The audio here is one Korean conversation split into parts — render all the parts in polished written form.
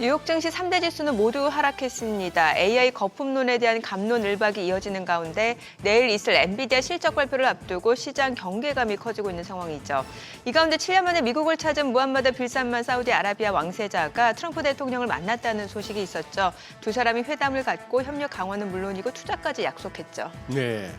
뉴욕 증시 3대 지수는 모두 하락했습니다. AI 거품론에 대한 갑론을박이 이어지는 가운데 내일 있을 엔비디아 실적 발표를 앞두고 시장 경계감이 커지고 있는 상황이죠. 이 가운데 7년 만에 미국을 찾은 무함마드 빌 살만 사우디아라비아 왕세자가 트럼프 대통령을 만났다는 소식이 있었죠. 두 사람이 회담을 갖고 협력 강화는 물론이고 투자까지 약속했죠. 네.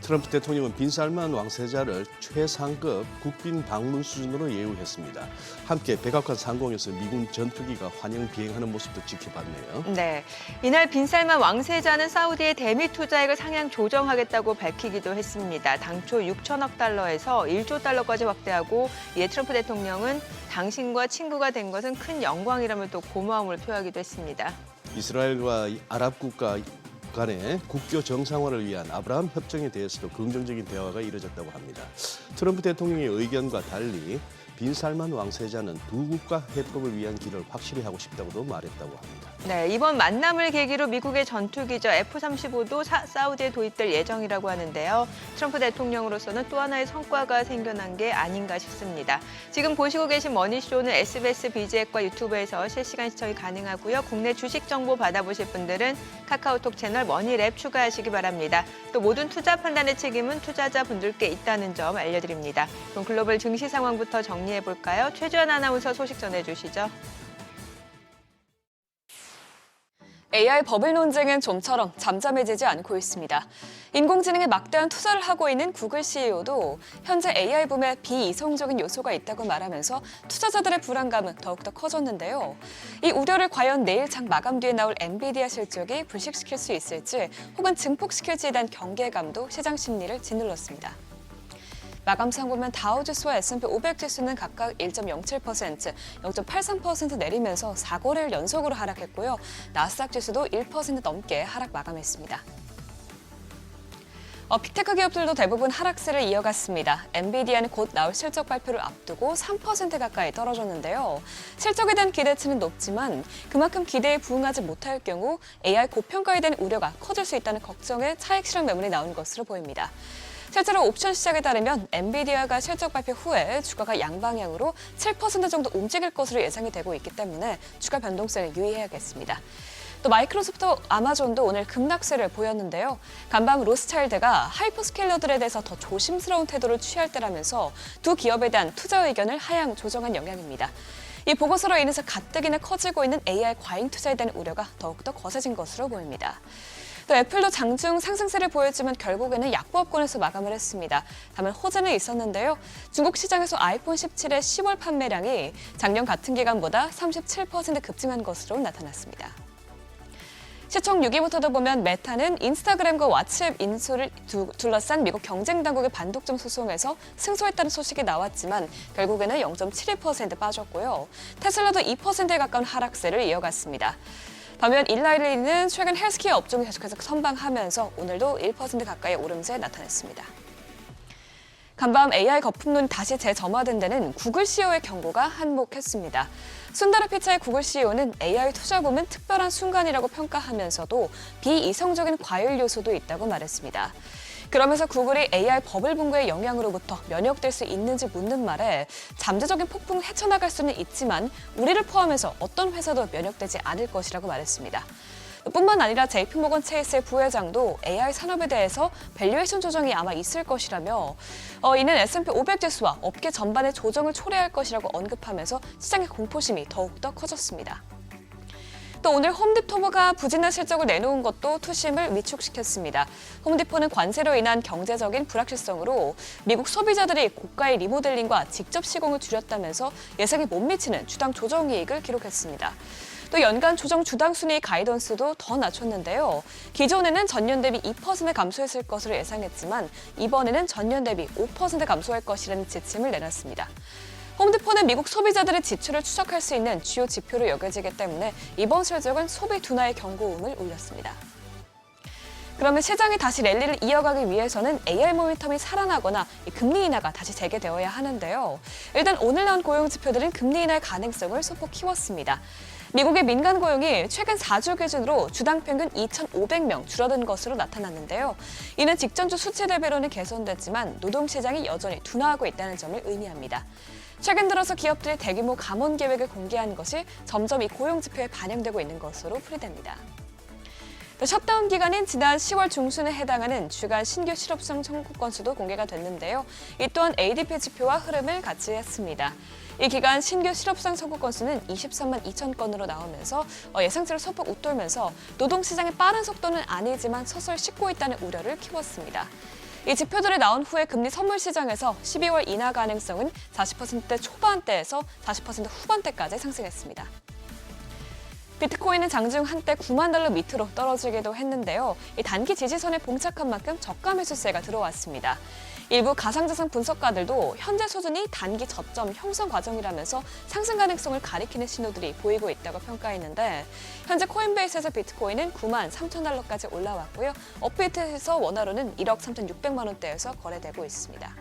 트럼프 대통령은 빈 살만 왕세자를 최상급 국빈 방문 수준으로 예우했습니다. 함께 백악관 상공에서 미군 전투기가 환영 비행하는 모습도 지켜봤네요. 네, 이날 빈 살만 왕세자는 사우디의 대미 투자액을 상향 조정하겠다고 밝히기도 했습니다. 당초 6천억 달러에서 1조 달러까지 확대하고 이에 트럼프 대통령은 당신과 친구가 된 것은 큰 영광이라며 또 고마움을 표하기도 했습니다. 이스라엘과 아랍 국가 간의 국교 정상화를 위한 아브라함 협정에 대해서도 긍정적인 대화가 이뤄졌다고 합니다. 트럼프 대통령의 의견과 달리 빈 살만 왕세자는 두 국가 회복을 위한 길을 확실히 하고 싶다고도 말했다고 합니다. 네, 이번 만남을 계기로 미국의 전투기죠 F-35도 사우디에 도입될 예정이라고 하는데요. 트럼프 대통령으로서는 또 하나의 성과가 생겨난 게 아닌가 싶습니다. 지금 보시고 계신 머니쇼는 SBS 비즈앱과 유튜브에서 실시간 시청이 가능하고요. 국내 주식 정보 받아보실 분들은 카카오톡 채널 머니랩 추가하시기 바랍니다. 또 모든 투자 판단의 책임은 투자자분들께 있다는 점 알려드립니다. 그럼 글로벌 증시 상황부터 정리해볼까요? 최주연 아나운서 소식 전해주시죠. AI 버블 논쟁은 좀처럼 잠잠해지지 않고 있습니다. 인공지능에 막대한 투자를 하고 있는 구글 CEO도 현재 AI 붐에 비이성적인 요소가 있다고 말하면서 투자자들의 불안감은 더욱더 커졌는데요. 이 우려를 과연 내일 장 마감 뒤에 나올 엔비디아 실적이 불식시킬 수 있을지 혹은 증폭시킬지에 대한 경계감도 시장 심리를 짓눌렀습니다. 마감상 보면 다우지수와 S&P 500 지수는 각각 1.07%, 0.83% 내리면서 4거래일 연속으로 하락했고요. 나스닥 지수도 1% 넘게 하락 마감했습니다. 빅테크 기업들도 대부분 하락세를 이어갔습니다. 엔비디아는 곧 나올 실적 발표를 앞두고 3% 가까이 떨어졌는데요. 실적에 대한 기대치는 높지만 그만큼 기대에 부응하지 못할 경우 AI 고평가에 대한 우려가 커질 수 있다는 걱정에 차익 실현 매물이 나온 것으로 보입니다. 실제로 옵션 시장에 따르면 엔비디아가 실적 발표 후에 주가가 양방향으로 7% 정도 움직일 것으로 예상이 되고 있기 때문에 주가 변동성에 유의해야겠습니다. 또 마이크로소프트와 아마존도 오늘 급락세를 보였는데요. 간밤 로스차일드가 하이퍼스케일러들에 대해서 더 조심스러운 태도를 취할 때라면서 두 기업에 대한 투자 의견을 하향 조정한 영향입니다. 이 보고서로 인해서 가뜩이나 커지고 있는 AI 과잉 투자에 대한 우려가 더욱더 거세진 것으로 보입니다. 또 애플도 장중 상승세를 보였지만 결국에는 약보합권에서 마감을 했습니다. 다만 호재는 있었는데요. 중국 시장에서 아이폰 17의 10월 판매량이 작년 같은 기간보다 37% 급증한 것으로 나타났습니다. 시총 6위부터도 보면 메타는 인스타그램과 왓츠앱 인수를 둘러싼 미국 경쟁당국의 반독점 소송에서 승소했다는 소식이 나왔지만 결국에는 0.72% 빠졌고요. 테슬라도 2%에 가까운 하락세를 이어갔습니다. 반면 일라이리는 최근 헬스케어 업종이 계속해서 선방하면서 오늘도 1% 가까이 오름세 나타냈습니다. 간밤 AI 거품론 다시 재점화된 데는 구글 CEO의 경고가 한몫했습니다. 순다르 피차이 구글 CEO는 AI 투자 붐은 특별한 순간이라고 평가하면서도 비이성적인 과열 요소도 있다고 말했습니다. 그러면서 구글이 AI 버블 붕괴의 영향으로부터 면역될 수 있는지 묻는 말에 잠재적인 폭풍을 헤쳐나갈 수는 있지만 우리를 포함해서 어떤 회사도 면역되지 않을 것이라고 말했습니다. 뿐만 아니라 JP모건 체이스의 부회장도 AI 산업에 대해서 밸류에이션 조정이 아마 있을 것이라며 이는 S&P 500 지수와 업계 전반의 조정을 초래할 것이라고 언급하면서 시장의 공포심이 더욱더 커졌습니다. 또 오늘 홈디포가 부진한 실적을 내놓은 것도 투심을 위축시켰습니다. 홈디포는 관세로 인한 경제적인 불확실성으로 미국 소비자들이 고가의 리모델링과 직접 시공을 줄였다면서 예상에 못 미치는 주당 조정 이익을 기록했습니다. 또 연간 조정 주당 순이익 가이던스도 더 낮췄는데요. 기존에는 전년 대비 2% 감소했을 것으로 예상했지만 이번에는 전년 대비 5% 감소할 것이라는 지침을 내놨습니다. 홈디포는 미국 소비자들의 지출을 추적할 수 있는 주요 지표로 여겨지기 때문에 이번 실적은 소비 둔화의 경고음을 울렸습니다. 그러면 시장이 다시 랠리를 이어가기 위해서는 AI 모멘텀이 살아나거나 금리 인하가 다시 재개되어야 하는데요. 일단 오늘 나온 고용 지표들은 금리 인하의 가능성을 소폭 키웠습니다. 미국의 민간 고용이 최근 4주 기준으로 주당 평균 2,500명 줄어든 것으로 나타났는데요. 이는 직전주 수치 대비로는 개선됐지만 노동시장이 여전히 둔화하고 있다는 점을 의미합니다. 최근 들어서 기업들이 대규모 감원 계획을 공개하는 것이 점점 이 고용 지표에 반영되고 있는 것으로 풀이됩니다. 셧다운 기간인 지난 10월 중순에 해당하는 주간 신규 실업수당 청구 건수도 공개가 됐는데요. 이 또한 ADP 지표와 흐름을 같이 했습니다. 이 기간 신규 실업수당 청구 건수는 23만 2천 건으로 나오면서 예상치를 소폭 웃돌면서 노동시장의 빠른 속도는 아니지만 서서히 식고 있다는 우려를 키웠습니다. 이 지표들이 나온 후에 금리 선물 시장에서 12월 인하 가능성은 40% 초반대에서 40% 후반대까지 상승했습니다. 비트코인은 장중 한때 9만 달러 밑으로 떨어지기도 했는데요. 이 단기 지지선에 봉착한 만큼 저가 매수세가 들어왔습니다. 일부 가상자산 분석가들도 현재 수준이 단기 저점 형성 과정이라면서 상승 가능성을 가리키는 신호들이 보이고 있다고 평가했는데 현재 코인베이스에서 비트코인은 9만 3천 달러까지 올라왔고요. 업비트에서 원화로는 1억 3,600만 원대에서 거래되고 있습니다.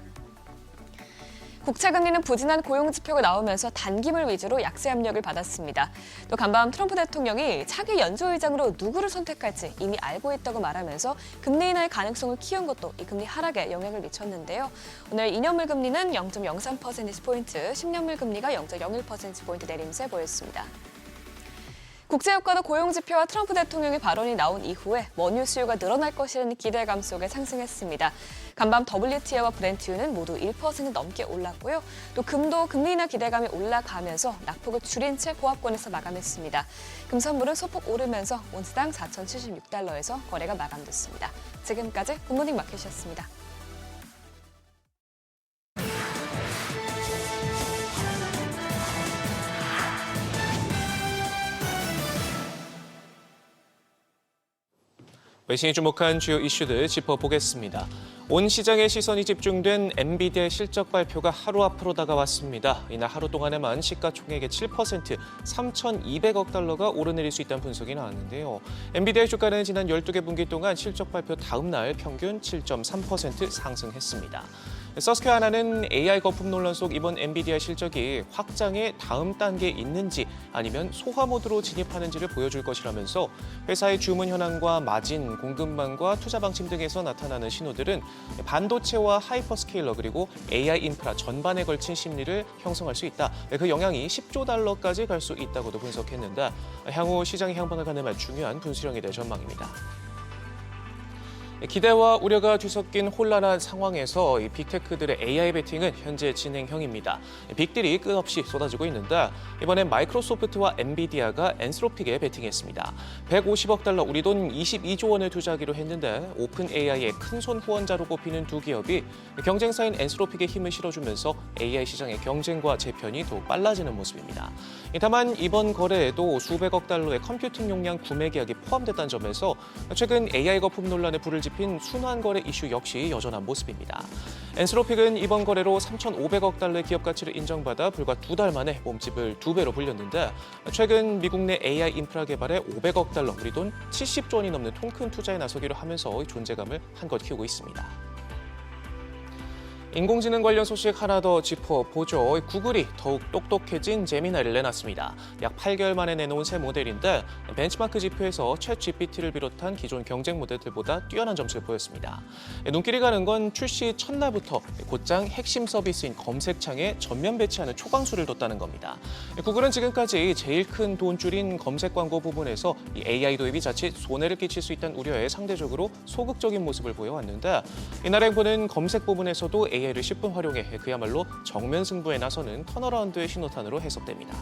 국채금리는 부진한 고용지표가 나오면서 단기물 위주로 약세 압력을 받았습니다. 또 간밤 트럼프 대통령이 차기 연주의장으로 누구를 선택할지 이미 알고 있다고 말하면서 금리 인하의 가능성을 키운 것도 이 금리 하락에 영향을 미쳤는데요. 오늘 2년물 금리는 0.03%포인트, 10년물 금리가 0.01%포인트 내림세 보였습니다. 국제유가도 고용지표와 트럼프 대통령의 발언이 나온 이후에 원유 수요가 늘어날 것이라는 기대감 속에 상승했습니다. 간밤 WTI와 브렌트유는 모두 1% 넘게 올랐고요. 또 금도 금리 인하 기대감이 올라가면서 낙폭을 줄인 채 보합권에서 마감했습니다. 금 선물은 소폭 오르면서 온스당 4,076달러에서 거래가 마감됐습니다. 지금까지 굿모닝 마켓이었습니다. 외신이 주목한 주요 이슈들 짚어보겠습니다. 온 시장의 시선이 집중된 엔비디아의 실적 발표가 하루 앞으로 다가왔습니다. 이날 하루 동안에만 시가총액의 7%, 3,200억 달러가 오르내릴 수 있다는 분석이 나왔는데요. 엔비디아의 주가는 지난 12개 분기 동안 실적 발표 다음 날 평균 7.3% 상승했습니다. 서스퀘어나는 AI 거품 논란 속 이번 엔비디아 실적이 확장의 다음 단계에 있는지 아니면 소화 모드로 진입하는지를 보여줄 것이라면서 회사의 주문 현황과 마진, 공급망과 투자 방침 등에서 나타나는 신호들은 반도체와 하이퍼스케일러 그리고 AI 인프라 전반에 걸친 심리를 형성할 수 있다. 그 영향이 10조 달러까지 갈 수 있다고도 분석했는데 향후 시장의 향방을 가늠할 중요한 분수령이 될 전망입니다. 기대와 우려가 뒤섞인 혼란한 상황에서 이 빅테크들의 AI 베팅은 현재 진행형입니다. 빅딜이 끝없이 쏟아지고 있는데 이번엔 마이크로소프트와 엔비디아가 엔스로픽에 베팅했습니다. 150억 달러 우리 돈 22조 원을 투자하기로 했는데 오픈 AI의 큰손 후원자로 꼽히는 두 기업이 경쟁사인 엔스로픽에 힘을 실어주면서 AI 시장의 경쟁과 재편이 더욱 빨라지는 모습입니다. 다만 이번 거래에도 수백억 달러의 컴퓨팅 용량 구매 계약이 포함됐다는 점에서 최근 AI 거품 논란에 불을 지핀 순환 거래 이슈 역시 여전한 모습입니다. 엔스로픽은 이번 거래로 3,500억 달러의 기업 가치를 인정받아 불과 2달 만에 몸집을 2배로 불렸는데 최근 미국 내 AI 인프라 개발에 500억 달러, 우리 돈 70조 원이 넘는 통큰 투자에 나서기로 하면서 존재감을 한껏 키우고 있습니다. 인공지능 관련 소식 하나 더 짚어보죠. 구글이 더욱 똑똑해진 제미나이를 내놨습니다. 약 8개월 만에 내놓은 새 모델인데 벤치마크 지표에서 챗GPT를 비롯한 기존 경쟁 모델들보다 뛰어난 점수를 보였습니다. 눈길이 가는 건 출시 첫날부터 곧장 핵심 서비스인 검색창에 전면 배치하는 초강수를 뒀다는 겁니다. 구글은 지금까지 제일 큰 돈줄인 검색 광고 부분에서 AI 도입이 자칫 손해를 끼칠 수 있다는 우려에 상대적으로 소극적인 모습을 보여왔는데 이날 행보는 검색 부분에서도 AI를 10분 활용해 그야말로 정면 승부에 나서는 턴어라운드의 신호탄으로 해석됩니다.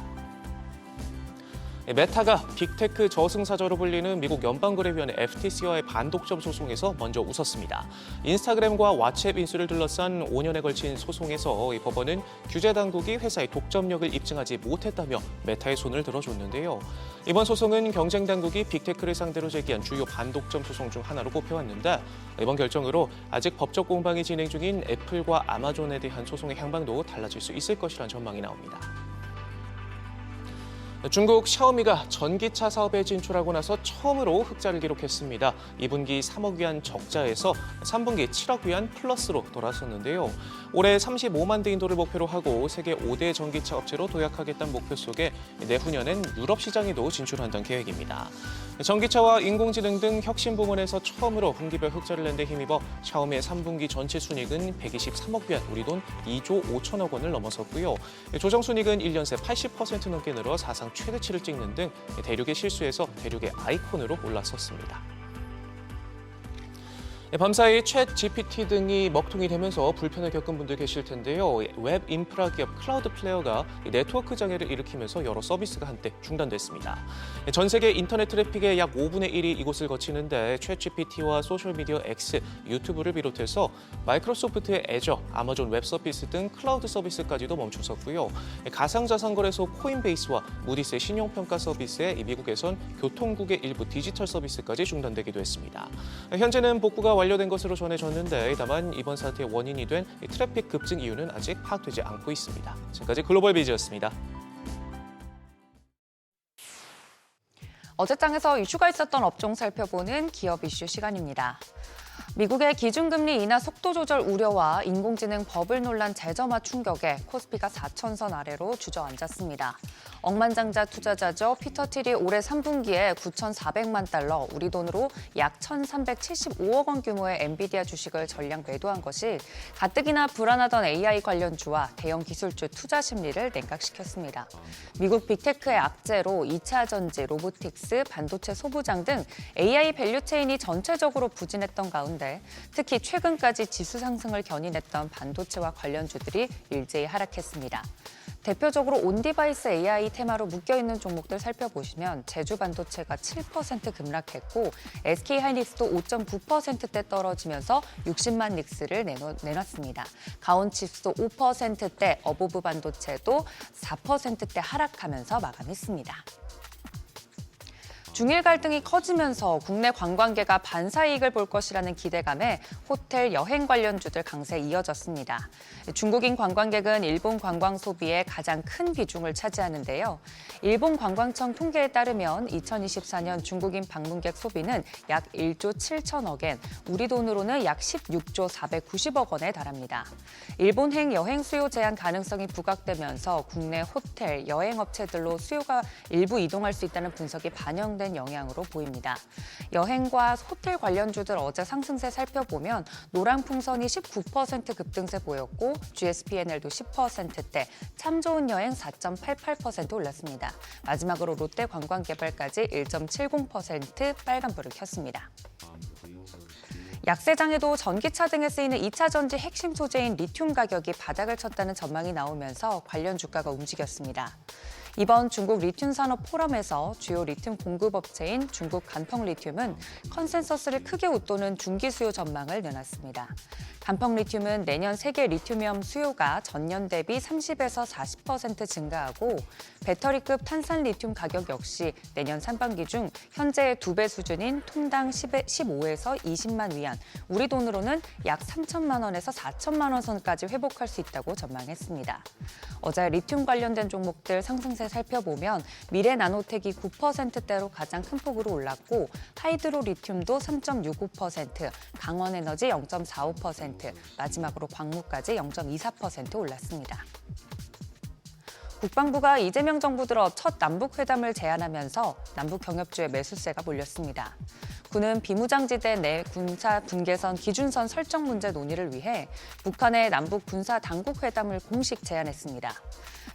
메타가 빅테크 저승사자로 불리는 미국 연방거래위원회 FTC와의 반독점 소송에서 먼저 웃었습니다. 인스타그램과 왓츠앱 인수를 둘러싼 5년에 걸친 소송에서 이 법원은 규제 당국이 회사의 독점력을 입증하지 못했다며 메타의 손을 들어줬는데요. 이번 소송은 경쟁 당국이 빅테크를 상대로 제기한 주요 반독점 소송 중 하나로 꼽혀왔는데 이번 결정으로 아직 법적 공방이 진행 중인 애플과 아마존에 대한 소송의 향방도 달라질 수 있을 것이라는 전망이 나옵니다. 중국 샤오미가 전기차 사업에 진출하고 나서 처음으로 흑자를 기록했습니다. 2분기 3억 위안 적자에서 3분기 7억 위안 플러스로 돌아섰는데요. 올해 35만 대 인도를 목표로 하고 세계 5대 전기차 업체로 도약하겠다는 목표 속에 내후년엔 유럽 시장에도 진출한다는 계획입니다. 전기차와 인공지능 등 혁신 부문에서 처음으로 분기별 흑자를 낸 데 힘입어 샤오미의 3분기 전체 순이익은 123억 위안, 우리 돈 2조 5천억 원을 넘어섰고요. 조정 순이익은 1년 새 80% 넘게 늘어 사상 최대치를 찍는 등 대륙의 실수에서 대륙의 아이콘으로 올라섰습니다. 밤사이 챗 GPT 등이 먹통이 되면서 불편을 겪은 분들 계실 텐데요. 웹 인프라 기업 클라우드플레어가 네트워크 장애를 일으키면서 여러 서비스가 한때 중단됐습니다. 전 세계 인터넷 트래픽의 약 5분의 1이 이곳을 거치는데 챗 GPT와 소셜미디어 X, 유튜브를 비롯해서 마이크로소프트의 애저, 아마존 웹 서비스 등 클라우드 서비스까지도 멈춰섰고요. 가상자산거래소 코인베이스와 무디스의 신용평가 서비스에 미국에선 교통국의 일부 디지털 서비스까지 중단되기도 했습니다. 현재는 복구가 완료된 것으로 전해졌는데 다만 이번 사태의 원인이 된 트래픽 급증 이유는 아직 파악되지 않고 있습니다. 지금까지 글로벌 비즈였습니다. 어제장에서 이슈가 있었던 업종 살펴보는 기업 이슈 시간입니다. 미국의 기준금리 인하 속도 조절 우려와 인공지능 버블 논란 재점화 충격에 코스피가 4천선 아래로 주저앉았습니다. 억만장자 투자자죠. 피터 틸이 올해 3분기에 9,400만 달러, 우리 돈으로 약 1,375억 원 규모의 엔비디아 주식을 전량 매도한 것이 가뜩이나 불안하던 AI 관련주와 대형 기술주 투자 심리를 냉각시켰습니다. 미국 빅테크의 악재로 2차 전지, 로보틱스, 반도체 소부장 등 AI 밸류체인이 전체적으로 부진했던 가운데 특히 최근까지 지수 상승을 견인했던 반도체와 관련주들이 일제히 하락했습니다. 대표적으로 온디바이스 AI 테마로 묶여있는 종목들 살펴보시면 제주반도체가 7% 급락했고 SK하이닉스도 5.9%대 떨어지면서 60만 닉스를 내놨습니다. 가온칩스도 5%대, 어보브 반도체도 4%대 하락하면서 마감했습니다. 중일 갈등이 커지면서 국내 관광객가 반사이익을 볼 것이라는 기대감에 호텔, 여행 관련주들 강세 이어졌습니다. 중국인 관광객은 일본 관광 소비의 가장 큰 비중을 차지하는데요. 일본 관광청 통계에 따르면 2024년 중국인 방문객 소비는 약 1조 7천억엔, 우리 돈으로는 약 16조 490억 원에 달합니다. 일본행 여행 수요 제한 가능성이 부각되면서 국내 호텔, 여행 업체들로 수요가 일부 이동할 수 있다는 분석이 반영된 영향으로 보입니다. 여행과 호텔 관련주들 어제 상승세 살펴보면 노랑풍선이 19% 급등세 보였고 GSP&L도 10%대, 참 좋은 여행 4.88% 올랐습니다. 마지막으로 롯데관광개발까지 1.70% 빨간불을 켰습니다. 약세장에도 전기차 등에 쓰이는 2차 전지 핵심 소재인 리튬 가격이 바닥을 쳤다는 전망이 나오면서 관련 주가가 움직였습니다. 이번 중국 리튬 산업 포럼에서 주요 리튬 공급업체인 중국 간펑 리튬은 컨센서스를 크게 웃도는 중기 수요 전망을 내놨습니다. 간펑 리튬은 내년 세계 리튬이엄 수요가 전년 대비 30에서 40% 증가하고 배터리급 탄산 리튬 가격 역시 내년 상반기 중 현재의 2배 수준인 톤당 15에서 20만 위안, 우리 돈으로는 약 3천만 원에서 4천만 원 선까지 회복할 수 있다고 전망했습니다. 어제 리튬 관련된 종목들 상승세 살펴보면 미래 나노텍이 9%대로 가장 큰 폭으로 올랐고 하이드로 리튬도 3.65%, 강원에너지 0.45%, 마지막으로 광무까지 0.24% 올랐습니다. 국방부가 이재명 정부 들어 첫 남북회담을 제안하면서 남북 경협주의 매수세가 몰렸습니다. 군은 비무장지대 내 군사 분계선 기준선 설정 문제 논의를 위해 북한의 남북 군사 당국회담을 공식 제안했습니다.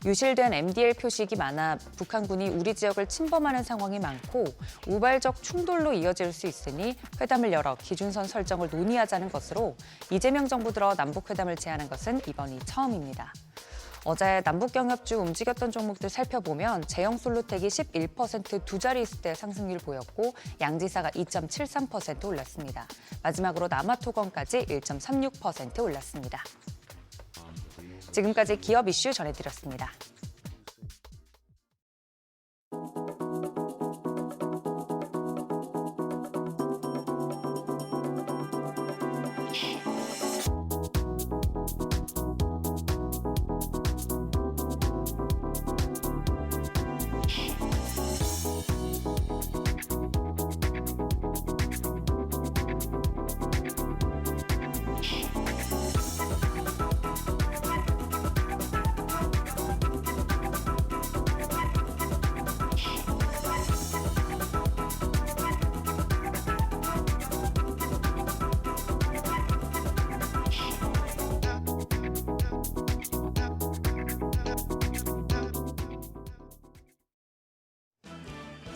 유실된 MDL 표식이 많아 북한군이 우리 지역을 침범하는 상황이 많고 우발적 충돌로 이어질 수 있으니 회담을 열어 기준선 설정을 논의하자는 것으로 이재명 정부 들어 남북회담을 제안한 것은 이번이 처음입니다. 어제 남북경협주 움직였던 종목들 살펴보면 제형솔루텍이 11% 두 자릿수대 상승률 보였고 양지사가 2.73% 올랐습니다. 마지막으로 남아토건까지 1.36% 올랐습니다. 지금까지 기업 이슈 전해드렸습니다.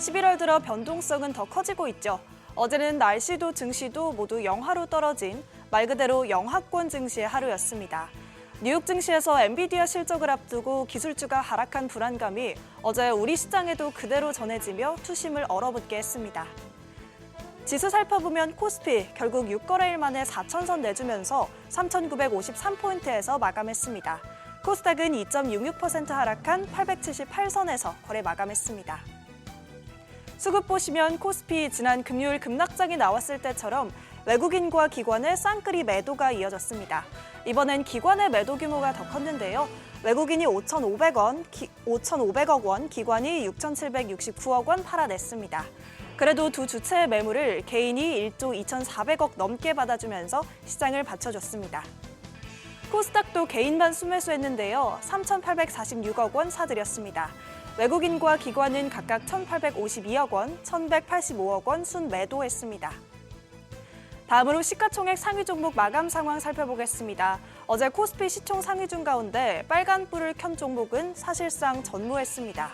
11월 들어 변동성은 더 커지고 있죠. 어제는 날씨도 증시도 모두 영하로 떨어진 말 그대로 영하권 증시의 하루였습니다. 뉴욕 증시에서 엔비디아 실적을 앞두고 기술주가 하락한 불안감이 어제 우리 시장에도 그대로 전해지며 투심을 얼어붙게 했습니다. 지수 살펴보면 코스피 결국 6거래일 만에 4천선 내주면서 3,953포인트에서 마감했습니다. 코스닥은 2.66% 하락한 878선에서 거래 마감했습니다. 수급 보시면 코스피 지난 금요일 급락장이 나왔을 때처럼 외국인과 기관의 쌍끌이 매도가 이어졌습니다. 이번엔 기관의 매도 규모가 더 컸는데요. 외국인이 5,500억 원, 기관이 6,769억 원 팔아냈습니다. 그래도 두 주체의 매물을 개인이 1조 2,400억 넘게 받아주면서 시장을 받쳐줬습니다. 코스닥도 개인만 순매수했는데요. 3,846억 원 사들였습니다. 외국인과 기관은 각각 1,852억 원, 1,185억 원 순매도했습니다. 다음으로 시가총액 상위 종목 마감 상황 살펴보겠습니다. 어제 코스피 시총 상위 중 가운데 빨간불을 켠 종목은 사실상 전무했습니다.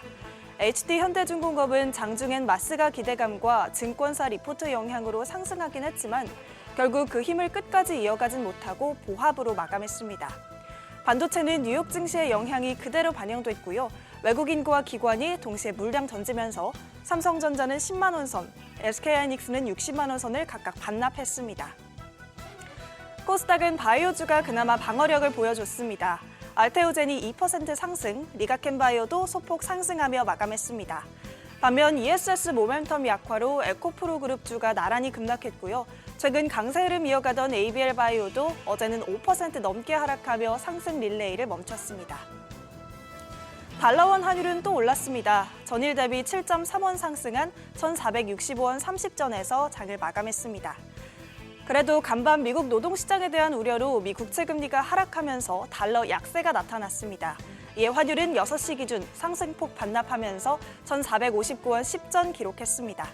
HD현대중공업은 장중엔 마스가 기대감과 증권사 리포트 영향으로 상승하긴 했지만 결국 그 힘을 끝까지 이어가진 못하고 보합으로 마감했습니다. 반도체는 뉴욕 증시의 영향이 그대로 반영됐고요. 외국인과 기관이 동시에 물량 던지면서 삼성전자는 10만 원 선, SK하이닉스는 60만 원 선을 각각 반납했습니다. 코스닥은 바이오주가 그나마 방어력을 보여줬습니다. 알테오젠이 2% 상승, 리가켄바이오도 소폭 상승하며 마감했습니다. 반면 ESS 모멘텀 약화로 에코프로그룹주가 나란히 급락했고요. 최근 강세 흐름 이어가던 ABL바이오도 어제는 5% 넘게 하락하며 상승 릴레이를 멈췄습니다. 달러원 환율은 또 올랐습니다. 전일 대비 7.3원 상승한 1,465원 30전에서 장을 마감했습니다. 그래도 간밤 미국 노동시장에 대한 우려로 미 국채금리가 하락하면서 달러 약세가 나타났습니다. 이에 환율은 6시 기준 상승폭 반납하면서 1,459원 10전 기록했습니다.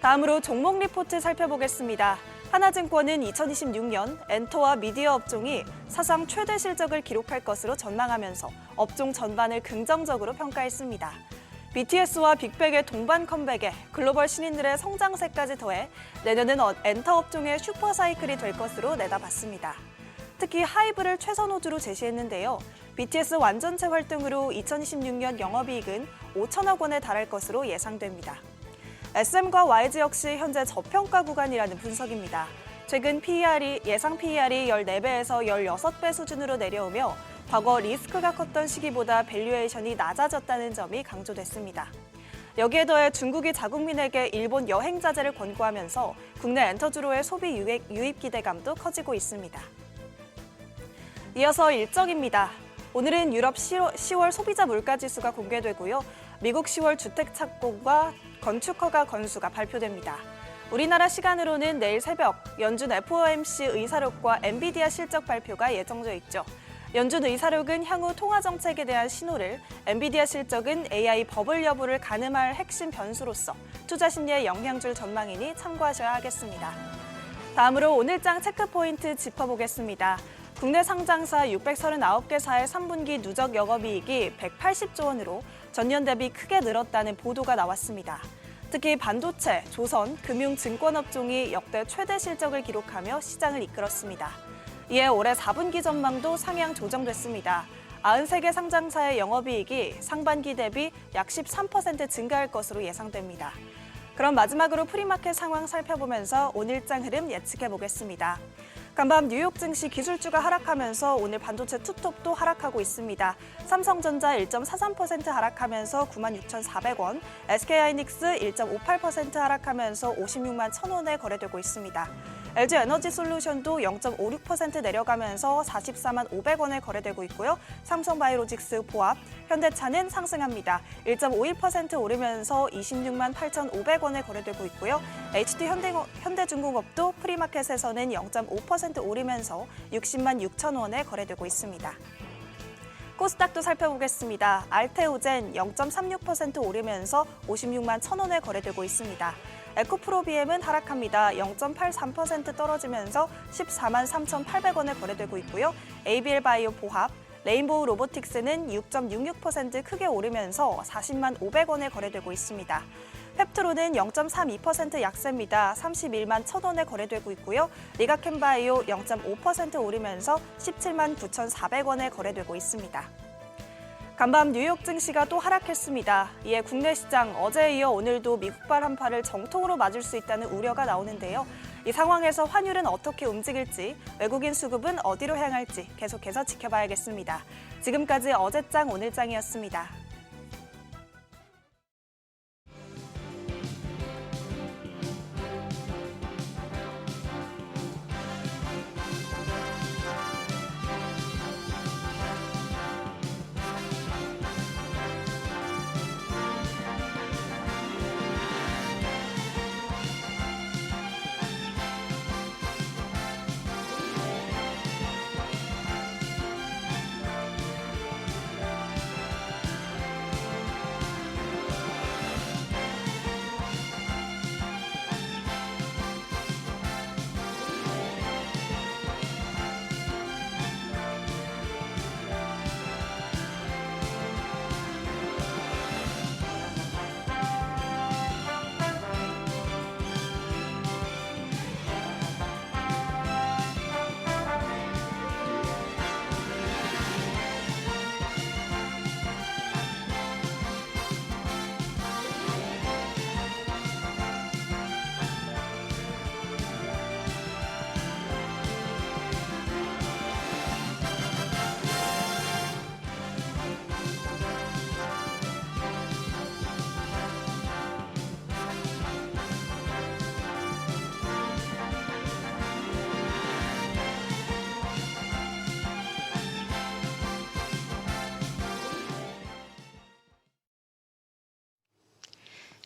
다음으로 종목 리포트 살펴보겠습니다. 하나증권은 2026년 엔터와 미디어 업종이 사상 최대 실적을 기록할 것으로 전망하면서 업종 전반을 긍정적으로 평가했습니다. BTS와 빅뱅의 동반 컴백에 글로벌 신인들의 성장세까지 더해 내년은 엔터 업종의 슈퍼사이클이 될 것으로 내다봤습니다. 특히 하이브를 최선 호주로 제시했는데요. BTS 완전체 활동으로 2026년 영업이익은 5천억 원에 달할 것으로 예상됩니다. SM과 YG 역시 현재 저평가 구간이라는 분석입니다. 최근 예상 PER이 14배에서 16배 수준으로 내려오며 과거 리스크가 컸던 시기보다 밸류에이션이 낮아졌다는 점이 강조됐습니다. 여기에 더해 중국이 자국민에게 일본 여행 자제를 권고하면서 국내 엔터주로의 소비 유입 기대감도 커지고 있습니다. 이어서 일정입니다. 오늘은 유럽 10월 소비자 물가지수가 공개되고요. 미국 10월 주택 착공과 건축 허가 건수가 발표됩니다. 우리나라 시간으로는 내일 새벽 연준 FOMC 의사록과 엔비디아 실적 발표가 예정돼 있죠. 연준 의사록은 향후 통화 정책에 대한 신호를, 엔비디아 실적은 AI 버블 여부를 가늠할 핵심 변수로서 투자 심리에 영향 줄 전망이니 참고하셔야 하겠습니다. 다음으로 오늘장 체크포인트 짚어보겠습니다. 국내 상장사 639개사의 3분기 누적 영업이익이 180조 원으로 전년 대비 크게 늘었다는 보도가 나왔습니다. 특히 반도체, 조선, 금융, 증권 업종이 역대 최대 실적을 기록하며 시장을 이끌었습니다. 이에 올해 4분기 전망도 상향 조정됐습니다. 93개 상장사의 영업이익이 상반기 대비 약 13% 증가할 것으로 예상됩니다. 그럼 마지막으로 프리마켓 상황 살펴보면서 오늘장 흐름 예측해보겠습니다. 간밤 뉴욕 증시 기술주가 하락하면서 오늘 반도체 투톱도 하락하고 있습니다. 삼성전자 1.43% 하락하면서 96,400원, SK하이닉스 1.58% 하락하면서 56만 1,000원에 거래되고 있습니다. LG에너지솔루션도 0.56% 내려가면서 44만 500원에 거래되고 있고요. 삼성바이오로직스, 보합, 현대차는 상승합니다. 1.51% 오르면서 26만 8,500원에 거래되고 있고요. HD현대중공업도 프리마켓에서는 0.5% 오르면서 60만 6천원에 거래되고 있습니다. 코스닥도 살펴보겠습니다. 알테오젠 0.36% 오르면서 56만 1,000원에 거래되고 있습니다. 에코프로비엠은 하락합니다. 0.83% 떨어지면서 14만 3,800원에 거래되고 있고요. ABL바이오 보합, 레인보우 로보틱스는 6.66% 크게 오르면서 40만 500원에 거래되고 있습니다. 펩트론은 0.32% 약세입니다. 31만 1,000원에 거래되고 있고요. 리가켄바이오 0.5% 오르면서 17만 9,400원에 거래되고 있습니다. 간밤 뉴욕 증시가 또 하락했습니다. 이에 국내 시장 어제에 이어 오늘도 미국발 한파를 정통으로 맞을 수 있다는 우려가 나오는데요. 이 상황에서 환율은 어떻게 움직일지, 외국인 수급은 어디로 향할지 계속해서 지켜봐야겠습니다. 지금까지 어제장 오늘장이었습니다.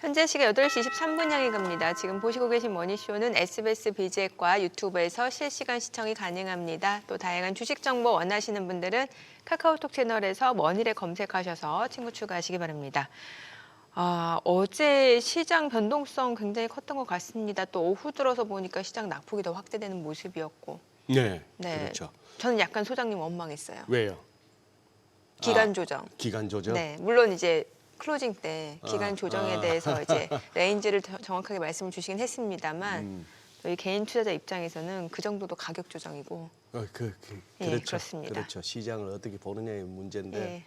현재 시각 8시 23분 향해 갑니다. 지금 보시고 계신 머니쇼는 SBS 비즈액과 유튜브에서 실시간 시청이 가능합니다. 또 다양한 주식 정보 원하시는 분들은 카카오톡 채널에서 머니를 검색하셔서 친구 추가하시기 바랍니다. 어제 시장 변동성 굉장히 컸던 것 같습니다. 또 오후 들어서 보니까 시장 낙폭이 더 확대되는 모습이었고. 네, 네. 그렇죠. 저는 약간 소장님 원망했어요. 왜요? 기간 조정. 기간 조정? 네, 물론 이제 클로징 때 기간 아, 조정에 아. 대해서 이제 레인지를 정확하게 말씀을 주시긴 했습니다만 저희 개인 투자자 입장에서는 그 정도도 가격 조정이고. 예, 예, 그렇습니다. 그렇죠. 시장을 어떻게 보느냐의 문제인데. 예.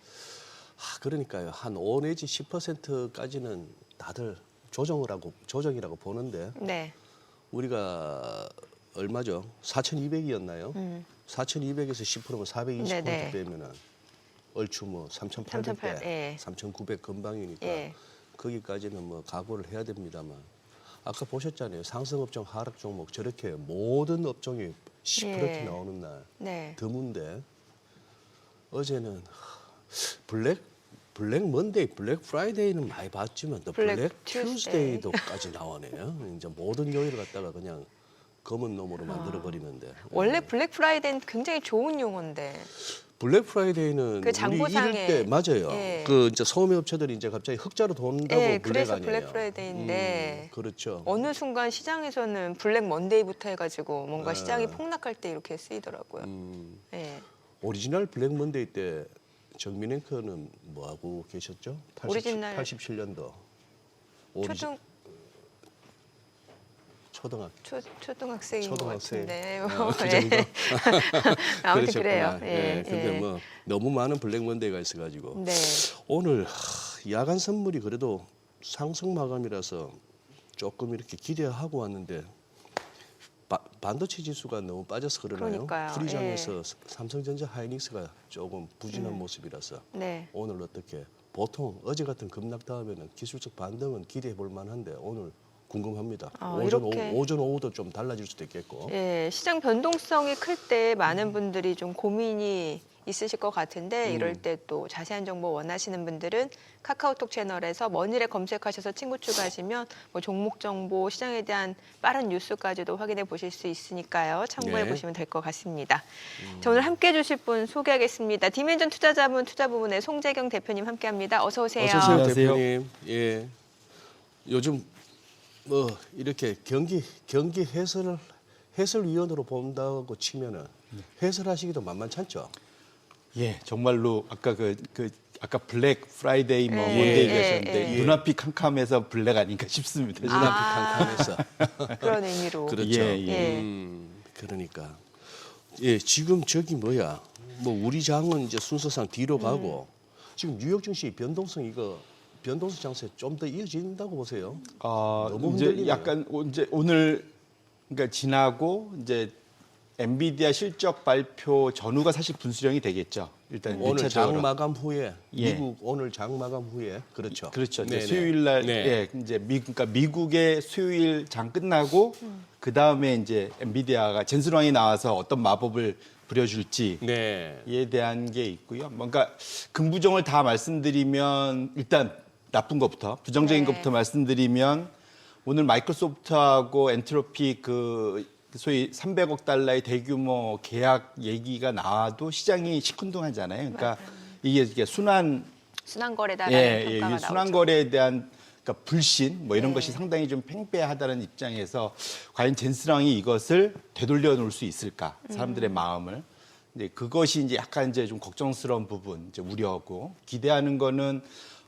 그러니까요. 한 5 내지 10%까지는 다들 조정이라고 보는데 네. 우리가 얼마죠? 4,200이었나요? 4,200에서 10%면 420% 네네. 빼면은 얼추 뭐 3,800대, 3,800, 예. 3,900 근방이니까 예. 거기까지는 뭐 각오를 해야 됩니다만 아까 보셨잖아요. 상승업종, 하락 종목 저렇게 모든 업종이 10% 예. 나오는 날 네. 드문데 어제는 블랙 먼데이, 블랙 프라이데이는 많이 봤지만 또 블랙 블랙 튜스데이. 튜스데이도까지 나오네요. 이제 모든 요일을 갖다가 그냥 검은 놈으로 만들어 버리는데. 원래 블랙 프라이데이는 굉장히 좋은 용어인데. 블랙 프라이데이는 그 장보상에- 우리 이럴 때 맞아요. 예. 그 이제 소매 업체들이 이제 갑자기 흑자로 돈다고 예, 블랙 그래서 아니에요. 블랙 프라이데이인데 그렇죠. 어느 순간 시장에서는 블랙 먼데이부터 해가지고 뭔가 네. 시장이 폭락할 때 이렇게 쓰이더라고요. 음, 예. 오리지널 블랙 먼데이 때 정민 앵커는 뭐 하고 계셨죠? 오리지널 87년도 초등학생인 것 초등학생. 같은데. 그 예. 정도? 아무튼 그러셨구나. 그래요. 예. 근데 뭐 너무 많은 블랙 먼데이가 있어가지고 네. 오늘 야간 선물이 그래도 상승 마감이라서 조금 이렇게 기대하고 왔는데 반도체 지수가 너무 빠져서 그러나요? 그러니까요. 프리장에서 삼성전자 하이닉스가 조금 부진한 모습이라서 네. 오늘 어떻게 보통 어제 같은 급락 다음에는 기술적 반등은 기대해 볼 만한데 오늘 궁금합니다. 이렇게. 오전 오후도 좀 달라질 수도 있겠고. 예, 시장 변동성이 클 때 많은 분들이 좀 고민이 있으실 것 같은데 이럴 때 또 자세한 정보 원하시는 분들은 카카오톡 채널에서 머니를 검색하셔서 친구 추가하시면 뭐 종목 정보, 시장에 대한 빠른 뉴스까지도 확인해 보실 수 있으니까요. 참고해 네. 보시면 될 것 같습니다. 자, 오늘 함께해 주실 분 소개하겠습니다. 디멘전 투자자문 투자부문의 송재경 대표님 함께합니다. 어서 오세요. 어서 오세요, 안녕하세요. 대표님. 예. 요즘 뭐 이렇게 경기 해설위원으로 본다고 치면은 해설하시기도 만만찮죠. 예, 정말로 아까 아까 블랙 프라이데이 뭐 예, 뭔데 예, 얘기하셨는데 예. 눈앞이 캄캄해서 블랙 아닌가 싶습니다. 눈앞이 아. 캄캄해서. 그런 의미로. 그렇죠. 예, 예. 그러니까 예, 지금 저기 뭐야? 뭐 우리 장은 이제 순서상 뒤로 가고 지금 뉴욕 증시 변동성 장세 좀 더 이어진다고 보세요. 너무 이제 흔들리네요. 약간 이제 오늘 그러니까 지나고 이제 엔비디아 실적 발표 전후가 사실 분수령이 되겠죠. 일단 오늘 일차적으로. 장 마감 후에 예. 미국 오늘 장 마감 후에 그렇죠. 그렇죠. 이제 네네. 수요일 날 네. 예, 이제 그러니까 미국의 수요일 장 끝나고 그 다음에 이제 엔비디아가 젠슨 왕이 나와서 어떤 마법을 부려줄지 네. 에 대한 게 있고요. 뭔가 긍부정을 다 말씀드리면 일단 나쁜 것부터 부정적인 네. 것부터 말씀드리면 오늘 마이크로소프트하고 엔트로피 그 소위 300억 달러의 대규모 계약 얘기가 나와도 시장이 시큰둥하잖아요. 그러니까 이게 순환거래다라는 이게 평가가 나오죠. 순환거래에 대한 그러니까 불신 뭐 이런 네. 것이 상당히 좀 팽배하다는 입장에서 과연 젠스랑이 이것을 되돌려 놓을 수 있을까 사람들의 마음을 이제 그것이 이제 약간 이제 좀 걱정스러운 부분 이제 우려고 기대하는 거는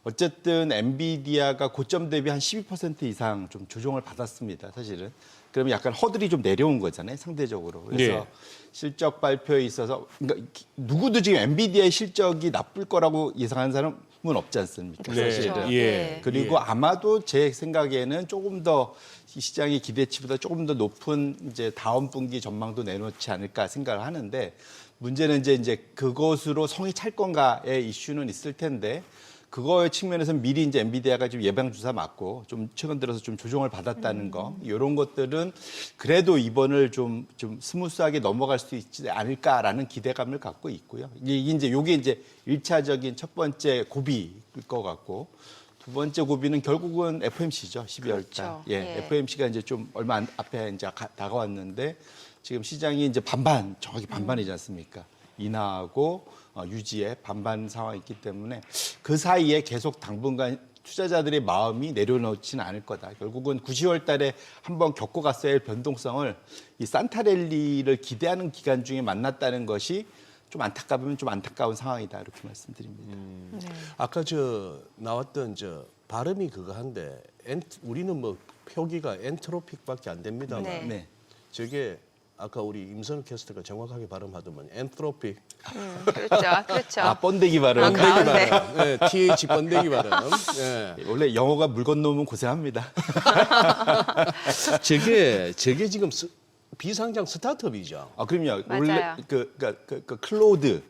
어쨌든 엔비디아가 고점 대비 한 12% 이상 좀 조정을 받았습니다 사실은 그러면 약간 허들이 좀 내려온 거잖아요 상대적으로 그래서 네. 실적 발표에 있어서 그러니까 누구도 지금 엔비디아의 실적이 나쁠 거라고 예상하는 사람은 없지 않습니까 네. 사실은 그렇죠. 예. 그리고 예. 아마도 제 생각에는 조금 더 이 시장의 기대치보다 조금 더 높은 이제 다음 분기 전망도 내놓지 않을까 생각을 하는데 문제는 이제 그것으로 성이 찰 건가의 이슈는 있을 텐데 그거의 측면에서 미리 이제 엔비디아가 좀 예방 주사 맞고 좀 최근 들어서 좀 조정을 받았다는 거 이런 것들은 그래도 이번을 좀 스무스하게 넘어갈 수 있지 않을까라는 기대감을 갖고 있고요. 요게 이제 1차적인 첫 번째 고비일 것 같고 두 번째 고비는 결국은 FOMC죠. 12월 달. 그렇죠. 예, 예. FOMC가 이제 좀 얼마 앞에 이제 다가왔는데 지금 시장이 이제 정확히 반반이지 않습니까? 인하하고 유지에 반반 상황이 있기 때문에 그 사이에 계속 당분간 투자자들의 마음이 내려놓지는 않을 거다. 결국은 9, 10월 달에 한번 겪어갔어야 할 변동성을 이 산타랠리를 기대하는 기간 중에 만났다는 것이 좀 안타까우면 좀 안타까운 상황이다. 이렇게 말씀드립니다. 아까 나왔던 발음이 그거 한데 우리는 뭐 표기가 엔트로픽밖에 안 됩니다만 네. 네. 저게 아까 우리 임선우 캐스터가 정확하게 발음하더만 엔트로픽 그렇죠. 그렇죠. 번데기 발음. 아, 가운데. 네, TH 번데기 발음. 네. 원래 영어가 물 건너면 고생합니다. 저게 지금 비상장 스타트업이죠. 그럼요. 맞아요. 원래 그 클로드.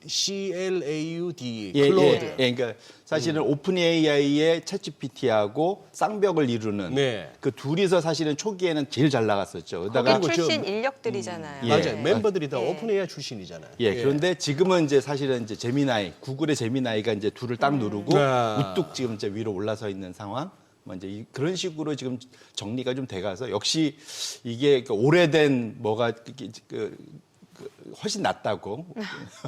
CLAUD, 예, 클로드. 그러니까 사실은 오픈 AI의 챗GPT하고 쌍벽을 이루는 네. 그 둘이서 사실은 초기에는 제일 잘 나갔었죠. 거기 그러다가 출신 인력들이잖아요. 예. 맞아요. 멤버들이 다 예. 오픈 AI 출신이잖아요. 그런데 지금은 이제 사실은 이제 제미나이, 구글의 제미나이가 이제 둘을 딱 누르고 아. 우뚝 지금 이제 위로 올라서 있는 상황. 뭐 이제 그런 식으로 지금 정리가 좀 돼가서 역시 이게 오래된 뭐가 훨씬 낫다고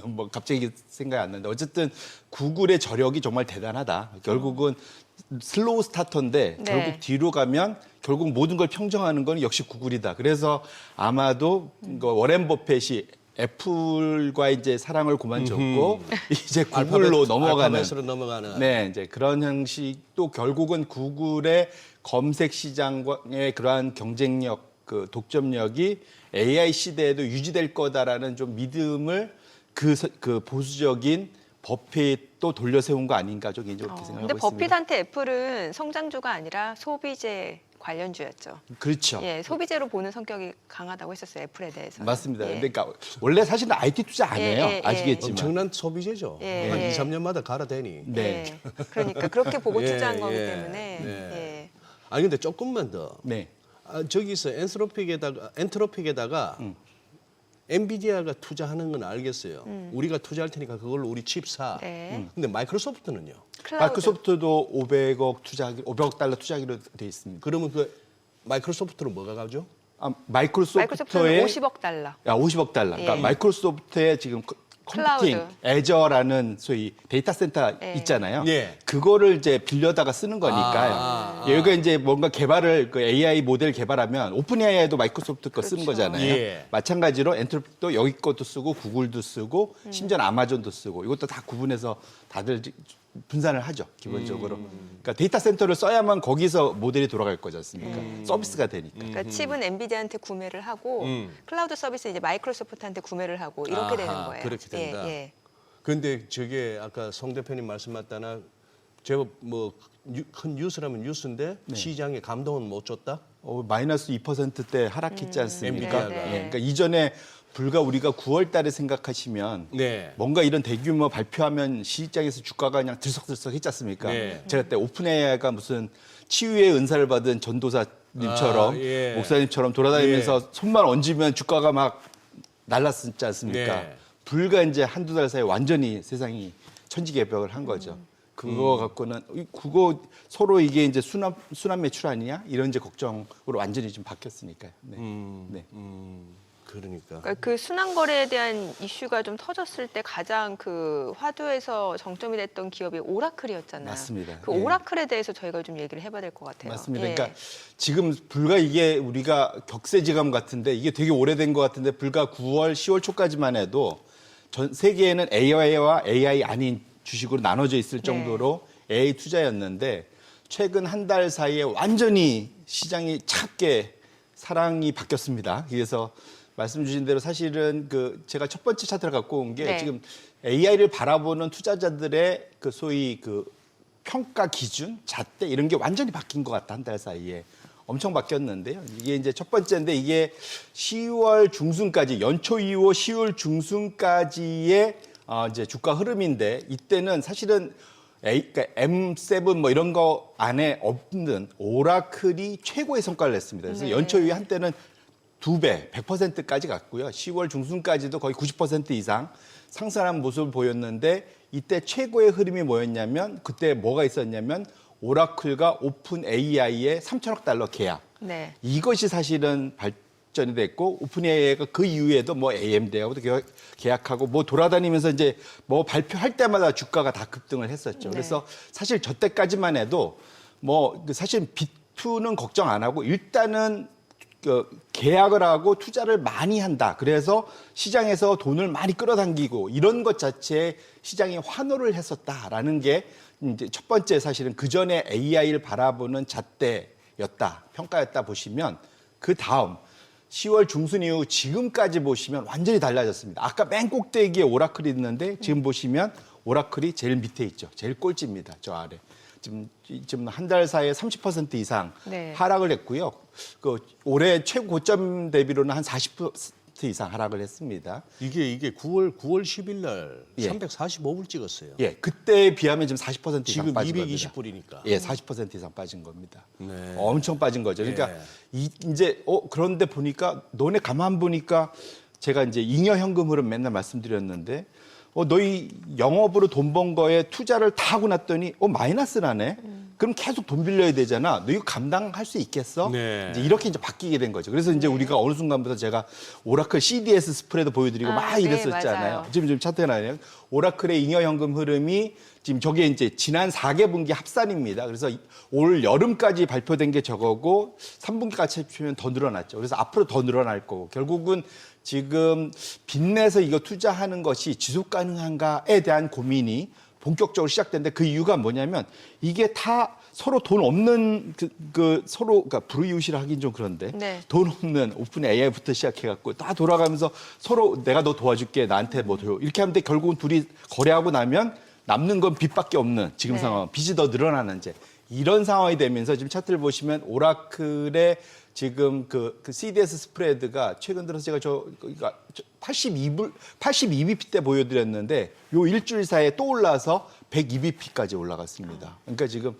뭐 갑자기 생각이 안 나는데 어쨌든 구글의 저력이 정말 대단하다. 결국은 슬로우 스타터인데 네. 결국 뒤로 가면 결국 모든 걸 평정하는 건 역시 구글이다. 그래서 아마도 워렌 버핏이 애플과 이제 사랑을 그만뒀고 이제 구글로 넘어가는 알파벳으로 넘어가는. 네, 이제 그런 형식도 결국은 구글의 검색 시장의 그러한 경쟁력, 그 독점력이 AI 시대에도 유지될 거다라는 좀 믿음을 그 보수적인 버핏도 돌려세운 거 아닌가 저 개인적으로 그렇게 생각하고 근데 있습니다. 버핏한테 애플은 성장주가 아니라 소비재 관련주였죠. 그렇죠. 예, 소비재로 보는 성격이 강하다고 했었어요. 애플에 대해서. 맞습니다. 예. 그러니까 원래 사실은 IT 투자 안 해요. 예, 예, 아시겠지만. 엄청난 소비재죠. 예, 한 예. 2, 3년마다 갈아대니. 네. 예, 그러니까 그렇게 보고 예, 투자한 거기 예, 때문에. 네. 예. 아니 근데 조금만 더. 네. 저기서 엔트로픽에다가 엔비디아가 투자하는 건 알겠어요. 우리가 투자할 테니까 그걸로 우리 칩 사. 네. 근데 마이크로소프트는요? 클라우드. 마이크로소프트도 500억 달러 투자하기로 돼 있습니다. 그러면 마이크로소프트로 뭐가 가죠? 마이크로소프트는 마이크로소프트의 50억 달러. 50억 달러. 그러니까 예. 마이크로소프트의 지금 컴퓨팅, 클라우드. 애저라는 소위 데이터 센터 네. 있잖아요. 예. 그거를 이제 빌려다가 쓰는 거니까요. 여기가 이제 뭔가 개발을 그 AI 모델 개발하면 오픈 AI도 마이크로소프트 거 쓰는 그렇죠. 거잖아요. 예. 마찬가지로 엔트로피도 여기 것도 쓰고 구글도 쓰고 심지어 아마존도 쓰고 이것도 다 구분해서 다들 분산을 하죠, 기본적으로. 그러니까 데이터 센터를 써야만 거기서 모델이 돌아갈 거지 않습니까? 서비스가 되니까. 그러니까 칩은 엔비디아한테 구매를 하고 클라우드 서비스 이제 마이크로소프트한테 구매를 하고 이렇게 되는 아하, 거예요. 그렇게 된다. 예. 근데 저게 아까 송 대표님 말씀 맞다나 제법 뭐 큰 뉴스라면 뉴스인데 시장에 감동은 못 줬다? 마이너스 2%대 하락했지 않습니까? 엔비디아가. 네. 그러니까 이전에 불과 우리가 9월 달에 생각하시면 네. 뭔가 이런 대규모 발표하면 시장에서 주가가 그냥 들썩들썩 했지 않습니까? 네. 제가 그때 오픈 AI가 무슨 치유의 은사를 받은 전도사님처럼 아, 예. 목사님처럼 돌아다니면서 손만 얹으면 주가가 막 날랐지 않습니까? 네. 불과 이제 한두 달 사이에 완전히 세상이 천지개벽을 한 거죠. 그거 갖고는 그거 서로 이게 이제 순환 매출 아니냐 이런 이제 걱정으로 완전히 좀 바뀌었으니까요. 네. 네. 그러니까. 그러니까 그 순환 거래에 대한 이슈가 좀 터졌을 때 가장 그 화두에서 정점이 됐던 기업이 오라클이었잖아요. 맞습니다. 그 예. 오라클에 대해서 저희가 좀 얘기를 해봐야 될 것 같아요. 맞습니다. 예. 그러니까 지금 불과 이게 우리가 격세지감 같은데 이게 되게 오래된 것 같은데 불과 9월, 10월 초까지만 해도 전 세계에는 AI와 AI 아닌 주식으로 나눠져 있을 정도로 AI 투자였는데 최근 한 달 사이에 완전히 시장이 차갑게 사랑이 바뀌었습니다. 그래서 말씀 주신 대로 사실은 그 제가 첫 번째 차트를 갖고 온 게 네. 지금 AI를 바라보는 투자자들의 그 소위 그 평가 기준, 잣대 이런 게 완전히 바뀐 것 같다 한 달 사이에 엄청 바뀌었는데요. 이게 이제 첫 번째인데 이게 10월 중순까지 연초 이후 10월 중순까지의 이제 주가 흐름인데 이때는 사실은 그러니까 M7 뭐 이런 거 안에 없는 오라클이 최고의 성과를 냈습니다. 그래서 연초 이후 한때는 2배, 100%까지 갔고요. 10월 중순까지도 거의 90% 이상 상승한 모습을 보였는데 이때 최고의 흐름이 뭐였냐면 그때 뭐가 있었냐면 오라클과 오픈 AI의 3천억 달러 계약. 네. 이것이 사실은 발전이 됐고 오픈 AI가 그 이후에도 뭐 AMD하고도 계약하고 뭐 돌아다니면서 이제 뭐 발표할 때마다 주가가 다 급등을 했었죠. 네. 그래서 사실 저 때까지만 해도 뭐 사실 B2는 걱정 안 하고 일단은 그 계약을 하고 투자를 많이 한다. 그래서 시장에서 돈을 많이 끌어당기고 이런 것 자체에 시장이 환호를 했었다라는 게 이제 첫 번째 사실은 그 전에 AI를 바라보는 잣대였다, 평가였다 보시면 그 다음 10월 중순 이후 지금까지 보시면 완전히 달라졌습니다. 아까 맨 꼭대기에 오라클이 있는데 지금 보시면 오라클이 제일 밑에 있죠. 제일 꼴찌입니다. 저 아래. 지금 한 달 사이에 30% 이상 네. 하락을 했고요. 그 올해 최고 고점 대비로는 한 40% 이상 하락을 했습니다. 이게 9월 10일 날 예. 345불 찍었어요. 예, 그때에 비하면 지금 40% 이상 지금 빠진 겁니다. 220불이니까. 예, 40% 이상 빠진 겁니다. 네. 엄청 빠진 거죠. 그러니까 예. 이제 그런데 보니까 너네 가만 보니까 제가 이제 잉여 현금 흐름 맨날 말씀드렸는데 너희 영업으로 돈 번 거에 투자를 다 하고 났더니 마이너스 나네. 그럼 계속 돈 빌려야 되잖아. 너 이거 감당할 수 있겠어? 네. 이제 이렇게 이제 바뀌게 된 거죠. 그래서 이제 우리가 어느 순간부터 제가 오라클 CDS 스프레드 보여드리고 막 네, 이랬었잖아요. 맞아요. 지금 차트에 나와요. 오라클의 잉여 현금 흐름이 지금 저게 이제 지난 4개분기 합산입니다. 그래서 올 여름까지 발표된 게 저거고 3분기까지 합치면 더 늘어났죠. 그래서 앞으로 더 늘어날 거고 결국은 지금 빚내서 이거 투자하는 것이 지속 가능한가에 대한 고민이 본격적으로 시작됐는데 그 이유가 뭐냐면 이게 다 서로 돈 없는 서로 그러니까 불우이웃이라 하긴 좀 그런데 네. 돈 없는 오픈 AI부터 시작해갖고 다 돌아가면서 서로 내가 너 도와줄게 나한테 뭐 줘 이렇게 하는데 결국은 둘이 거래하고 나면 남는 건 빚밖에 없는 지금 네. 상황 빚이 더 늘어나는 이제 이런 상황이 되면서 지금 차트를 보시면 오라클의 지금 그 CDS 스프레드가 최근 들어서 제가 82bp 때 보여드렸는데 요 일주일 사이에 또 올라서 102bp까지 올라갔습니다. 그러니까 지금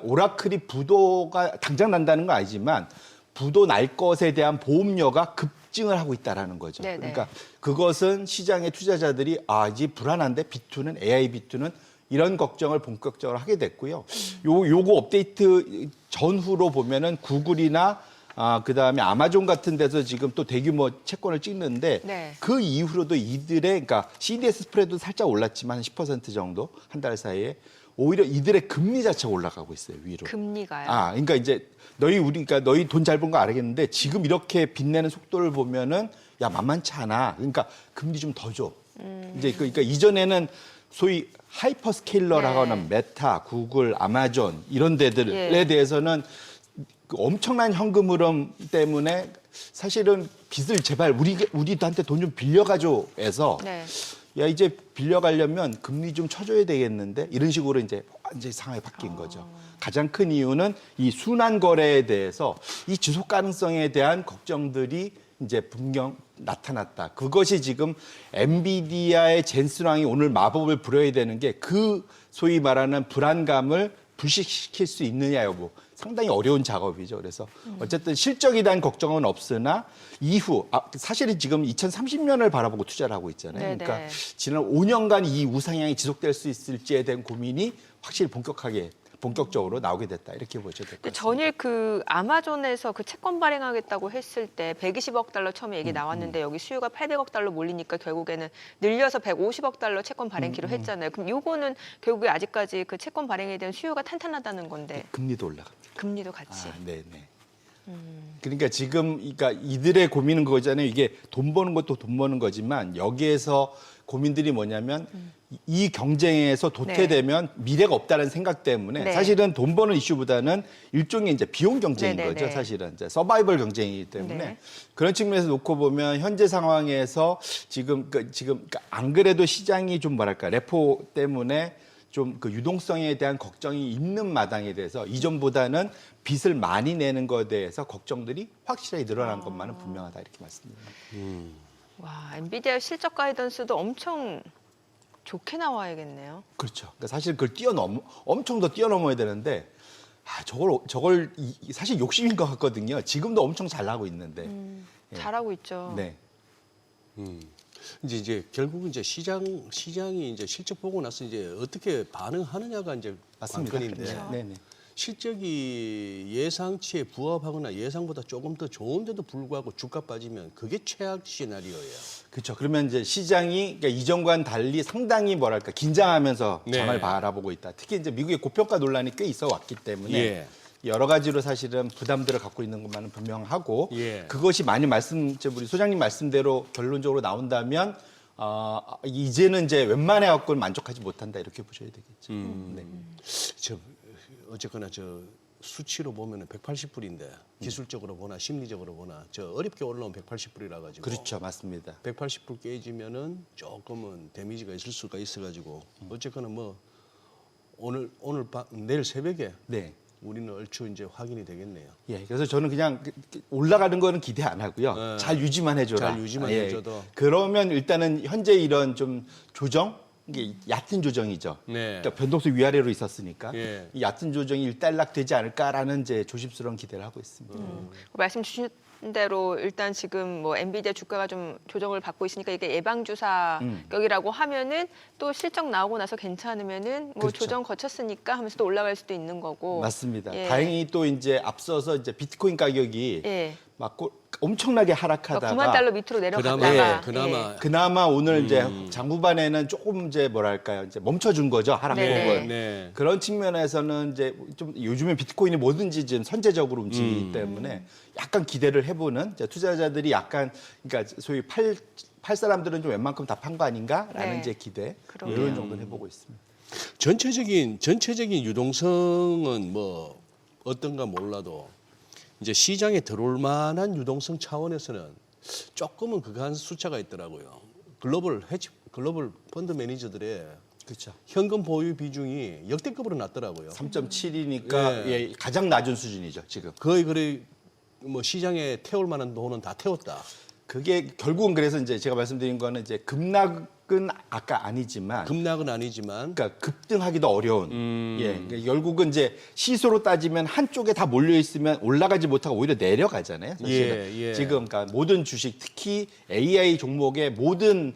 오라클이 부도가 당장 난다는 건 아니지만 부도 날 것에 대한 보험료가 급증을 하고 있다라는 거죠. 네네. 그러니까 그것은 시장의 투자자들이 이제 불안한데 B2는 AI B2는 이런 걱정을 본격적으로 하게 됐고요. 요거 업데이트 전후로 보면은 구글이나 그다음에 아마존 같은 데서 지금 또 대규모 채권을 찍는데 네. 그 이후로도 이들의 그러니까 CDS 스프레드도 살짝 올랐지만 한 10% 정도 한 달 사이에 오히려 이들의 금리 자체가 올라가고 있어요, 위로. 금리가요. 그러니까 이제 그러니까 너희 돈 잘 번 거 알겠는데 지금 이렇게 빚내는 속도를 보면은 야 만만치 않아. 그러니까 금리 좀 더 줘. 이제 그러니까 이전에는 소위 하이퍼스케일러라고 네. 하는 메타, 구글, 아마존 이런 데들에 예. 대해서는 그 엄청난 현금 흐름 때문에 사실은 빚을 제발 우리한테 돈 좀 빌려가줘 해서 네. 야 이제 빌려가려면 금리 좀 쳐줘야 되겠는데 이런 식으로 이제 완전히 상황이 바뀐 거죠. 가장 큰 이유는 이 순환 거래에 대해서 이 지속 가능성에 대한 걱정들이 이제 분명 나타났다. 그것이 지금 엔비디아의 젠슨왕이 오늘 마법을 부려야 되는 게 그 소위 말하는 불안감을 불식시킬 수 있느냐 여부. 상당히 어려운 작업이죠. 그래서 어쨌든 실적에 대한 걱정은 없으나 이후 사실은 지금 2030년을 바라보고 투자를 하고 있잖아요. 네네. 그러니까 지난 5년간 이 우상향이 지속될 수 있을지에 대한 고민이 확실히 본격적으로 나오게 됐다. 이렇게 보셔도 될 것 근데 같습니다. 전일 그 아마존에서 그 채권 발행하겠다고 했을 때 120억 달러 처음에 얘기 나왔는데 여기 수요가 800억 달러 몰리니까 결국에는 늘려서 150억 달러 채권 발행키로 했잖아요. 그럼 요거는 결국에 아직까지 그 채권 발행에 대한 수요가 탄탄하다는 건데 금리도 올라갑니다. 금리도 같이. 네네. 그러니까 지금 그러니까 이들의 고민은 그거잖아요. 이게 돈 버는 것도 돈 버는 거지만 여기에서 고민들이 뭐냐면 이 경쟁에서 도태되면 미래가 없다는 생각 때문에 네. 사실은 돈 버는 이슈보다는 일종의 이제 비용 경쟁인 네네네. 거죠. 사실은 이제 서바이벌 경쟁이기 때문에 네. 그런 측면에서 놓고 보면 현재 상황에서 지금 안 그래도 시장이 좀 뭐랄까 레포 때문에 좀 그 유동성에 대한 걱정이 있는 마당에 대해서 이전보다는 빚을 많이 내는 것에 대해서 걱정들이 확실하게 늘어난 것만은 분명하다 이렇게 말씀드립니다. 와, 엔비디아 실적 가이던스도 엄청 좋게 나와야겠네요. 그렇죠. 그러니까 사실 그걸 엄청 더 뛰어넘어야 되는데 저걸 사실 욕심인 것 같거든요. 지금도 엄청 잘 나가고 있는데. 예. 잘하고 있죠. 네. 이제 결국은 이제 시장이 이제 실적 보고 나서 이제 어떻게 반응하느냐가 이제 맞습니다. 관건인데 네네. 실적이 예상치에 부합하거나 예상보다 조금 더 좋은데도 불구하고 주가 빠지면 그게 최악 시나리오예요. 그렇죠. 그러면 이제 시장이 그러니까 이전과는 달리 상당히 뭐랄까 긴장하면서 네. 장을 바라보고 있다. 특히 이제 미국의 고평가 논란이 꽤 있어 왔기 때문에 예. 여러 가지로 사실은 부담들을 갖고 있는 것만은 분명하고 예. 그것이 만약 우리 소장님 말씀대로 결론적으로 나온다면 이제는 이제 웬만해 갖고는 만족하지 못한다 이렇게 보셔야 되겠죠. 네. 어쨌거나 수치로 보면은 180불인데 기술적으로 보나 심리적으로 보나 어렵게 올라온 180불이라 가지고 그렇죠, 맞습니다. 180불 깨지면은 조금은 데미지가 있을 수가 있어가지고 어쨌거나 내일 새벽에 네. 우리는 얼추 이제 확인이 되겠네요. 예, 그래서 저는 그냥 올라가는 거는 기대 안 하고요. 네. 잘 유지만 해줘라. 잘 유지만 예. 해줘도. 그러면 일단은 현재 이런 좀 조정, 이게 얕은 조정이죠. 네. 그러니까 변동수 위아래로 있었으니까 예. 이 얕은 조정이 일단락되지 않을까라는 이제 조심스러운 기대를 하고 있습니다. 말씀 주신 대로 일단 지금 엔비디아 주가가 좀 조정을 받고 있으니까 이게 예방주사격이라고 하면은 또 실적 나오고 나서 괜찮으면은 그렇죠. 조정 거쳤으니까 하면서 또 올라갈 수도 있는 거고. 맞습니다. 예. 다행히 또 이제 앞서서 이제 비트코인 가격이 예. 막 엄청나게 그러니까 하락하다가 9만 달러 밑으로 내려갔다가 그나마 예. 그나마 오늘 이제 장후반에는 조금 이제 뭐랄까요 이제 멈춰준 거죠 하락폭을. 네네. 네. 그런 측면에서는 이제 좀 요즘에 비트코인이 뭐든지 지금 선제적으로 움직이기 때문에 약간 기대를 해보는 이제 투자자들이 약간 그러니까 소위 팔 사람들은 좀 웬만큼 다 판 거 아닌가라는 네. 이제 기대 그러게요. 이런 정도는 해보고 있습니다. 전체적인 유동성은 어떤가 몰라도 이제 시장에 들어올 만한 유동성 차원에서는 조금은 그한 숫자가 있더라고요. 글로벌 펀드 매니저들의 그렇죠. 현금 보유 비중이 역대급으로 낮더라고요. 3.7이니까 예. 예, 가장 낮은 수준이죠 지금. 거의 시장에 태울 만한 돈은 다 태웠다. 그게 결국은 그래서 이제 제가 말씀드린 거는 이제 급락은 아까 아니지만 급락은 아니지만 그러니까 급등하기도 어려운. 예, 그러니까 결국은 이제 시소로 따지면 한쪽에 다 몰려 있으면 올라가지 못하고 오히려 내려가잖아요. 사실은 예. 지금 그러니까 모든 주식, 특히 AI 종목에 모든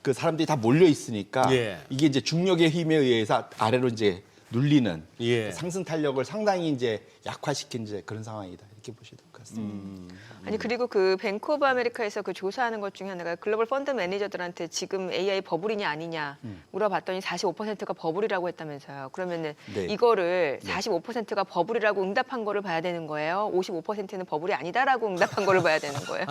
그 사람들이 다 몰려 있으니까 예. 이게 이제 중력의 힘에 의해서 아래로 이제 눌리는 예. 상승 탄력을 상당히 이제 약화시킨 이제 그런 상황이다 이렇게 보시면 될 것 같습니다. 같습니다. 아니 그리고 그 뱅크 오브 아메리카에서 그 조사하는 것 중에 하나가 글로벌 펀드 매니저들한테 지금 AI 버블이냐 아니냐 물어봤더니 45%가 버블이라고 했다면서요. 그러면은 네. 이거를 45%가 버블이라고 응답한 거를 봐야 되는 거예요. 55%는 버블이 아니다라고 응답한 거를 봐야 되는 거예요.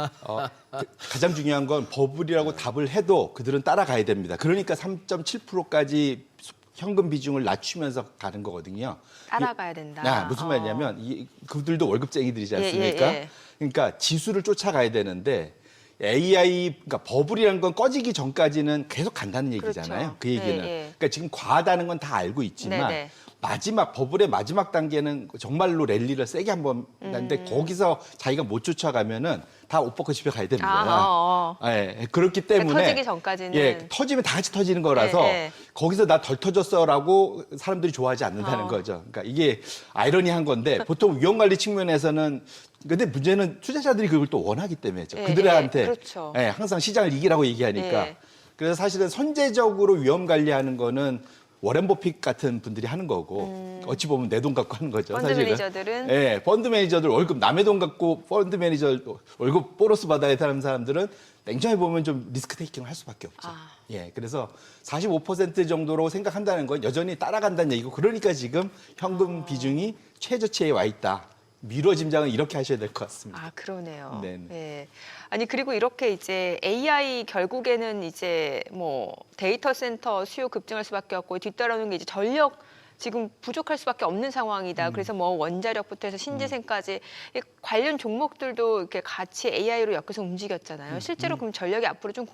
가장 중요한 건 버블이라고 답을 해도 그들은 따라가야 됩니다. 그러니까 3.7%까지 현금 비중을 낮추면서 가는 거거든요. 따라가야 된다. 무슨 말이냐면 그들도 월급쟁이들이지 않습니까? 예. 그러니까 지수를 쫓아가야 되는데 AI, 그러니까 버블이라는 건 꺼지기 전까지는 계속 간다는 얘기잖아요. 그렇죠. 그 얘기는. 예. 그러니까 지금 과하다는 건 다 알고 있지만 네네. 버블의 마지막 단계는 정말로 랠리를 세게 한번 하는데 거기서 자기가 못 쫓아가면은 다 옷 벗고 집에 가야 됩니다. 그렇기 때문에 터지기 전까지는. 터지면 다 같이 터지는 거라서 거기서 나 덜 터졌어라고 사람들이 좋아하지 않는다는 거죠. 그러니까 이게 아이러니한 건데 보통 위험 관리 측면에서는 근데 문제는 투자자들이 그걸 또 원하기 때문에죠. 그들한테 그렇죠. 항상 시장을 이기라고 얘기하니까. 그래서 사실은 선제적으로 위험 관리하는 거는 워렌 버핏 같은 분들이 하는 거고 어찌 보면 내 돈 갖고 하는 거죠. 펀드 사실은. 매니저들은 펀드 매니저들 월급 남의 돈 갖고 펀드 매니저 월급 보너스 받아야 하는 사람들은 냉정히 보면 좀 리스크 테이킹을 할 수밖에 없죠. 그래서 45% 정도로 생각한다는 건 여전히 따라간다는 얘기고 그러니까 지금 현금 비중이 최저치에 와 있다. 미뤄 짐작은 이렇게 하셔야 될 것 같습니다. 그러네요. 네네. 예. 아니 그리고 이렇게 이제 AI 결국에는 이제 뭐 데이터 센터 수요 급증할 수밖에 없고 뒤따르는 게 이제 전력 지금 부족할 수밖에 없는 상황이다. 그래서 뭐 원자력부터 해서 신재생까지 이 관련 종목들도 이렇게 같이 AI로 엮여서 움직였잖아요. 실제로 그럼 전력이 앞으로 좀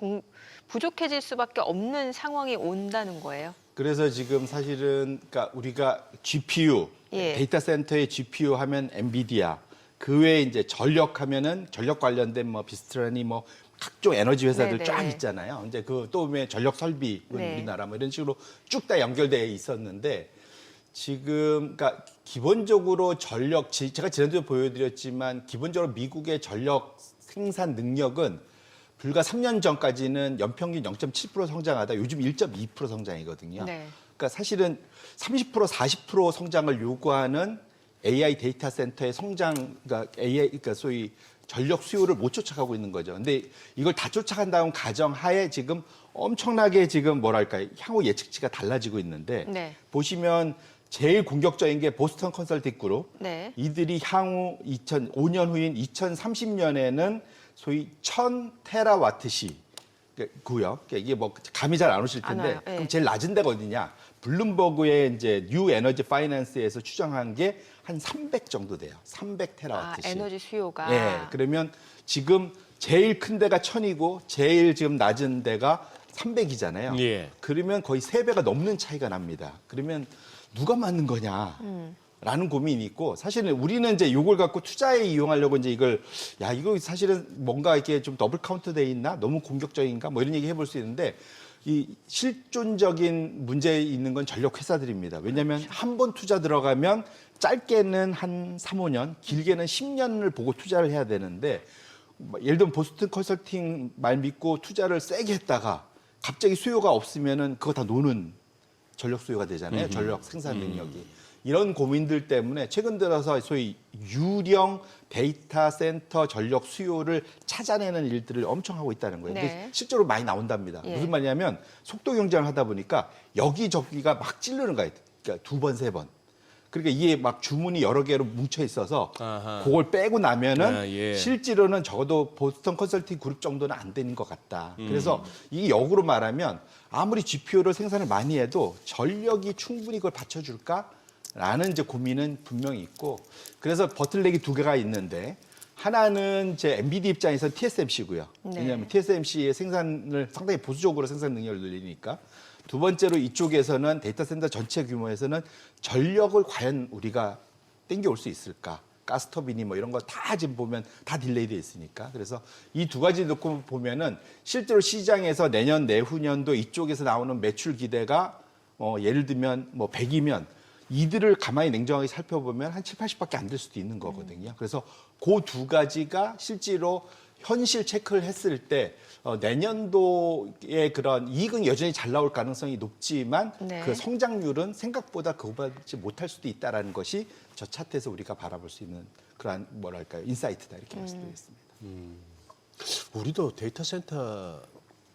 부족해질 수밖에 없는 상황이 온다는 거예요. 그래서 지금 사실은 그러니까 우리가 GPU 데이터 센터의 GPU 하면 엔비디아 그 외에 이제 전력 하면은 전력 관련된 뭐 비스트라니 뭐 각종 에너지 회사들 쫙 있잖아요. 이제 그 또 전력 설비 우리나라 뭐 이런 식으로 쭉 다 연결되어 있었는데 지금 그러니까 기본적으로 전력 제가 지난주에 보여드렸지만 기본적으로 미국의 전력 생산 능력은 불과 3년 전까지는 연평균 0.7% 성장하다 요즘 1.2% 성장이거든요. 그러니까 사실은 30% 40% 성장을 요구하는 AI 데이터 센터의 성장, 그러니까 AI, 그러니까 소위 전력 수요를 못 쫓아가고 있는 거죠. 근데 이걸 다 쫓아간다는 가정하에 지금 엄청나게 지금 뭐랄까요 향후 예측치가 달라지고 있는데 보시면 제일 공격적인 게 보스턴 컨설팅 그룹. 이들이 향후 5년 후인 2030년에는 소위 1000테라와트시 구요. 이게 뭐 감이 잘 안 오실 텐데 그럼 제일 낮은 데가 어디냐? 블룸버그의 이제 뉴 에너지 파이낸스에서 추정한 게 한 300 정도 돼요. 300테라와트시. 에너지 수요가. 그러면 지금 제일 큰 데가 1000이고 제일 지금 낮은 데가 300이잖아요. 그러면 거의 3배가 넘는 차이가 납니다. 그러면 누가 맞는 거냐? 라는 고민이 있고 사실은 우리는 이제 이걸 갖고 투자에 이용하려고 이제 이거 사실은 뭔가 이렇게 좀 더블 카운트 돼 있나? 너무 공격적인가? 뭐 이런 얘기 해볼 수 있는데 이 실존적인 문제 있는 건 전력 회사들입니다. 왜냐하면 한 번 투자 들어가면 짧게는 한 3, 5년, 길게는 10년을 보고 투자를 해야 되는데 예를 들면 보스턴 컨설팅 말 믿고 투자를 세게 했다가 갑자기 수요가 없으면은 그거 다 노는 전력 수요가 되잖아요. 전력 생산 능력이. 이런 고민들 때문에 최근 들어서 소위 유령 데이터 센터 전력 수요를 찾아내는 일들을 엄청 하고 있다는 거예요. 근데 실제로 많이 나온답니다. 무슨 말이냐면 속도 경쟁을 하다 보니까 여기저기가 막 찌르는 거예요. 그러니까 2번, 3번. 그러니까 이게 막 주문이 여러 개로 뭉쳐 있어서 그걸 빼고 나면은 실제로는 적어도 보스턴 컨설팅 그룹 정도는 안 되는 것 같다. 그래서 이게 역으로 말하면 아무리 GPU를 생산을 많이 해도 전력이 충분히 그걸 받쳐줄까? 라는 이제 고민은 분명히 있고 그래서 버틀렉이 2개가 있는데 하나는 제 엔비디 입장에서 TSMC고요. 왜냐하면 TSMC의 생산을 상당히 보수적으로 생산 능력을 늘리니까 두 번째로 이쪽에서는 데이터 센터 전체 규모에서는 전력을 과연 우리가 땡겨올 수 있을까? 가스터빈이 뭐 이런 거 다 지금 보면 다 딜레이 돼 있으니까. 그래서 이 두 가지 놓고 보면은 실제로 시장에서 내년 내후년도 이쪽에서 나오는 매출 기대가 예를 들면 뭐 100이면 이들을 가만히 냉정하게 살펴보면 한 7, 80밖에 안 될 수도 있는 거거든요. 그래서 그 두 가지가 실제로 현실 체크를 했을 때 내년도에 그런 이익은 여전히 잘 나올 가능성이 높지만 그 성장률은 생각보다 그거보다 못할 수도 있다는 것이 저 차트에서 우리가 바라볼 수 있는 그러한 뭐랄까요 인사이트다 이렇게 말씀드리겠습니다. 우리도 데이터 센터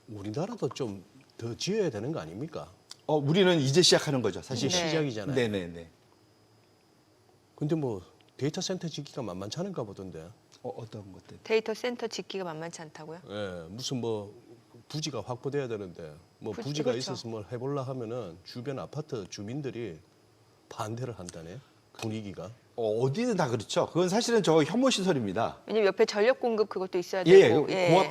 우리나라도 좀 더 지어야 되는 거 아닙니까? 우리는 이제 시작하는 거죠, 사실. 네. 시작이잖아요. 네네네. 근데 뭐 데이터 센터 짓기가 만만치 않은가 보던데. 어떤 것들? 데이터 센터 짓기가 만만치 않다고요? 예, 무슨 뭐 부지가 확보돼야 되는데 뭐 부지, 부지가 그렇죠. 있어서 뭘 해보려 하면은 주변 아파트 주민들이 반대를 한다네. 분위기가. 어디든 다 그렇죠. 그건 사실은 저 혐오 시설입니다. 왜냐면 옆에 전력 공급 그것도 있어야 예, 되고.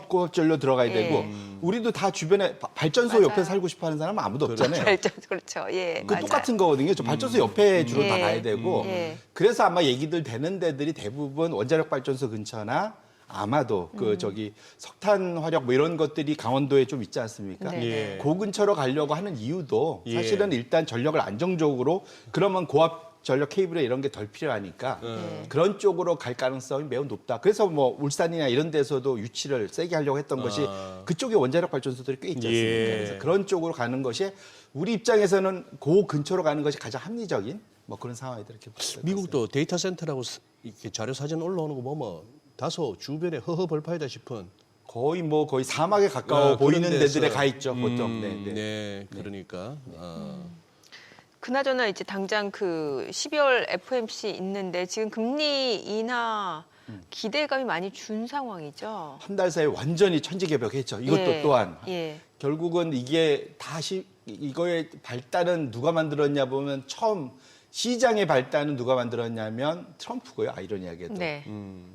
고압 전력 들어가야 예. 되고 우리도 다 주변에 발전소 맞아요. 옆에 살고 싶어하는 사람은 아무도 없잖아요. 발전 그렇죠. 예. 그 맞아요. 똑같은 거거든요. 저 발전소 옆에 주로 다 예. 가야 되고 그래서 아마 얘기들 되는 데들이 대부분 원자력 발전소 근처나 아마도 그 저기 석탄 화력 뭐 이런 것들이 강원도에 좀 있지 않습니까? 네. 예. 그 근처로 가려고 하는 이유도 예. 사실은 일단 전력을 안정적으로 그러면 고압 전력 케이블에 이런 게 덜 필요하니까 그런 쪽으로 갈 가능성이 매우 높다. 그래서 뭐 울산이나 이런 데서도 유치를 세게 하려고 했던 것이 그쪽에 원자력 발전소들이 꽤 있지 않습니까? 예. 그래서 그런 쪽으로 가는 것이 우리 입장에서는 그 근처로 가는 것이 가장 합리적인 뭐 그런 상황이다 이렇게 볼 수가 있어요. 미국도 데이터 센터라고 이렇게 자료 사진 올라오는 거 보면 다소 주변에 허허벌판이다 싶은 거의 사막에 가까워 보이는 그런 데서. 데들에 가 있죠 보통. 네, 그러니까. 그나저나 이제 당장 그 12월 FOMC 있는데 지금 금리 인하 기대감이 많이 준 상황이죠. 한 달 사이에 완전히 천지개벽했죠. 이것도 예. 또한 예. 결국은 이게 다시 이거의 발단은 누가 만들었냐 보면 처음 시장의 발단은 누가 만들었냐면 트럼프고요. 아이러니하게도. 네.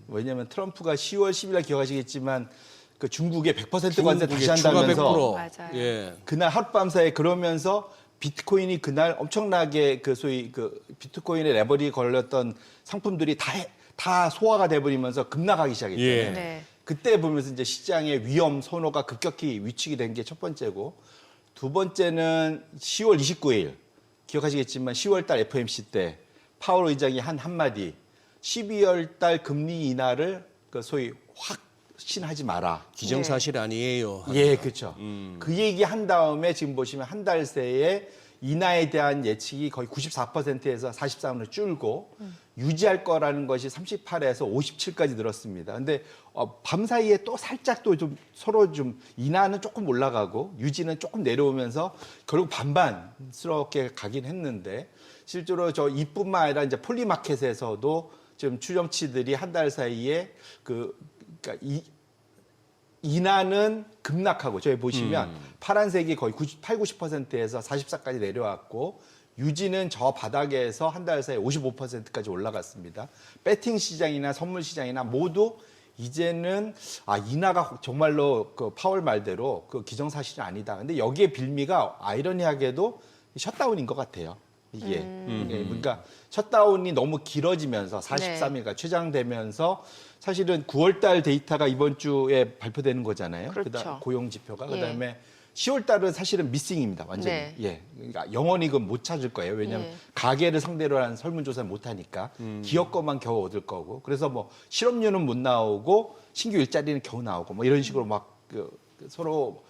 왜냐하면 트럼프가 10월 10일 날 기억하시겠지만 그 중국에 100% 관세 다시 중국의 추가 한다면서 100%. 맞아요. 예. 그날 하룻밤 사이에 그러면서 비트코인이 그날 엄청나게 그 소위 그 비트코인에 레버리 걸렸던 상품들이 다 소화가 돼버리면서 급락하기 시작했잖아요. 예. 네. 그때 보면서 이제 시장의 위험 선호가 급격히 위축이 된 게 첫 번째고 두 번째는 10월 29일 기억하시겠지만 10월 달 FOMC 때 파월 의장이 한 한마디 12월 달 금리 인하를 그 소위 확신하지 마라. 기정사실 아니에요. 예, 그렇죠. 그 얘기 한 다음에 지금 보시면 한 달 새에 인하에 대한 예측이 거의 94%에서 43으로 줄고 유지할 거라는 것이 38에서 57까지 늘었습니다. 근데 밤사이에 또 살짝 또 좀 서로 좀 인하는 조금 올라가고 유지는 조금 내려오면서 결국 반반스럽게 가긴 했는데 실제로 저 이뿐만 아니라 이제 폴리마켓에서도 지금 추정치들이 한 달 사이에 그러니까 인하는 급락하고 저희 보시면 파란색이 거의 90에서 44까지 내려왔고 유지는 저 바닥에서 한 달 사이에 55%까지 올라갔습니다. 배팅 시장이나 선물 시장이나 모두 이제는 인하가 정말로 그 파월 말대로 그 기정사실은 아니다. 근데 여기에 빌미가 아이러니하게도 셧다운인 것 같아요. 이게 그러니까 셧다운이 너무 길어지면서 43일가 최장되면서 사실은 9월달 데이터가 이번 주에 발표되는 거잖아요. 그렇죠. 그다음 고용 지표가 예. 그다음에 10월달은 사실은 미싱입니다. 완전히. 네. 예. 그러니까 영원히 그건 못 찾을 거예요. 왜냐하면 예. 가게를 상대로 한 설문조사를 못 하니까 기업 것만 겨우 얻을 거고. 그래서 뭐 실업률은 못 나오고 신규 일자리는 겨우 나오고 뭐 이런 식으로 막 서로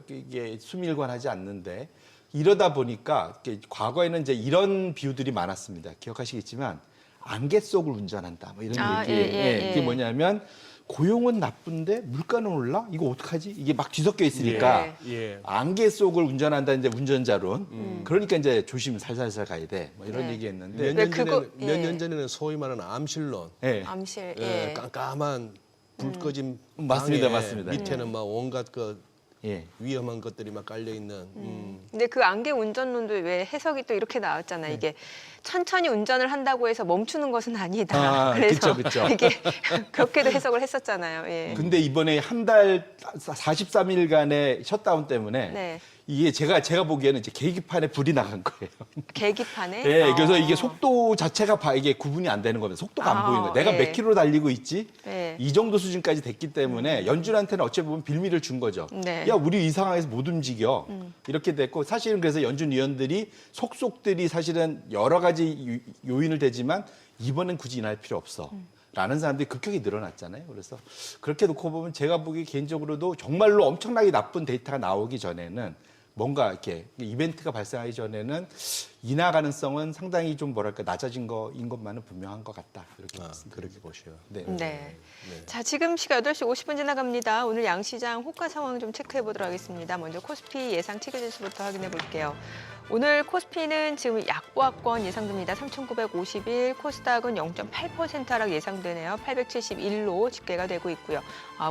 이게 수밀관하지 않는데 이러다 보니까 과거에는 이제 이런 비유들이 많았습니다. 기억하시겠지만 안개 속을 운전한다. 뭐 이런 얘기. 예. 이게 뭐냐면 고용은 나쁜데 물가는 올라? 이거 어떡하지? 이게 막 뒤섞여 있으니까 예. 안개 속을 운전한다 이제 운전자론. 그러니까 이제 조심 살살살 가야 돼. 뭐 이런 네. 얘기했는데 몇 년 전에는 소위 말하는 암실론. 예. 암실. 예, 예. 깜깜한 불 꺼진 맞습니다, 방에 맞습니다. 밑에는 막 온갖 그 예. 위험한 것들이 막 깔려 있는. 근데 그 안개 운전론도 왜 해석이 또 이렇게 나왔잖아요. 이게 천천히 운전을 한다고 해서 멈추는 것은 아니다. 그래서 그쵸. 이게 그렇게도 해석을 했었잖아요. 예. 근데 이번에 한 달 43일간의 셧다운 때문에 네. 이게 제가 보기에는 이제 계기판에 불이 나간 거예요. 계기판에. 예, 그래서 이게 속도 자체가 이게 구분이 안 되는 겁니다. 속도가 안 보이는 거예요. 내가 예. 몇 킬로 달리고 있지? 예. 이 정도 수준까지 됐기 때문에 연준한테는 어찌 보면 빌미를 준 거죠. 네. 야, 우리 이 상황에서 못 움직여. 이렇게 됐고 사실은 그래서 연준 위원들이 속속들이 사실은 여러 가지 요인을 대지만 이번엔 굳이 인할 필요 없어. 라는 사람들이 급격히 늘어났잖아요. 그래서 그렇게 놓고 보면 제가 보기 개인적으로도 정말로 엄청나게 나쁜 데이터가 나오기 전에는 뭔가 이렇게 이벤트가 발생하기 전에는 인하 가능성은 상당히 좀 뭐랄까 낮아진 거인 것만은 분명한 것 같다. 이렇게 말씀드립니다. 그렇게 보셔요. 네. 네. 자, 지금 시각 8시 50분 지나갑니다. 오늘 양시장 호가 상황 좀 체크해 보도록 하겠습니다. 먼저 코스피 예상 티켓지수부터 확인해 볼게요. 오늘 코스피는 지금 약보합권 예상됩니다. 3,951, 코스닥은 0.8% 하락 예상되네요. 871로 집계가 되고 있고요.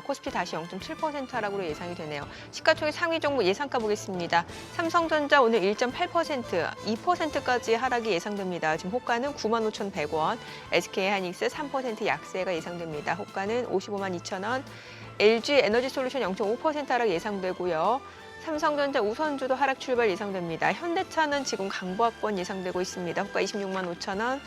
코스피 다시 0.7% 하락으로 예상이 되네요. 시가총액 상위 종목 예상가 보겠습니다. 삼성전자 오늘 1.8%, 2%까지 하락이 예상됩니다. 지금 호가는 95,100원, SK하이닉스 3% 약세가 예상됩니다. 호가는 552,000원, LG 에너지솔루션 0.5% 하락 예상되고요. 삼성전자 우선주도 하락 출발 예상됩니다. 현대차는 지금 강보합권 예상되고 있습니다. 호가 26만 5천 원.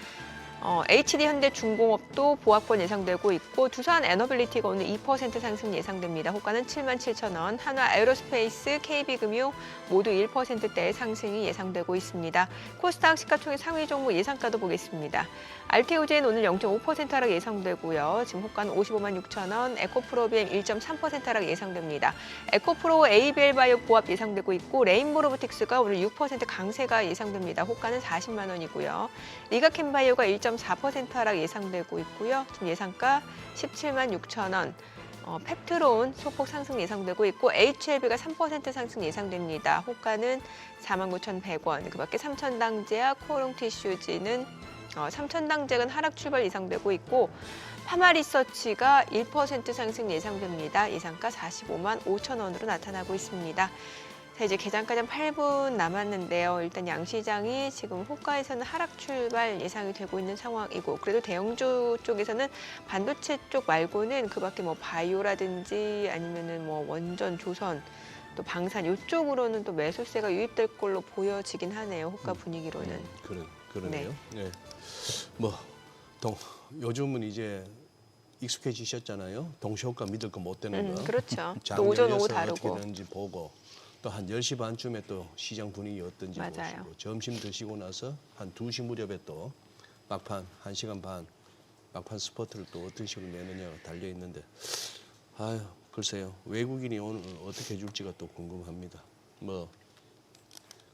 HD 현대중공업도 보합권 예상되고 있고 두산 에너빌리티가 오늘 2% 상승 예상됩니다. 호가는 7만 7천 원. 한화 에어로스페이스, KB금융 모두 1%대의 상승이 예상되고 있습니다. 코스닥 시가총액 상위 종목 예상가도 보겠습니다. 알테오젠 오늘 0.5% 하락 예상되고요. 지금 호가는 55만 6천 원. 에코프로비엠 1.3% 하락 예상됩니다. 에코프로 ABL바이오 보합 예상되고 있고 레인보로보틱스가 오늘 6% 강세가 예상됩니다. 호가는 40만 원이고요. 리가캠바이오가 1.4% 하락 예상되고 있고요. 지금 예상가 17만 6천 원. 펩트론 소폭 상승 예상되고 있고 HLB가 3% 상승 예상됩니다. 호가는 49,100원. 그밖에 삼천당제약, 코롱티슈즈는 삼천당제는 하락 출발 예상되고 있고 파마리서치가 1% 상승 예상됩니다. 예상가 45만 5천 원으로 나타나고 있습니다. 자, 이제 개장까지 한 8분 남았는데요. 일단 양시장이 지금 호가에서는 하락 출발 예상이 되고 있는 상황이고 그래도 대형주 쪽에서는 반도체 쪽 말고는 그밖에 뭐 바이오라든지 아니면은 뭐 원전, 조선 또 방산 이쪽으로는 또 매수세가 유입될 걸로 보여지긴 하네요. 호가 분위기로는. 그러네요. 네. 요즘은 이제 익숙해지셨잖아요. 동시호가 믿을 거 못 되는 거. 그렇죠. 장 또 오전 오후 열려서 다르고. 어떻게 되는지 보고 또 한 10시 반쯤에 또 시장 분위기 어떤지 맞아요. 보시고 점심 드시고 나서 한 2시 무렵에 또 막판 1시간 반 막판 스포트를 또 어떤 식으로 내느냐가 달려 있는데 아유 글쎄요. 외국인이 오늘 어떻게 해줄지가 또 궁금합니다. 뭐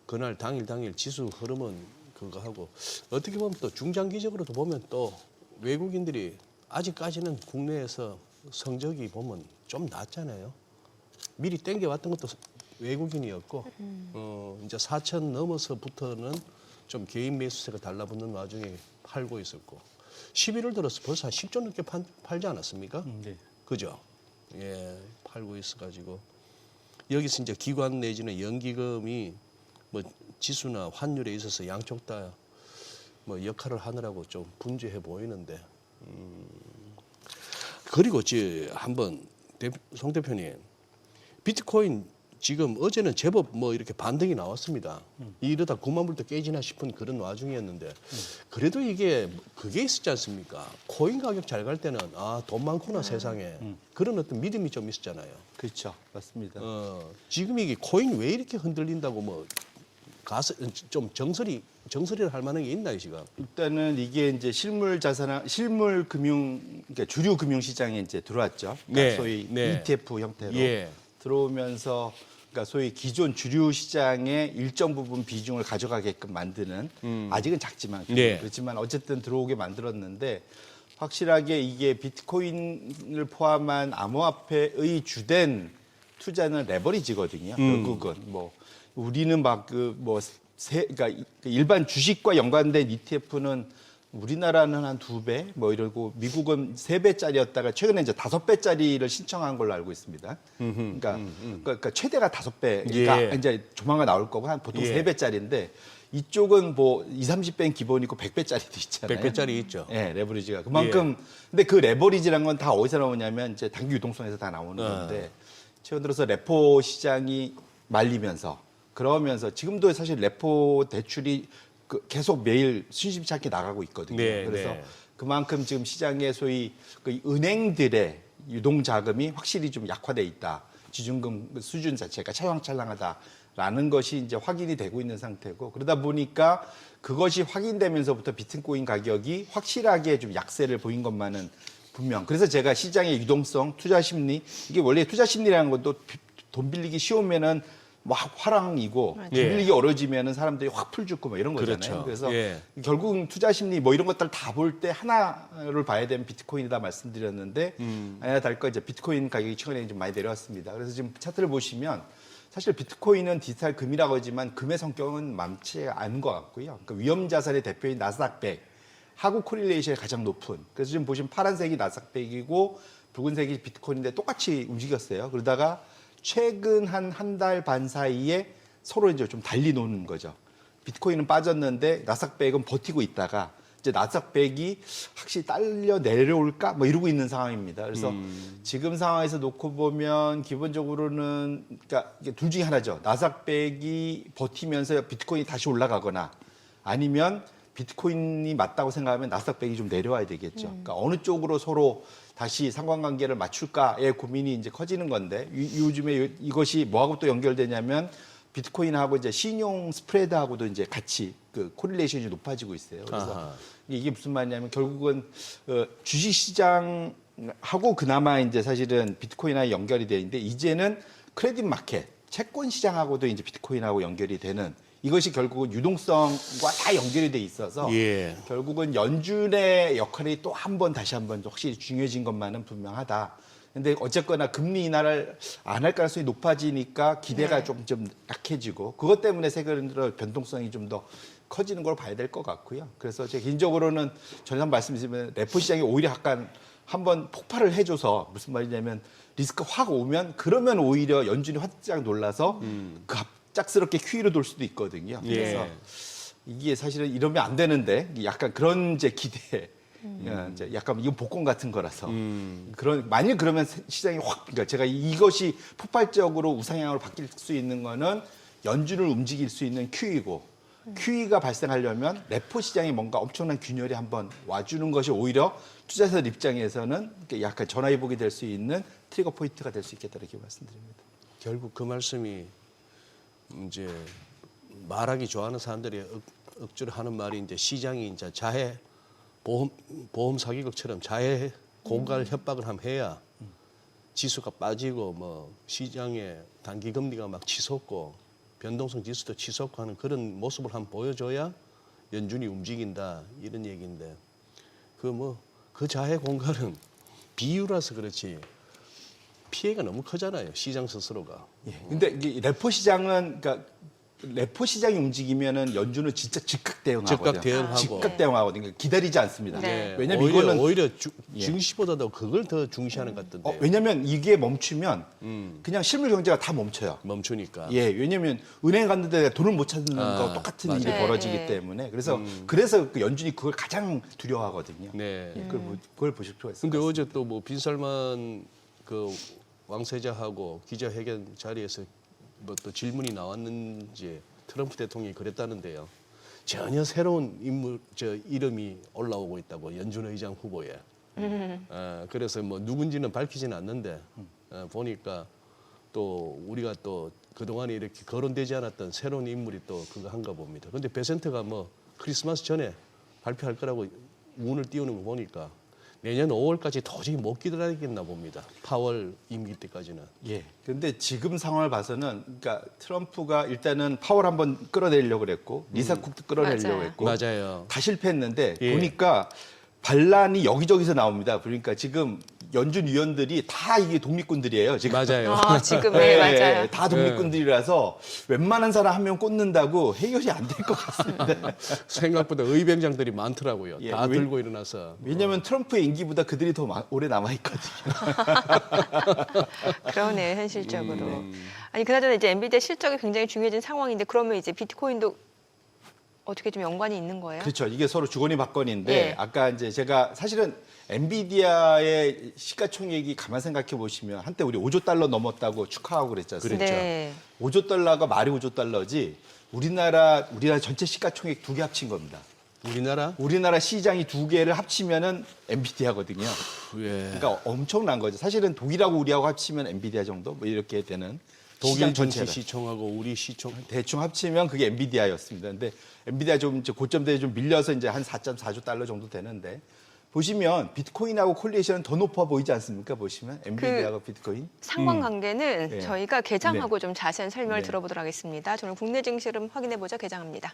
그날 당일 지수 흐름은 그거 하고 어떻게 보면 또 중장기적으로도 보면 또 외국인들이 아직까지는 국내에서 성적이 보면 좀 낮잖아요. 미리 땡겨왔던 것도 외국인이었고 이제 4천 넘어서부터는 좀 개인 매수세가 달라붙는 와중에 팔고 있었고 11월 들어서 벌써 한 10조 넘게 팔지 않았습니까? 네. 그죠? 예, 팔고 있어가지고 여기서 이제 기관 내지는 연기금이 뭐 지수나 환율에 있어서 양쪽 다 뭐 역할을 하느라고 좀 분주해 보이는데 그리고 한번 송 대표님 비트코인 지금 어제는 제법 뭐 이렇게 반등이 나왔습니다. 이러다 9만 불도 깨지나 싶은 그런 와중이었는데 그래도 이게 그게 있었지 않습니까? 코인 가격 잘 갈 때는 돈 많구나 세상에 그런 어떤 믿음이 좀 있었잖아요. 그렇죠. 맞습니다. 지금 이게 코인 왜 이렇게 흔들린다고 뭐 좀 정설이를 할 만한 게 있나요 지금? 일단은 이게 이제 실물 금융, 그러니까 주류 금융 시장에 이제 들어왔죠. 그러니까 네, 소위 네. ETF 형태로 예. 들어오면서 그러니까 소위 기존 주류 시장의 일정 부분 비중을 가져가게끔 만드는 아직은 작지만 네. 그렇지만 어쨌든 들어오게 만들었는데 확실하게 이게 비트코인을 포함한 암호화폐의 주된 투자는 레버리지거든요. 결국은 뭐 우리는 그러니까 일반 주식과 연관된 ETF는 우리나라는 한 2배 뭐 이러고 미국은 3배짜리였다가 최근에 이제 5배짜리를 신청한 걸로 알고 있습니다. 그러니까 최대가 5배가 예. 이제 조만간 나올 거고 한 보통 예. 3배짜리인데 이쪽은 뭐 20, 30배는 기본이고 100배짜리도 있잖아요. 100배짜리 있죠. 네, 레버리지가 그만큼 근데 그 레버리지란 건 다 어디서 나오냐면 이제 당기 유동성에서 다 나오는 건데 최근 들어서 레포 시장이 말리면서 그러면서 지금도 사실 레포 대출이 계속 매일 순식치 않게 나가고 있거든요. 네, 그래서 네. 그만큼 지금 시장에 소위 그 은행들의 유동 자금이 확실히 좀 약화돼 있다. 지준금 수준 자체가 찰랑찰랑하다라는 것이 이제 확인이 되고 있는 상태고 그러다 보니까 그것이 확인되면서부터 비트코인 가격이 확실하게 좀 약세를 보인 것만은 분명. 그래서 제가 시장의 유동성, 투자 심리 이게 원래 투자 심리라는 것도 돈 빌리기 쉬우면은 막 화랑이고 빌리기 어려지면은 사람들이 확 풀죽고 뭐 이런 거잖아요. 그렇죠. 그래서 예. 결국은 투자 심리 뭐 이런 것들 다 볼 때 하나를 봐야 되는 비트코인이다 말씀드렸는데 아니나 다를까 이제 비트코인 가격이 최근에 좀 많이 내려왔습니다. 그래서 지금 차트를 보시면 사실 비트코인은 디지털 금이라고 하지만 금의 성격은 많지 않은 것 같고요. 그러니까 위험 자산의 대표인 나스닥 100 하고 코릴레이션이 가장 높은. 그래서 지금 보시면 파란색이 나스닥 100이고 붉은색이 비트코인인데 똑같이 움직였어요. 그러다가 최근 한 달 반 사이에 서로 이제 좀 달리 노는 거죠. 비트코인은 빠졌는데 나스닥 100은 버티고 있다가 이제 나스닥 100이 확실히 딸려 내려올까 뭐 이러고 있는 상황입니다. 그래서 지금 상황에서 놓고 보면 기본적으로는 그러니까 이게 둘 중에 하나죠. 나스닥 100이 버티면서 비트코인이 다시 올라가거나 아니면 비트코인이 맞다고 생각하면 나스닥 100이 좀 내려와야 되겠죠. 그러니까 어느 쪽으로 서로 다시 상관관계를 맞출까의 고민이 이제 커지는 건데 요즘에 이것이 뭐하고 또 연결되냐면 비트코인하고 이제 신용 스프레드하고도 이제 같이 그 코릴레이션이 높아지고 있어요. 그래서 아하. 이게 무슨 말이냐면 결국은 주식시장하고 그나마 이제 사실은 비트코인하고 연결이 되는데 이제는 크레딧 마켓, 채권 시장하고도 이제 비트코인하고 연결이 되는 이것이 결국은 유동성과 다 연결이 돼 있어서 예. 결국은 연준의 역할이 또 한 번 다시 한 번 확실히 중요해진 것만은 분명하다. 근데 어쨌거나 금리 인하를 안 할 가능성이 높아지니까 기대가 좀 약해지고 그것 때문에 세계적으로 변동성이 좀 더 커지는 걸 봐야 될 것 같고요. 그래서 제 개인적으로는 전에 말씀드리면 레포 시장이 오히려 약간 한번 폭발을 해줘서 무슨 말이냐면 리스크 확 오면 그러면 오히려 연준이 화짝 놀라서 갑작스럽게 QE로 돌 수도 있거든요. 그래서 예. 이게 사실은 이러면 안 되는데 약간 그런 이제 기대. 이제 약간 이건 복권 같은 거라서 그런 만일 그러면 시장이 확 그러니까 제가 이것이 폭발적으로 우상향으로 바뀔 수 있는 거는 연준을 움직일 수 있는 QE고 QE가 발생하려면 레포 시장에 뭔가 엄청난 균열이 한번 와주는 것이 오히려 투자자들 입장에서는 약간 전화위복이 될 수 있는 트리거 포인트가 될 수 있겠다 이렇게 말씀드립니다. 결국 그 말씀이 이제 말하기 좋아하는 사람들이 억지로 하는 말이 이제 시장이 이제 자해 보험 사기극처럼 자해 고갈 협박을 하면 해야 지수가 빠지고 뭐 시장에 단기 금리가 막 치솟고 변동성 지수도 치솟고 하는 그런 모습을 한번 보여줘야 연준이 움직인다 이런 얘기인데 그 자해 공갈은 비유라서 그렇지 피해가 너무 크잖아요 시장 스스로가. 예. 근데 이게 레포 시장은 그러니까 레포 시장이 움직이면은 연준은 진짜 즉각 대응하거든요. 즉각 대응하고. 즉각 대응하거든요. 그러니까 기다리지 않습니다. 네. 왜냐면 오히려, 이거는 오히려 증시보다도 그걸 더 중시하는 것 같던데. 왜냐면 이게 멈추면 그냥 실물 경제가 다 멈춰요. 멈추니까. 예, 왜냐면 은행 갔는데 돈을 못 찾는 거 똑같은 맞아요. 일이 네, 벌어지기 네. 때문에 그래서 그 연준이 그걸 가장 두려워하거든요. 네. 예, 그걸 보실 필요가 있을 근데 것 어제 또 뭐 빈살만 그 왕세자하고 기자회견 자리에서 뭐 또 질문이 나왔는지 트럼프 대통령이 그랬다는데요. 전혀 새로운 인물 이름이 올라오고 있다고 연준 의장 후보에. 그래서 뭐 누군지는 밝히지는 않는데 보니까 또 우리가 또 그동안에 이렇게 거론되지 않았던 새로운 인물이 또 그거 한가 봅니다. 근데 베센트가 뭐 크리스마스 전에 발표할 거라고 운을 띄우는 거 보니까 내년 5월까지 도저히 못 기다리겠나 봅니다. 파월 임기 때까지는. 예. 근데 지금 상황을 봐서는 그러니까 트럼프가 일단은 파월 한번 끌어내려고 그랬고 리사 쿡도 끌어내려고 맞아요. 했고 맞아요. 다 실패했는데 예. 보니까 반란이 여기저기서 나옵니다. 그러니까 지금 연준 위원들이 다 이게 독립군들이에요. 지금. 맞아요. 지금 네, 맞아요. 다 독립군들이라서 웬만한 사람 한 명 꽂는다고 해결이 안 될 것 같습니다. 생각보다 의병장들이 많더라고요. 예, 다 왜- 들고 일어나서. 왜냐하면 트럼프의 임기보다 그들이 더 오래 남아있거든요. 그러네요, 현실적으로. 아니, 그나저나 이제 엔비디아 실적이 굉장히 중요해진 상황인데 그러면 이제 비트코인도 어떻게 좀 연관이 있는 거예요? 그렇죠. 이게 서로 주거니 받거니인데 예. 아까 이제 제가 사실은 엔비디아의 시가총액이 가만 생각해 보시면 한때 우리 5조 달러 넘었다고 축하하고 그랬지 않습니까? 네. 5조 달러가 말이 5조 달러지 우리나라 전체 시가총액 두 개 합친 겁니다. 우리나라 시장이 두 개를 합치면은 엔비디아거든요. 예. 그러니까 엄청난 거죠. 사실은 독일하고 우리하고 합치면 엔비디아 정도 뭐 이렇게 되는 독일 시장 전체 전체가. 시총하고 우리 시총. 대충 합치면 그게 엔비디아였습니다. 근데 엔비디아 좀 고점대에 좀 밀려서 이제 한 4.4조 달러 정도 되는데 보시면 비트코인하고 콜리에이션은 더 높아 보이지 않습니까? 보시면 엔비디아하고 비트코인. 상관관계는 네. 저희가 개장하고 네. 좀 자세한 설명을 네. 들어보도록 하겠습니다. 저는 국내 증시 흐름 확인해보자 개장합니다.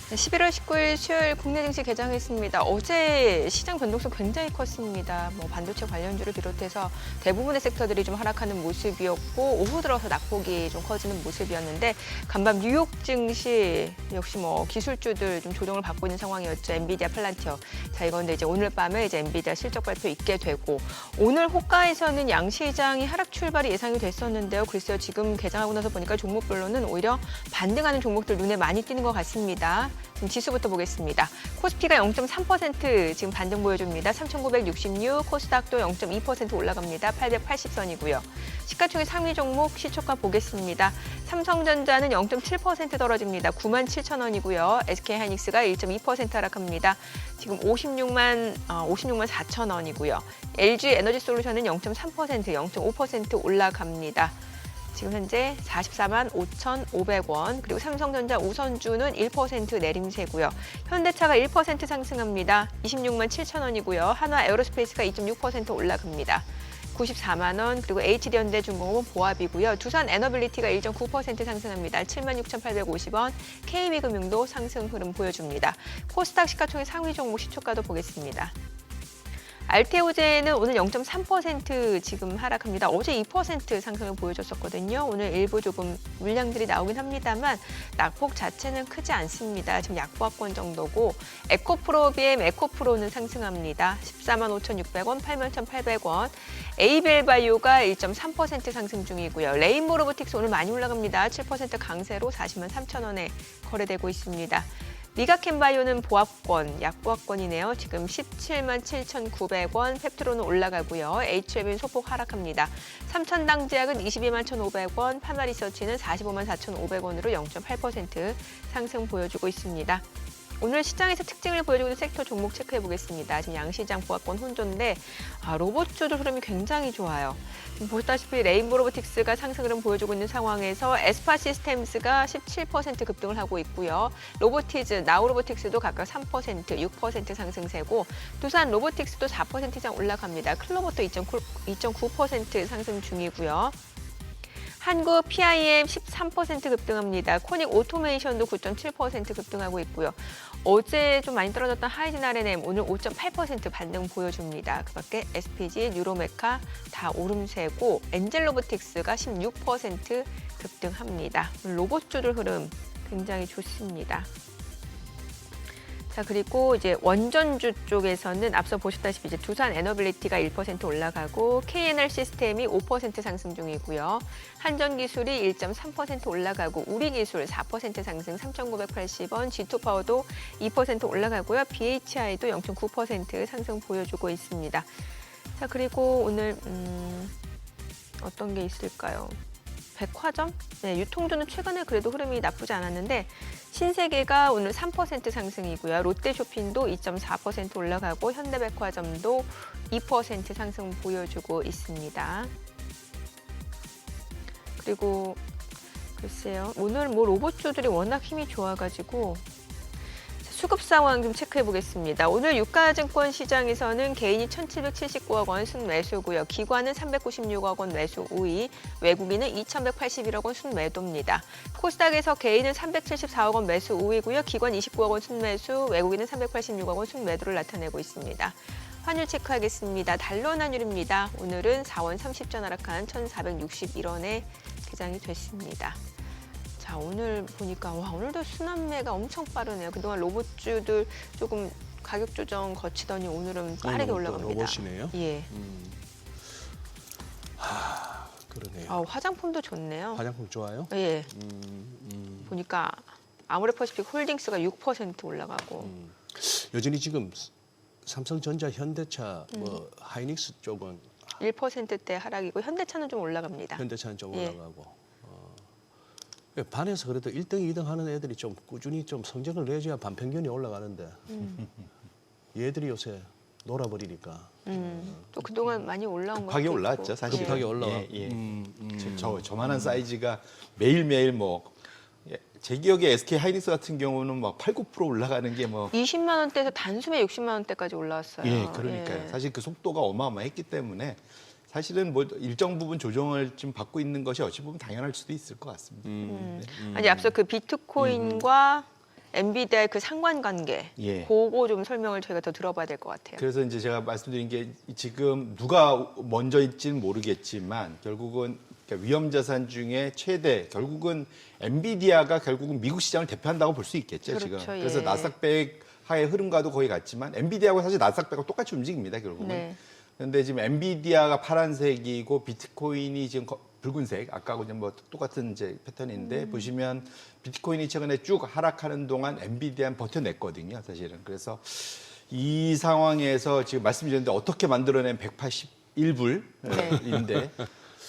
네, 11월 19일 수요일 국내 증시 개장했습니다. 어제 시장 변동성 굉장히 컸습니다. 뭐 반도체 관련주를 비롯해서 대부분의 섹터들이 좀 하락하는 모습이었고 오후 들어서 낙폭이 좀 커지는 모습이었는데 간밤 뉴욕 증시 역시 뭐 기술주들 좀 조정을 받고 있는 상황이었죠. 엔비디아, 팔란티어. 자, 이건데 이제 오늘 밤에 이제 엔비디아 실적 발표 있게 되고 오늘 호가에서는 양시장이 하락 출발이 예상이 됐었는데요. 글쎄요, 지금 개장하고 나서 보니까 종목별로는 오히려 반등하는 종목들 눈에 많이 띄는 것 같습니다. 지금 지수부터 보겠습니다. 코스피가 0.3% 지금 반등 보여줍니다. 3,966, 코스닥도 0.2% 올라갑니다. 880선이고요. 시가총액 상위 종목 시초가 보겠습니다. 삼성전자는 0.7% 떨어집니다. 97,000원이고요. SK하이닉스가 1.2% 하락합니다. 지금 56만 4,000원이고요. LG에너지솔루션은 0.3%, 0.5% 올라갑니다. 지금 현재 44만 5,500원, 그리고 삼성전자 우선주는 1% 내림세고요. 현대차가 1% 상승합니다. 26만 7,000원이고요. 한화 에어로스페이스가 2.6% 올라갑니다. 94만 원, 그리고 HD현대중공업은 보합이고요. 두산 에너빌리티가 1.9% 상승합니다. 76,850원, KB금융도 상승 흐름 보여줍니다. 코스닥 시가총액 상위 종목 시초가도 보겠습니다. 알테오제는 오늘 0.3% 지금 하락합니다. 어제 2% 상승을 보여줬었거든요. 오늘 일부 조금 물량들이 나오긴 합니다만 낙폭 자체는 크지 않습니다. 지금 약보합권 정도고 에코프로 BM 에코프로는 상승합니다. 14만 5,600원, 81,800원. 에이벨바이오가 1.3% 상승 중이고요. 레인보 로보틱스 오늘 많이 올라갑니다. 7% 강세로 40만 3,000원에 거래되고 있습니다. 리가켄바이오는 보합권, 약보합권이네요. 지금 17만 7,900원, 펩트로는 올라가고요. HM은 소폭 하락합니다. 삼천당제약은 22만 1,500원, 파마리서치는 45만 4,500원으로 0.8% 상승 보여주고 있습니다. 오늘 시장에서 특징을 보여주고 있는 섹터 종목 체크해 보겠습니다. 지금 양시장 보합권 혼조인데 로봇주들 흐름이 굉장히 좋아요. 보시다시피 레인보 로보틱스가 상승 흐름 보여주고 있는 상황에서 에스파 시스템스가 17% 급등을 하고 있고요. 로보티즈, 나우 로보틱스도 각각 3%, 6% 상승세고 두산 로보틱스도 4% 이상 올라갑니다. 클로버도 2.9% 상승 중이고요. 한국 PIM 13% 급등합니다. 코닉 오토메이션도 9.7% 급등하고 있고요. 어제 좀 많이 떨어졌던 하이진 R&M 오늘 5.8% 반등 보여줍니다. 그밖에 SPG, 뉴로메카 다 오름세고 엔젤로보틱스가 16% 급등합니다. 로봇주들 흐름 굉장히 좋습니다. 자, 그리고 이제 원전주 쪽에서는 앞서 보셨다시피 이제 두산 에너빌리티가 1% 올라가고 KNR 시스템이 5% 상승 중이고요. 한전기술이 1.3% 올라가고 우리기술 4% 상승 3,980원, G2파워도 2% 올라가고요. BHI도 0.9% 상승 보여주고 있습니다. 자, 그리고 오늘 어떤 게 있을까요? 백화점? 네, 유통주는 최근에 그래도 흐름이 나쁘지 않았는데 신세계가 오늘 3% 상승이고요. 롯데쇼핑도 2.4% 올라가고 현대백화점도 2% 상승 보여주고 있습니다. 그리고 글쎄요, 오늘 뭐 로봇주들이 워낙 힘이 좋아가지고 수급 상황 좀 체크해 보겠습니다. 오늘 유가증권 시장에서는 개인이 1,779억 원 순매수고요. 기관은 396억 원 매수 우위, 외국인은 2,181억 원 순매도입니다. 코스닥에서 개인은 374억 원 매수 우위고요. 기관 29억 원 순매수, 외국인은 386억 원 순매도를 나타내고 있습니다. 환율 체크하겠습니다. 달러 환율입니다. 오늘은 4원 30전 하락한 1,461원에 개장이 됐습니다. 자, 오늘 보니까 오늘도 순환매가 엄청 빠르네요. 그동안 로봇주들 조금 가격 조정 거치더니 오늘은 빠르게 올라갑니다. 로봇이네요. 예. 그러네요. 화장품도 좋네요. 화장품 좋아요? 예. 보니까 아모레퍼시픽 홀딩스가 6% 올라가고. 여전히 지금 삼성전자, 현대차, 뭐 하이닉스 쪽은 1%대 하락이고 현대차는 좀 올라갑니다. 현대차는 좀 예. 올라가고. 반에서 그래도 1등, 2등 하는 애들이 좀 꾸준히 좀 성적을 내줘야 반평균이 올라가는데 얘들이 요새 놀아버리니까. 또 그동안 많이 올라온 거 급하게 올라왔죠, 사실. 급하게 올라와. 예. 저만한 사이즈가 매일매일 제 기억에 SK 하이닉스 같은 경우는 막 8, 9% 올라가는 게 20만 원대에서 단숨에 60만 원대까지 올라왔어요. 예, 그러니까요. 사실 그 속도가 어마어마했기 때문에 사실은 일정 부분 조정을 좀 받고 있는 것이 어찌 보면 당연할 수도 있을 것 같습니다. 아니 앞서 그 비트코인과 엔비디아의 그 상관관계, 예. 그거 좀 설명을 저희가 더 들어봐야 될 것 같아요. 그래서 이제 제가 말씀드린 게 지금 누가 먼저일지는 모르겠지만 결국은 그러니까 위험자산 중에 최대 결국은 엔비디아가 결국은 미국 시장을 대표한다고 볼 수 있겠죠. 그렇죠, 지금. 예. 그래서 나스닥백 하의 흐름과도 거의 같지만 엔비디아하고 사실 나스닥백하고 똑같이 움직입니다. 결국은. 네. 그런데 지금 엔비디아가 파란색이고 비트코인이 지금 붉은색, 아까하고 이제 똑같은 이제 패턴인데 보시면 비트코인이 최근에 쭉 하락하는 동안 엔비디아는 버텨냈거든요, 사실은. 그래서 이 상황에서 지금 말씀드렸는데 어떻게 만들어낸 181불인데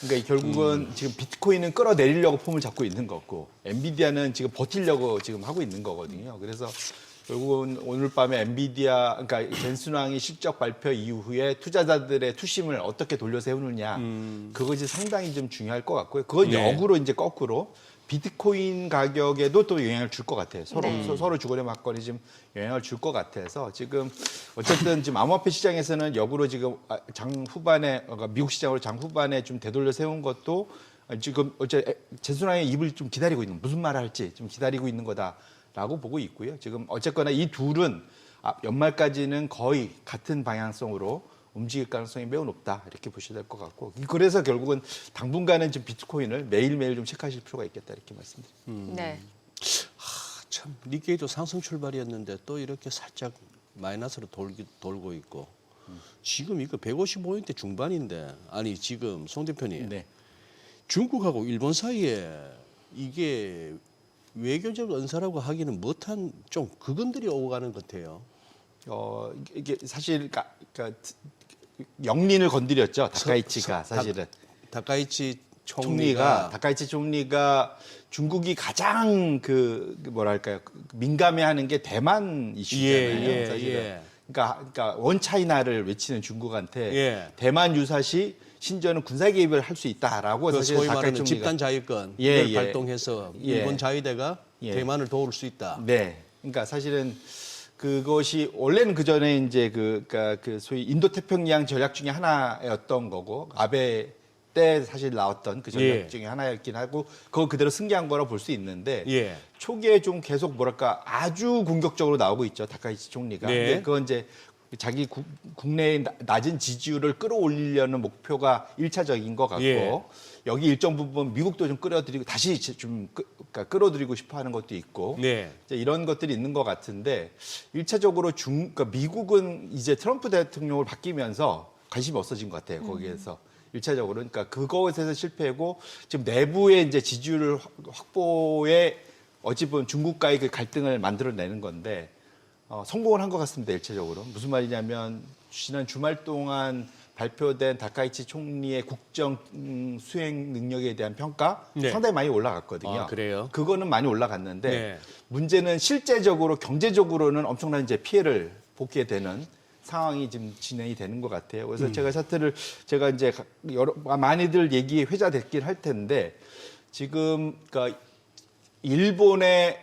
그러니까 결국은 지금 비트코인은 끌어내리려고 폼을 잡고 있는 거고 엔비디아는 지금 버티려고 지금 하고 있는 거거든요. 그래서 결국은 오늘 밤에 엔비디아, 그러니까 젠슨왕이 실적 발표 이후에 투자자들의 투심을 어떻게 돌려 세우느냐, 그것이 상당히 좀 중요할 것 같고요. 그건 네. 역으로 이제 거꾸로 비트코인 가격에도 또 영향을 줄 것 같아요. 서로 주거래 맞거리 좀 영향을 줄 것 같아서 지금 어쨌든 지금 암호화폐 시장에서는 역으로 지금 장 후반에 그러니까 미국 시장으로 장 후반에 좀 되돌려 세운 것도 지금 젠슨왕의 입을 좀 기다리고 있는 무슨 말을 할지 좀 기다리고 있는 거다. 라고 보고 있고요. 지금 어쨌거나 이 둘은 연말까지는 거의 같은 방향성으로 움직일 가능성이 매우 높다. 이렇게 보셔야 될 것 같고. 그래서 결국은 당분간은 좀 비트코인을 매일매일 좀 체크하실 필요가 있겠다. 이렇게 말씀드립니다. 네. 참 니케이도 상승 출발이었는데 또 이렇게 살짝 마이너스로 돌고 있고 지금 이거 155인대 중반인데 아니 지금 송 대표님 네. 중국하고 일본 사이에 이게 외교적 언사라고 하기는 못한 좀 그건들이 오고 가는 것 같아요. 이게 사실 그러니까 영린을 건드렸죠. 다카이치가 사실은. 다카이치 다카이치 총리가 중국이 가장 뭐랄까요 민감해하는 게 대만 이슈잖아요. 사실은. 그러니까 원 차이나를 외치는 중국한테 대만 유사시 심지어는 군사 개입을 할 수 있다라고 그 사실 소위 다카이치 말하는 총리가 집단 자위권 예, 이걸 예. 발동해서 일본 자위대가 대만을 도울 수 있다. 네. 그러니까 사실은 그것이 원래는 그 전에 이제 그러니까 소위 인도 태평양 전략 중에 하나였던 거고 아베 때 사실 나왔던 그 전략 중에 하나였긴 하고 그걸 그대로 승계한 거라 볼 수 있는데 초기에 좀 계속 뭐랄까 아주 공격적으로 나오고 있죠. 다카이치 총리가. 근데 그건 이제 자기 국내의 낮은 지지율을 끌어올리려는 목표가 1차적인 것 같고 여기 일정 부분 미국도 좀 끌어들이고 다시 좀 그러니까 끌어들이고 싶어 하는 것도 있고 이제 이런 것들이 있는 것 같은데 1차적으로 그러니까 미국은 이제 트럼프 대통령을 바뀌면서 관심이 없어진 것 같아요. 거기에서. 1차적으로. 그러니까 그것에서 실패하고 지금 내부의 이제 지지율 확보에 어찌 보면 중국과의 그 갈등을 만들어내는 건데 성공을 한 것 같습니다. 1차적으로. 무슨 말이냐면 지난 주말 동안 발표된 다카이치 총리의 국정 수행 능력에 대한 평가 상당히 많이 올라갔거든요. 아, 그래요? 그거는 많이 올라갔는데 문제는 실제적으로 경제적으로는 엄청난 이제 피해를 보게 되는 상황이 지금 진행이 되는 것 같아요. 그래서 제가 이제 많이들 얘기 회자됐긴 할 텐데 지금 그러니까 일본의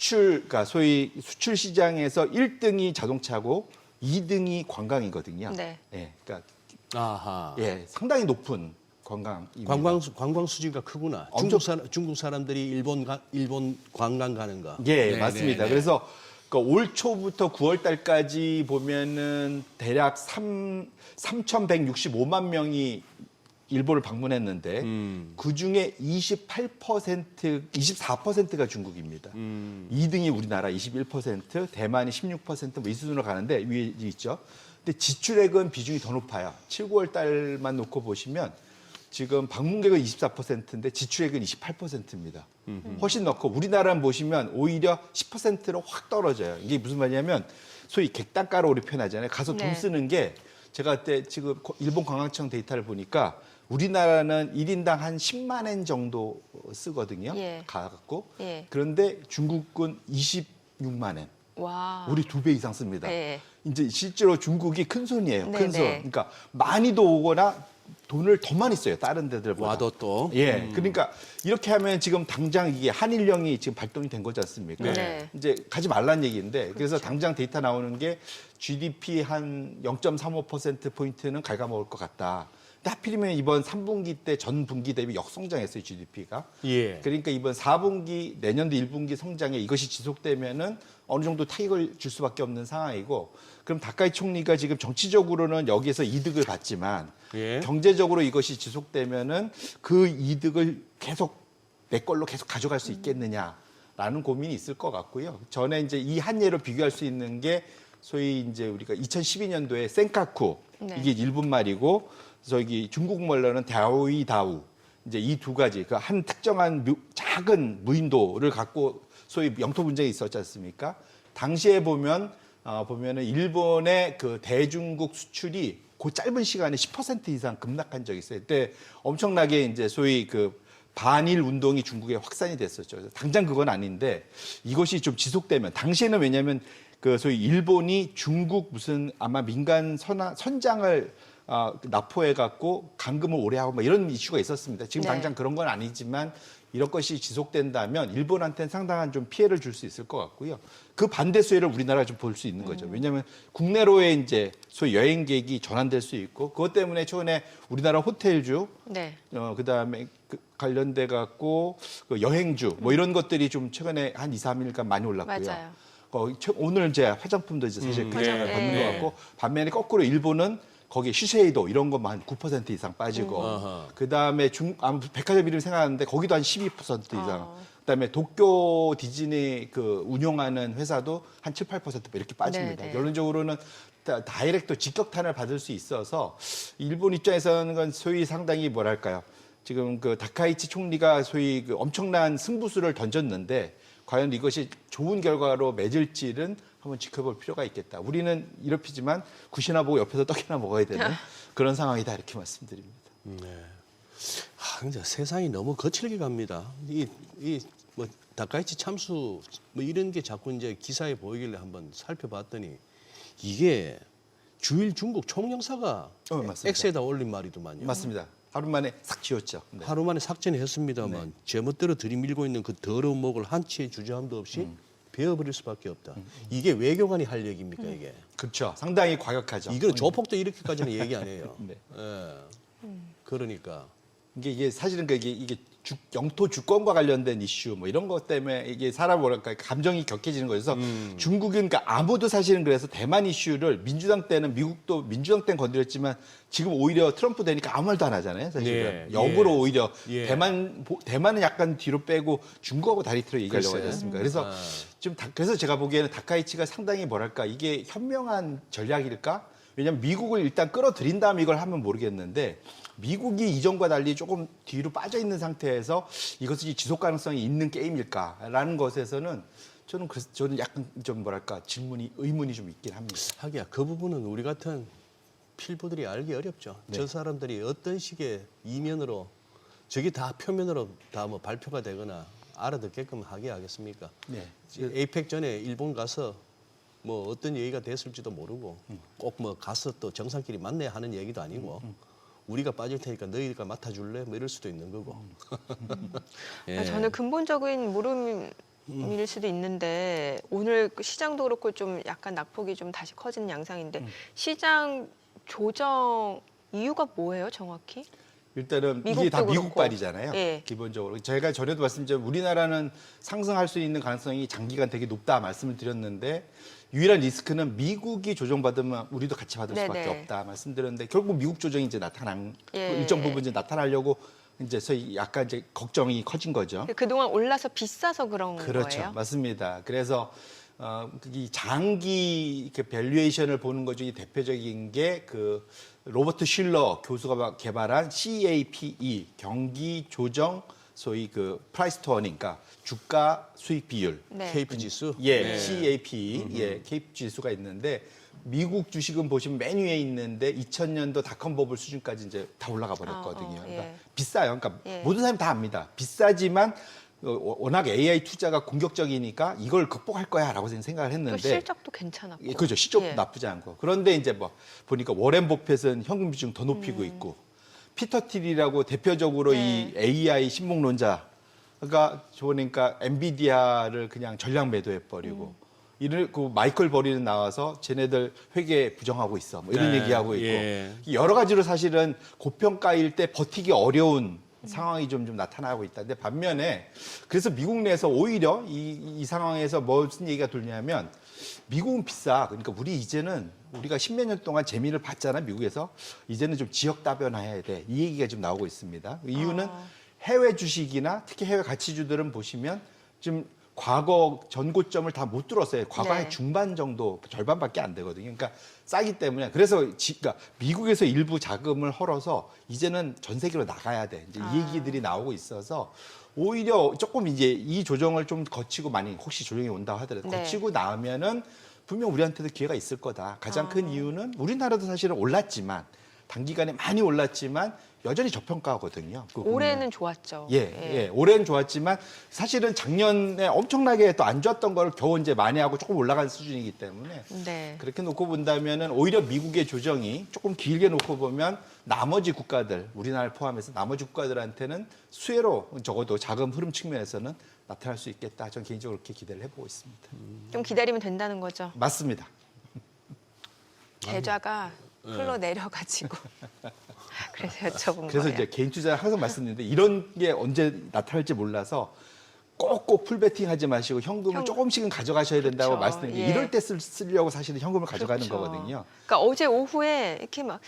그러니까 소위 수출 시장에서 1등이 자동차고 2등이 관광이거든요. 네. 그러니까 아하. 상당히 높은 관광입니다. 관광 수지가 크구나. 중국 사람들이 일본 관광 가는 거. 맞습니다. 그래서 올 초부터 9월 달까지 보면은 대략 3,165만 명이 일본을 방문했는데 그 중에 24%가 중국입니다. 2등이 우리나라 21%, 대만이 16% 이 수준으로 가는데 위에 있죠. 근데 지출액은 비중이 더 높아요. 7, 9월 달만 놓고 보시면 지금 방문객은 24%인데 지출액은 28%입니다. 훨씬 넣고 우리나라는 보시면 오히려 10%로 확 떨어져요. 이게 무슨 말이냐면 소위 객단가로 우리 표현하잖아요. 가서 돈 쓰는 게 제가 그때 지금 일본 관광청 데이터를 보니까 우리나라는 1인당 한 10만 엔 정도 쓰거든요. 가갖고. 그런데 중국은 26만 엔. 와. 우리 2배 이상 씁니다. 이제 실제로 중국이 큰 손이에요. 큰 네네. 손. 그러니까 많이도 오거나 돈을 더 많이 써요. 다른 데들보다. 와도 또. 예. 그러니까 이렇게 하면 지금 당장 이게 한일령이 지금 발동이 된 거지 않습니까? 네. 이제 가지 말란 얘기인데 그래서 당장 데이터 나오는 게 GDP 한 0.35%포인트는 갉아먹을 것 같다. 근데 하필이면 이번 3분기 때 전 분기 대비 역성장했어요, GDP가. 예. 그러니까 이번 4분기, 내년도 1분기 성장에 이것이 지속되면은 어느 정도 타격을 줄 수밖에 없는 상황이고, 그럼 다카이 총리가 지금 정치적으로는 여기에서 이득을 받지만 예. 경제적으로 이것이 지속되면은 그 이득을 계속 내 걸로 계속 가져갈 수 있겠느냐라는 고민이 있을 것 같고요. 전에 이제 이 한 예로 비교할 수 있는 게 소위 이제 우리가 2012년도에 센카쿠 네. 이게 일본 말이고 저기 중국 말로는 다오이다우 이제 이 두 가지 그 한 특정한 작은 무인도를 갖고 소위 영토 분쟁이 있었지 않습니까? 당시에 보면은 일본의 그 대중국 수출이 그 짧은 시간에 10% 이상 급락한 적이 있어요. 그때 엄청나게 이제 소위 그 반일 운동이 중국에 확산이 됐었죠. 그래서 당장 그건 아닌데 이것이 좀 지속되면 당시에는 왜냐하면 그 소위 일본이 중국 무슨 아마 민간 선장을 납포해 갖고 감금을 오래 하고 뭐 이런 이슈가 있었습니다. 지금 네. 당장 그런 건 아니지만 이런 것이 지속된다면 일본한테는 상당한 좀 피해를 줄 수 있을 것 같고요. 그 반대 수혜를 우리나라가 좀 볼 수 있는 거죠. 왜냐하면 국내로의 이제 소위 여행객이 전환될 수 있고 그것 때문에 최근에 우리나라 호텔주 네. 그다음에 그 관련돼 갖고 그 여행주 뭐 이런 것들이 좀 최근에 한 2, 3일간 많이 올랐고요. 맞아요. 오늘 이제 화장품도 이제 사실 그 화장- 받는 예. 것 같고 반면에 거꾸로 일본은 거기에 슈쉐이도 이런 것만 한 9% 이상 빠지고 아하. 그다음에 백화점 이름 생각하는데 거기도 한 12% 이상 그다음에 도쿄 디즈니 그 운용하는 회사도 한 7, 8% 이렇게 빠집니다. 네, 네. 결론적으로는 다이렉트 직격탄을 받을 수 있어서 일본 입장에서는 건 소위 상당히 뭐랄까요? 지금 그 다카이치 총리가 소위 그 엄청난 승부수를 던졌는데 과연 이것이 좋은 결과로 맺을지는 한번 지켜볼 필요가 있겠다. 우리는 이렇지만 굿이나 보고 옆에서 떡이나 먹어야 되는 그런 상황이다 이렇게 말씀드립니다. 근데 세상이 너무 거칠게 갑니다. 뭐 다카이치 참수 뭐 이런 게 자꾸 이제 기사에 보이길래 한번 살펴봤더니 이게 주일 중국 총영사가 맞습니다. X에다 올린 말이더만요. 맞습니다. 하루 만에 싹 지웠죠. 네. 하루 만에 삭제했습니다만 제멋대로 들이밀고 있는 그 더러운 목을 한치의 주저함도 없이 베어버릴 수밖에 없다. 이게 외교관이 할 얘기입니까 이게? 그렇죠. 상당히 과격하죠. 이거는 조폭도 이렇게까지는 얘기 안 해요. 네. 예. 그러니까 이게 사실은 이게 영토 주권과 관련된 이슈 뭐 이런 것 때문에 이게 사람 뭐랄까 감정이 격해지는 거여서 중국은 그러니까 아무도 사실은 그래서 대만 이슈를 민주당 때는 미국도 민주당 때는 건드렸지만 지금 오히려 트럼프 되니까 아무 말도 안 하잖아요. 사실은 예, 역으로 예. 오히려 예. 대만은 약간 뒤로 빼고 중국하고 다리 틀어 얘기하려고 글쎄. 하지 않습니까? 그래서 그래서 제가 보기에는 다카이치가 상당히 뭐랄까 이게 현명한 전략일까? 왜냐하면 미국을 일단 끌어들인 다음에 이걸 하면 모르겠는데 미국이 이전과 달리 조금 뒤로 빠져 있는 상태에서 이것이 지속 가능성이 있는 게임일까라는 것에서는 저는 약간 좀 뭐랄까 의문이 좀 있긴 합니다. 하기야 그 부분은 우리 같은 필부들이 알기 어렵죠. 네. 저 사람들이 어떤 식의 이면으로 저게 다 표면으로 다 뭐 발표가 되거나 알아듣게끔 하게 하겠습니까? 네. 에이펙 전에 일본 가서 뭐 어떤 얘기가 됐을지도 모르고 꼭 뭐 가서 또 정상끼리 만나야 하는 얘기도 아니고 우리가 빠질 테니까 너희가 맡아줄래? 뭐 이럴 수도 있는 거고. 예. 저는 근본적인 물음일 수도 있는데 오늘 그 시장도 그렇고 좀 약간 낙폭이 좀 다시 커지는 양상인데 시장 조정 이유가 뭐예요, 정확히? 일단은 이게 미국도 다 미국 그렇고. 발이잖아요. 예. 기본적으로 제가 전에도 말씀드렸지만 우리나라는 상승할 수 있는 가능성이 장기간 되게 높다 말씀을 드렸는데 유일한 리스크는 미국이 조정받으면 우리도 같이 받을 수밖에 네네. 없다 말씀드렸는데 결국 미국 조정이 이제 예. 일정 부분 이제 나타나려고 이제 소위 약간 이제 걱정이 커진 거죠. 그동안 올라서 비싸서 그런 그렇죠. 거예요? 맞습니다. 그래서 이 장기 밸류에이션을 보는 것 중에 대표적인 게 그 로버트 슐러 교수가 개발한 CAPE 경기 조정 소위 그 프라이스 투 어닝, 그러니까 주가 수익 비율. 네. 케이프 지수. 예, 네. CAPE, 예, 케이프 지수가 있는데 미국 주식은 보시면 맨 위에 있는데 2000년도 닷컴 버블 수준까지 이제 다 올라가 버렸거든요. 예. 그러니까 비싸요. 그러니까 예. 모든 사람이 다 압니다. 비싸지만 워낙 AI 투자가 공격적이니까 이걸 극복할 거야라고 생각을 또 했는데 실적도 괜찮았고. 예, 그렇죠. 실적도 예. 나쁘지 않고. 그런데 이제 뭐 보니까 워렌 버핏은 현금 비중 더 높이고 있고 피터 틸이라고 대표적으로 네. 이 AI 신목론자가 보니까 엔비디아를 그냥 전량 매도해 버리고 이를 그 마이클 버리는 나와서 쟤네들 회계 부정하고 있어. 뭐 이런 네, 얘기하고 있고 예. 여러 가지로 사실은 고평가일 때 버티기 어려운 상황이 좀 나타나고 있다. 근데 반면에 그래서 미국 내에서 오히려 이 상황에서 무슨 얘기가 돌냐면 미국은 비싸. 그러니까 우리가 십몇 년 동안 재미를 봤잖아, 미국에서. 이제는 좀 지역 다변화해야 돼. 이 얘기가 좀 나오고 있습니다. 이유는 해외 주식이나 특히 해외 가치주들은 보시면 좀 과거 전고점을 다 못 뚫었어요. 과거 네. 한 중반 정도, 절반밖에 안 되거든요. 그러니까 싸기 때문에. 그래서 그러니까 미국에서 일부 자금을 헐어서 이제는 전 세계로 나가야 돼. 이제 이 얘기들이 나오고 있어서 오히려 조금 이제 이 조정을 좀 거치고 만약 혹시 조정이 온다고 하더라도 네. 거치고 나오면은 분명 우리한테도 기회가 있을 거다. 가장 큰 이유는 우리나라도 사실은 올랐지만 단기간에 많이 올랐지만 여전히 저평가거든요. 그 올해는 좋았죠. 예. 올해는 좋았지만 사실은 작년에 엄청나게 또 안 좋았던 거를 겨우 이제 만회하고 조금 올라간 수준이기 때문에 네. 그렇게 놓고 본다면은 오히려 미국의 조정이 조금 길게 놓고 보면 나머지 국가들, 우리나라를 포함해서 나머지 국가들한테는 수혜로 적어도 자금 흐름 측면에서는 나타날 수 있겠다. 저는 개인적으로 그렇게 기대를 해보고 있습니다. 좀 기다리면 된다는 거죠. 맞습니다. 계좌가 흘러내려가지고. 그래서 여쭤본 그래서 거예요. 이제 개인 투자 항상 말씀드리는데 이런 게 언제 나타날지 몰라서 꼭꼭 풀베팅 하지 마시고 현금을 조금씩은 가져가셔야 된다고 그렇죠. 말씀드리는데 예. 이럴 때 쓰려고 사실은 현금을 가져가는 그렇죠. 거거든요. 그러니까 어제 오후에 이렇게 막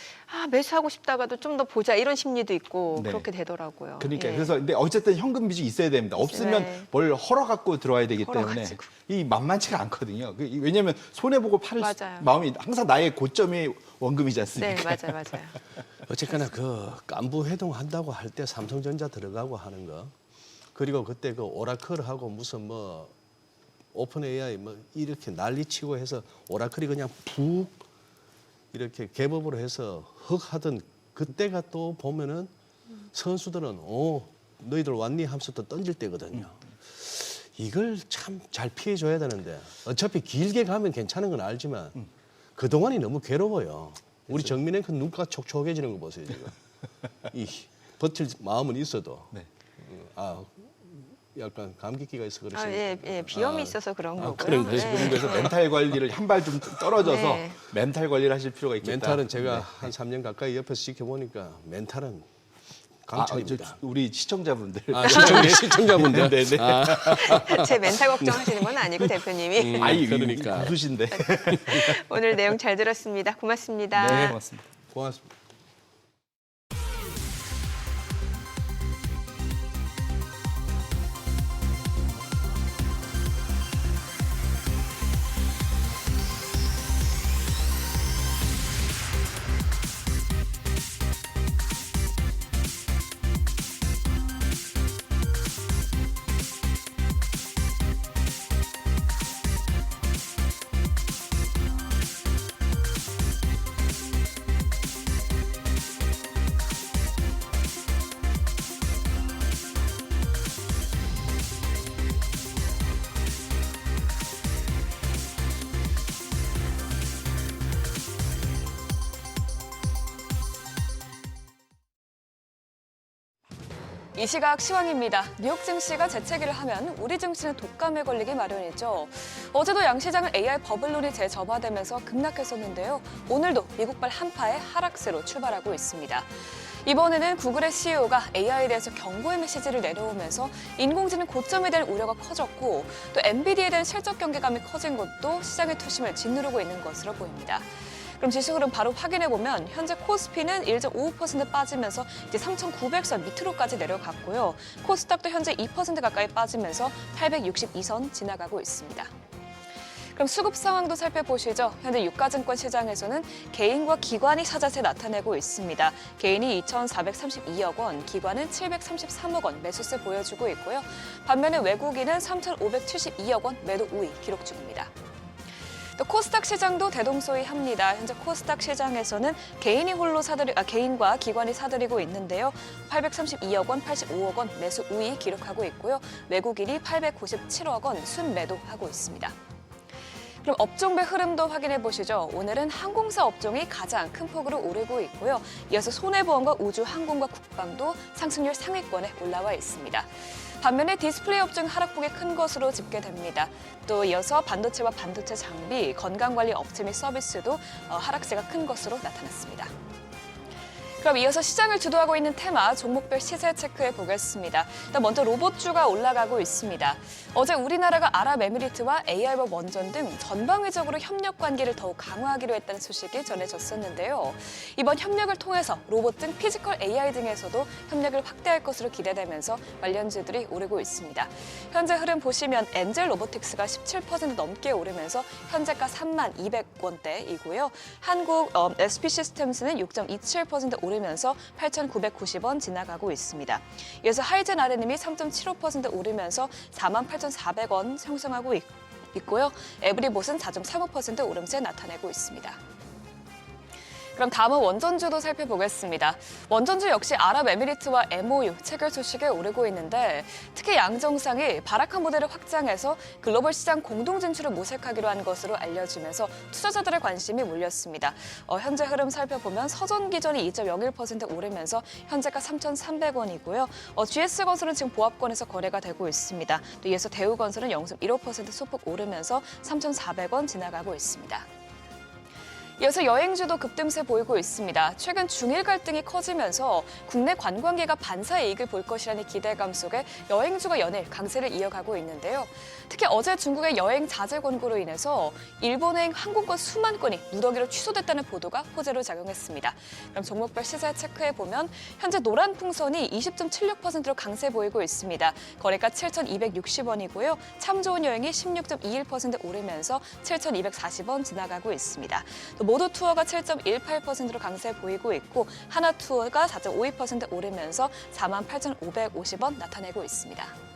매수하고 싶다가도 좀 더 보자 이런 심리도 있고 네. 그렇게 되더라고요. 그러니까 예. 그래서 근데 어쨌든 현금 비중이 있어야 됩니다. 없으면 네. 뭘 헐어 갖고 들어와야 되기 때문에 헐어가지고. 이 만만치가 않거든요. 왜냐하면 손해 보고 팔을 맞아요. 마음이 항상 나의 고점이 원금이지 않습니까? 네, 맞아요. 어쨌거나 그 깐부 회동 한다고 할 때 삼성전자 들어가고 하는 거 그리고 그때 그 오라클하고 무슨 뭐 오픈 AI 뭐 이렇게 난리치고 해서 오라클이 그냥 푹 이렇게 개법으로 해서 흑 하던 그때가 또 보면은 선수들은 너희들 왔니 하면서 또 던질 때거든요. 이걸 참 잘 피해줘야 되는데 어차피 길게 가면 괜찮은 건 알지만 그동안이 너무 괴로워요. 우리 정민의 그 눈가 촉촉해지는 거 보세요 지금. 이 버틸 마음은 있어도 네. 약간 감기기가 있어 그러시니까. 예, 비염이 있어서 그런 거고요. 그래요? 네. 그래서 멘탈 관리를 한 발 좀 떨어져서 네. 멘탈 관리를 하실 필요가 있겠다. 멘탈은 제가 네. 한 3년 가까이 옆에서 지켜보니까 멘탈은 저 강철입니다. 우리 시청자분들. 시청자분들. 네네. 제 멘탈 걱정하시는 건 아니고 대표님이. 아이 그러니까. 웃으신데. 오늘 내용 잘 들었습니다. 고맙습니다. 네, 고맙습니다. 고맙습니다. 이 시각 시황입니다. 뉴욕 증시가 재채기를 하면 우리 증시는 독감에 걸리기 마련이죠. 어제도 양시장은 AI 버블론이 재점화되면서 급락했었는데요. 오늘도 미국발 한파의 하락세로 출발하고 있습니다. 이번에는 구글의 CEO가 AI에 대해서 경고의 메시지를 내려오면서 인공지능 고점에 대한 우려가 커졌고 또 엔비디아에 대한 실적 경계감이 커진 것도 시장의 투심을 짓누르고 있는 것으로 보입니다. 그럼 지수 흐름 바로 확인해보면 현재 코스피는 1.55% 빠지면서 이제 3,900선 밑으로까지 내려갔고요. 코스닥도 현재 2% 가까이 빠지면서 862선 지나가고 있습니다. 그럼 수급 상황도 살펴보시죠. 현재 유가증권 시장에서는 개인과 기관이 사자세 나타내고 있습니다. 개인이 2,432억 원, 기관은 733억 원 매수세 보여주고 있고요. 반면에 외국인은 3,572억 원 매도 우위 기록 중입니다. 또 코스닥 시장도 대동소이합니다. 현재 코스닥 시장에서는 개인과 기관이 사들이고 있는데요. 832억 원, 85억 원 매수 우위 기록하고 있고요. 외국인이 897억 원 순매도하고 있습니다. 그럼 업종별 흐름도 확인해 보시죠. 오늘은 항공사 업종이 가장 큰 폭으로 오르고 있고요. 이어서 손해보험과 우주, 항공과 국방도 상승률 상위권에 올라와 있습니다. 반면에 디스플레이 업종 하락폭이 큰 것으로 집계됩니다. 또 이어서 반도체와 반도체 장비, 건강관리 업체 및 서비스도 하락세가 큰 것으로 나타났습니다. 그럼 이어서 시장을 주도하고 있는 테마 종목별 시세 체크해 보겠습니다. 일단 먼저 로봇주가 올라가고 있습니다. 어제 우리나라가 아랍에미리트와 AI와 원전 등 전방위적으로 협력 관계를 더욱 강화하기로 했다는 소식이 전해졌었는데요. 이번 협력을 통해서 로봇 등 피지컬 AI 등에서도 협력을 확대할 것으로 기대되면서 관련주들이 오르고 있습니다. 현재 흐름 보시면 엔젤 로보틱스가 17% 넘게 오르면서 현재가 32,200원대이고요. 한국 SP 시스템스는 6.27% 오르면서 8,990원 지나가고 있습니다. 이어서 하이젠 RNM이 3.75% 오르면서 48,400원 형성하고 있고요. 에브리봇은 4.35% 오름세 나타내고 있습니다. 그럼 다음은 원전주도 살펴보겠습니다. 원전주 역시 아랍에미리트와 MOU 체결 소식에 오르고 있는데 특히 양정상이 바라카 모델을 확장해서 글로벌 시장 공동 진출을 모색하기로 한 것으로 알려지면서 투자자들의 관심이 몰렸습니다. 현재 흐름 살펴보면 서전기전이 2.01% 오르면서 현재가 3,300원이고요. GS건설은 지금 보합권에서 거래가 되고 있습니다. 또 이어서 대우건설은 0.15% 소폭 오르면서 3,400원 지나가고 있습니다. 이어서 여행주도 급등세 보이고 있습니다. 최근 중일 갈등이 커지면서 국내 관광객가 반사 이익을 볼 것이라는 기대감 속에 여행주가 연일 강세를 이어가고 있는데요. 특히 어제 중국의 여행 자제 권고로 인해서 일본행 항공권 수만 건이 무더기로 취소됐다는 보도가 호재로 작용했습니다. 그럼 종목별 시세 체크해보면 현재 노란 풍선이 20.76%로 강세 보이고 있습니다. 거래가 7,260원이고요. 참 좋은 여행이 16.21% 오르면서 7,240원 지나가고 있습니다. 모두 투어가 7.18%로 강세 보이고 있고 하나 투어가 4.52% 오르면서 48,550원 나타내고 있습니다.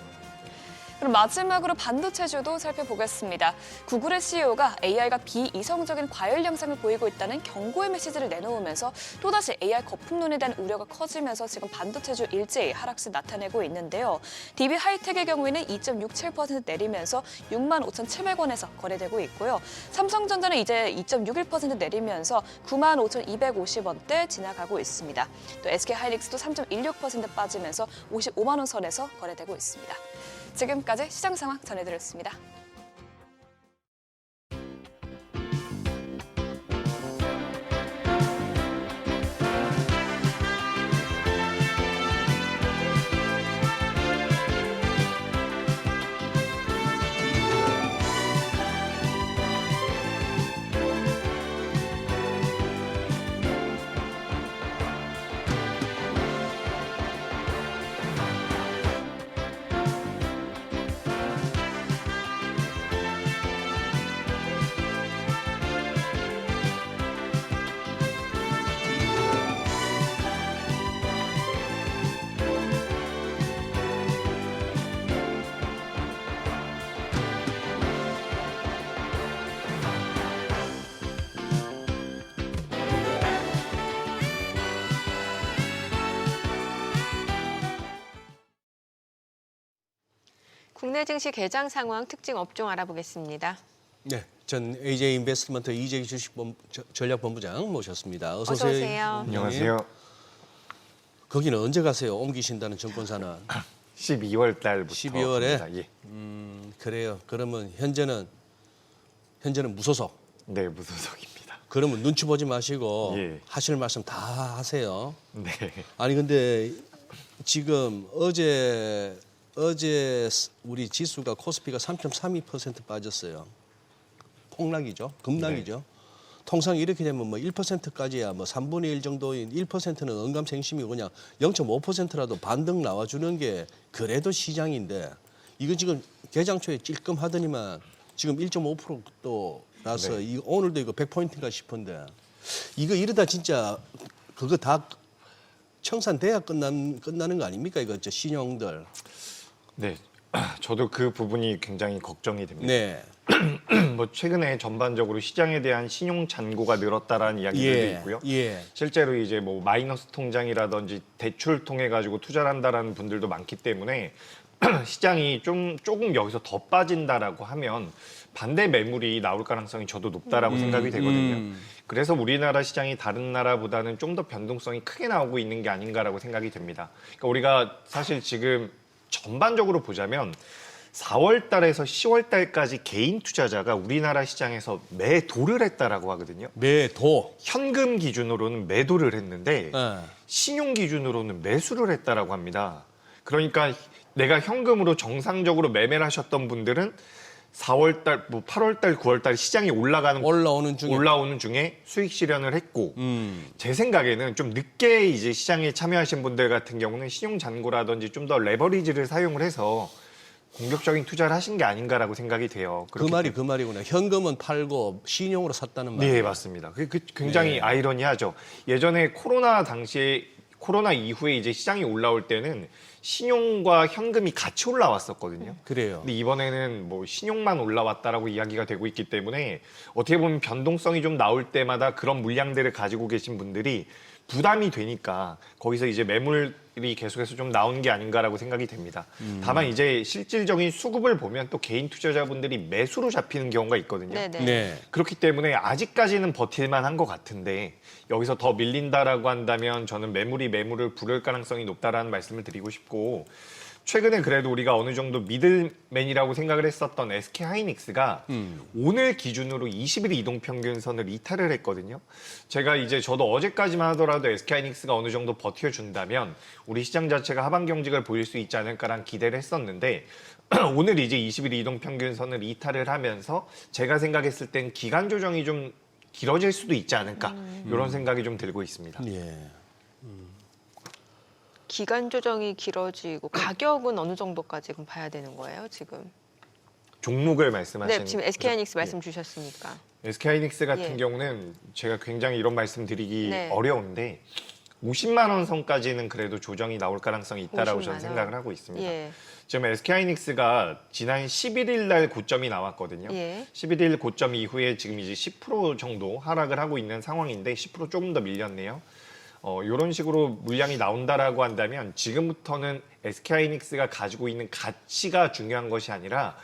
그럼 마지막으로 반도체주도 살펴보겠습니다. 구글의 CEO가 AI가 비이성적인 과열 양상을 보이고 있다는 경고의 메시지를 내놓으면서 또다시 AI 거품론에 대한 우려가 커지면서 지금 반도체주 일제히 하락세 나타내고 있는데요. DB 하이텍의 경우에는 2.67% 내리면서 65,700원에서 거래되고 있고요. 삼성전자는 이제 2.61% 내리면서 95,250원대 지나가고 있습니다. 또 SK하이닉스도 3.16% 빠지면서 55만 원 선에서 거래되고 있습니다. 지금까지 시장 상황 전해드렸습니다. 국내 증시 개장 상황 특징 업종 알아보겠습니다. 네, 전 AJ 인베스트먼트 이재기 전략본부장 모셨습니다. 어서 오세요. 오세요. 안녕하세요. 거기는 언제 가세요? 옮기신다는 정권사는 12월 달부터 12월에? 갑니다. 예. 그래요. 그러면 현재는 무소속. 네, 무소속입니다. 그러면 눈치 보지 마시고 예. 하실 말씀 다 하세요. 네. 아니 근데 지금 어제 우리 지수가 코스피가 3.32% 빠졌어요. 폭락이죠. 급락이죠. 통상 이렇게 되면 뭐 1%까지야 뭐 3분의 1 정도인 1%는 언감생심이고 그냥 0.5%라도 반등 나와주는 게 그래도 시장인데 이거 지금 개장 초에 찔끔하더니만 지금 1.5%또라서 네. 오늘도 이거 100포인트인가 싶은데 이거 이러다 진짜 그거 다 청산돼야 끝나는 거 아닙니까? 이거 신용들. 네. 저도 그 부분이 굉장히 걱정이 됩니다. 네. 뭐 최근에 전반적으로 시장에 대한 신용 잔고가 늘었다라는 이야기들도 있고요. 예. 실제로 이제 뭐 마이너스 통장이라든지 대출 통해 가지고 투자를 한다라는 분들도 많기 때문에 시장이 조금 여기서 더 빠진다라고 하면 반대 매물이 나올 가능성이 저도 높다라고 생각이 되거든요. 그래서 우리나라 시장이 다른 나라보다는 좀 더 변동성이 크게 나오고 있는 게 아닌가라고 생각이 됩니다. 그러니까 우리가 사실 지금 전반적으로 보자면 4월 달에서 10월 달까지 개인 투자자가 우리나라 시장에서 매도를 했다라고 하거든요. 매도. 현금 기준으로는 매도를 했는데 어. 신용 기준으로는 매수를 했다라고 합니다. 그러니까 내가 현금으로 정상적으로 매매를 하셨던 분들은 4월 달, 뭐 8월 달, 9월 달 시장이 올라오는 중에 수익 실현을 했고 제 생각에는 좀 늦게 이제 시장에 참여하신 분들 같은 경우는 신용 잔고라든지 좀 더 레버리지를 사용을 해서 공격적인 투자를 하신 게 아닌가라고 생각이 돼요. 그 말이구나. 현금은 팔고 신용으로 샀다는 말이에요. 네, 맞습니다. 굉장히 네. 아이러니하죠. 예전에 코로나 이후에 이제 시장이 올라올 때는 신용과 현금이 같이 올라왔었거든요. 그래요. 근데 이번에는 뭐 신용만 올라왔다라고 이야기가 되고 있기 때문에 어떻게 보면 변동성이 좀 나올 때마다 그런 물량들을 가지고 계신 분들이 부담이 되니까 거기서 이제 매물이 계속해서 좀 나오는 게 아닌가라고 생각이 됩니다. 다만 이제 실질적인 수급을 보면 또 개인 투자자분들이 매수로 잡히는 경우가 있거든요. 네네. 네. 그렇기 때문에 아직까지는 버틸만 한 것 같은데 여기서 더 밀린다라고 한다면 저는 매물을 부를 가능성이 높다라는 말씀을 드리고 싶고 최근에 그래도 우리가 어느 정도 미들맨이라고 생각을 했었던 SK하이닉스가 오늘 기준으로 20일 이동평균선을 이탈을 했거든요. 저도 어제까지만 하더라도 SK하이닉스가 어느 정도 버텨준다면 우리 시장 자체가 하반 경직을 보일 수 있지 않을까라는 기대를 했었는데 오늘 이제 20일 이동평균선을 이탈을 하면서 제가 생각했을 땐 기간 조정이 좀 길어질 수도 있지 않을까 이런 생각이 좀 들고 있습니다. 예. 기간 조정이 길어지고 가격은 어느 정도까지 그럼 봐야 되는 거예요, 지금? 종목을 말씀하시는 네, 지금 SK하이닉스 거죠? 말씀 주셨으니까. SK하이닉스 같은 예. 경우는 제가 굉장히 이런 말씀 드리기 네. 어려운데 50만 원 선까지는 그래도 조정이 나올 가능성이 있다라고 50만 저는 원. 생각을 하고 있습니다. 예. 지금 SK하이닉스가 지난 11일 날 고점이 나왔거든요. 예. 11일 고점 이후에 지금 이제 10% 정도 하락을 하고 있는 상황인데 10% 조금 더 밀렸네요. 이런 식으로 물량이 나온다라고 한다면 지금부터는 SK하이닉스가 가지고 있는 가치가 중요한 것이 아니라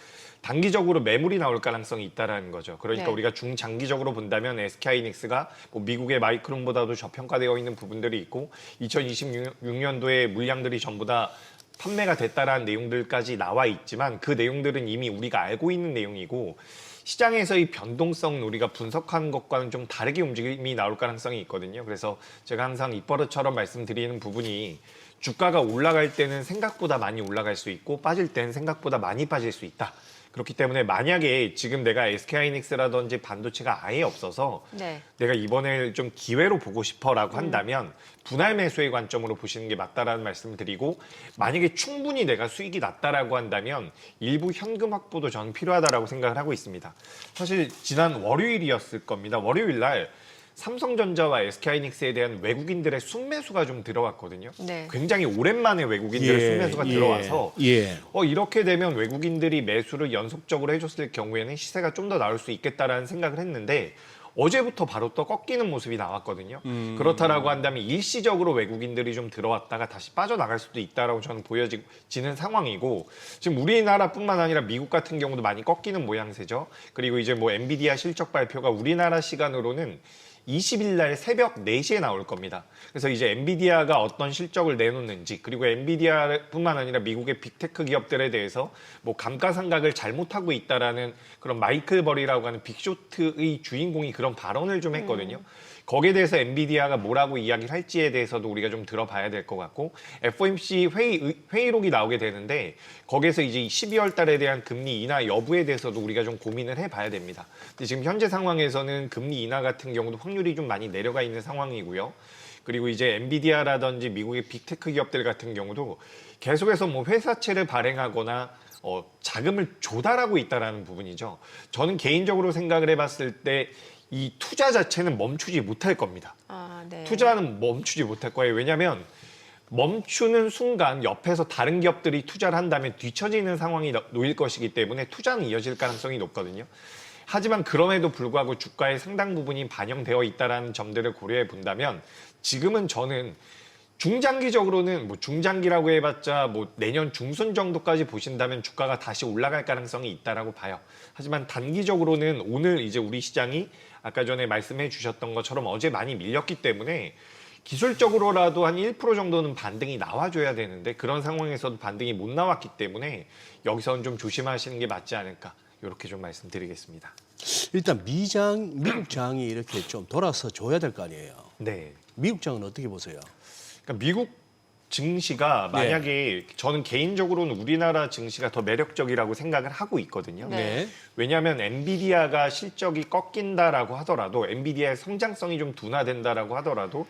단기적으로 매물이 나올 가능성이 있다라는 거죠. 그러니까 네. 우리가 중장기적으로 본다면 SK하이닉스가 뭐 미국의 마이크론보다도 저평가되어 있는 부분들이 있고 2026년도에 물량들이 전부 다 판매가 됐다라는 내용들까지 나와 있지만 그 내용들은 이미 우리가 알고 있는 내용이고 시장에서의 변동성은 우리가 분석한 것과는 좀 다르게 움직임이 나올 가능성이 있거든요. 그래서 제가 항상 입버릇처럼 말씀드리는 부분이 주가가 올라갈 때는 생각보다 많이 올라갈 수 있고 빠질 때는 생각보다 많이 빠질 수 있다. 그렇기 때문에 만약에 지금 내가 SK하이닉스라든지 반도체가 아예 없어서 네. 내가 이번에 좀 기회로 보고 싶어라고 한다면 분할 매수의 관점으로 보시는 게 맞다라는 말씀을 드리고 만약에 충분히 내가 수익이 났다라고 한다면 일부 현금 확보도 저는 필요하다라고 생각을 하고 있습니다. 사실 지난 월요일이었을 겁니다. 월요일 날 삼성전자와 SK하이닉스에 대한 외국인들의 순매수가 좀 들어왔거든요. 네. 굉장히 오랜만에 외국인들의 순매수가 들어와서 이렇게 되면 외국인들이 매수를 연속적으로 해줬을 경우에는 시세가 좀 더 나올 수 있겠다라는 생각을 했는데 어제부터 바로 또 꺾이는 모습이 나왔거든요. 그렇다라고 한다면 일시적으로 외국인들이 좀 들어왔다가 다시 빠져나갈 수도 있다라고 저는 보여지는 상황이고 지금 우리나라뿐만 아니라 미국 같은 경우도 많이 꺾이는 모양새죠. 그리고 이제 뭐 엔비디아 실적 발표가 우리나라 시간으로는 20일 날 새벽 4시에 나올 겁니다. 그래서 이제 엔비디아가 어떤 실적을 내놓는지 그리고 엔비디아뿐만 아니라 미국의 빅테크 기업들에 대해서 뭐 감가상각을 잘못하고 있다라는 그런 마이클 버리라고 하는 빅쇼트의 주인공이 그런 발언을 좀 했거든요. 거기에 대해서 엔비디아가 뭐라고 이야기를 할지에 대해서도 우리가 좀 들어봐야 될 것 같고 FOMC 회의록이 나오게 되는데 거기에서 이제 12월 달에 대한 금리 인하 여부에 대해서도 우리가 좀 고민을 해봐야 됩니다. 근데 지금 현재 상황에서는 금리 인하 같은 경우도 확률이 좀 많이 내려가 있는 상황이고요. 그리고 이제 엔비디아라든지 미국의 빅테크 기업들 같은 경우도 계속해서 뭐 회사채를 발행하거나 자금을 조달하고 있다라는 부분이죠. 저는 개인적으로 생각을 해봤을 때 이 투자 자체는 멈추지 못할 겁니다. 아, 네. 투자는 멈추지 못할 거예요. 왜냐하면 멈추는 순간 옆에서 다른 기업들이 투자를 한다면 뒤처지는 상황이 놓일 것이기 때문에 투자는 이어질 가능성이 높거든요. 하지만 그럼에도 불구하고 주가의 상당 부분이 반영되어 있다는 점들을 고려해 본다면 지금은 저는 중장기적으로는 뭐 중장기라고 해봤자 뭐 내년 중순 정도까지 보신다면 주가가 다시 올라갈 가능성이 있다라고 봐요. 하지만 단기적으로는 오늘 이제 우리 시장이 아까 전에 말씀해 주셨던 것처럼 어제 많이 밀렸기 때문에 기술적으로라도 한 1% 정도는 반등이 나와줘야 되는데 그런 상황에서도 반등이 못 나왔기 때문에 여기서는 좀 조심하시는 게 맞지 않을까 이렇게 좀 말씀드리겠습니다. 일단 미국 장이 이렇게 좀 돌아서 줘야 될 거 아니에요. 네. 미국 장은 어떻게 보세요? 그러니까 미국 증시가 만약에 저는 개인적으로는 우리나라 증시가 더 매력적이라고 생각을 하고 있거든요. 네. 왜냐하면 엔비디아가 실적이 꺾인다라고 하더라도 엔비디아의 성장성이 좀 둔화된다라고 하더라도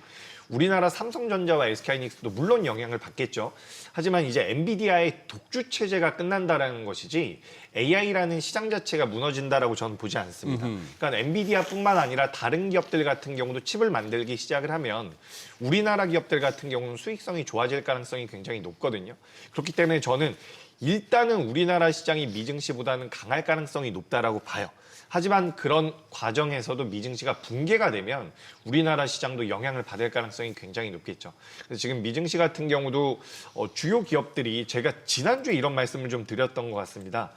우리나라 삼성전자와 SK하이닉스도 물론 영향을 받겠죠. 하지만 이제 엔비디아의 독주 체제가 끝난다라는 것이지 AI라는 시장 자체가 무너진다라고 저는 보지 않습니다. 그러니까 엔비디아뿐만 아니라 다른 기업들 같은 경우도 칩을 만들기 시작을 하면 우리나라 기업들 같은 경우는 수익성이 좋아질 가능성이 굉장히 높거든요. 그렇기 때문에 저는 일단은 우리나라 시장이 미증시보다는 강할 가능성이 높다라고 봐요. 하지만 그런 과정에서도 미증시가 붕괴가 되면 우리나라 시장도 영향을 받을 가능성이 굉장히 높겠죠. 그래서 지금 미증시 같은 경우도 주요 기업들이 제가 지난주에 이런 말씀을 좀 드렸던 것 같습니다.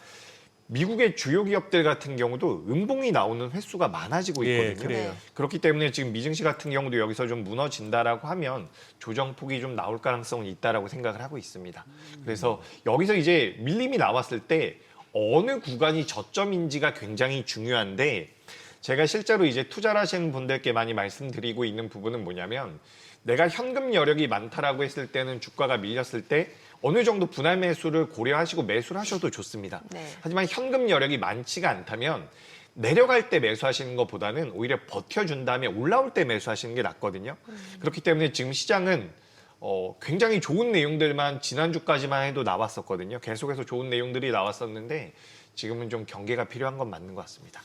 미국의 주요 기업들 같은 경우도 음봉이 나오는 횟수가 많아지고 있거든요. 예, 그래요. 그렇기 때문에 지금 미증시 같은 경우도 여기서 좀 무너진다라고 하면 조정폭이 좀 나올 가능성은 있다라고 생각을 하고 있습니다. 그래서 여기서 이제 밀림이 나왔을 때 어느 구간이 저점인지가 굉장히 중요한데 제가 실제로 이제 투자를 하시는 분들께 많이 말씀드리고 있는 부분은 뭐냐면 내가 현금 여력이 많다라고 했을 때는 주가가 밀렸을 때 어느 정도 분할 매수를 고려하시고 매수를 하셔도 좋습니다. 네. 하지만 현금 여력이 많지가 않다면 내려갈 때 매수하시는 것보다는 오히려 버텨준 다음에 올라올 때 매수하시는 게 낫거든요. 그렇기 때문에 지금 시장은 굉장히 좋은 내용들만 지난주까지만 해도 나왔었거든요. 계속해서 좋은 내용들이 나왔었는데 지금은 좀 경계가 필요한 건 맞는 것 같습니다.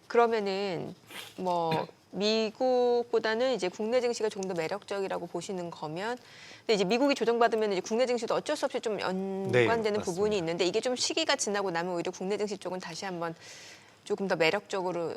그러면은 뭐 미국보다는 이제 국내 증시가 조금 더 매력적이라고 보시는 거면, 근데 이제 미국이 조정받으면 이제 국내 증시도 어쩔 수 없이 좀 연관되는 네, 부분이 있는데 이게 좀 시기가 지나고 나면 오히려 국내 증시 쪽은 다시 한번 조금 더 매력적으로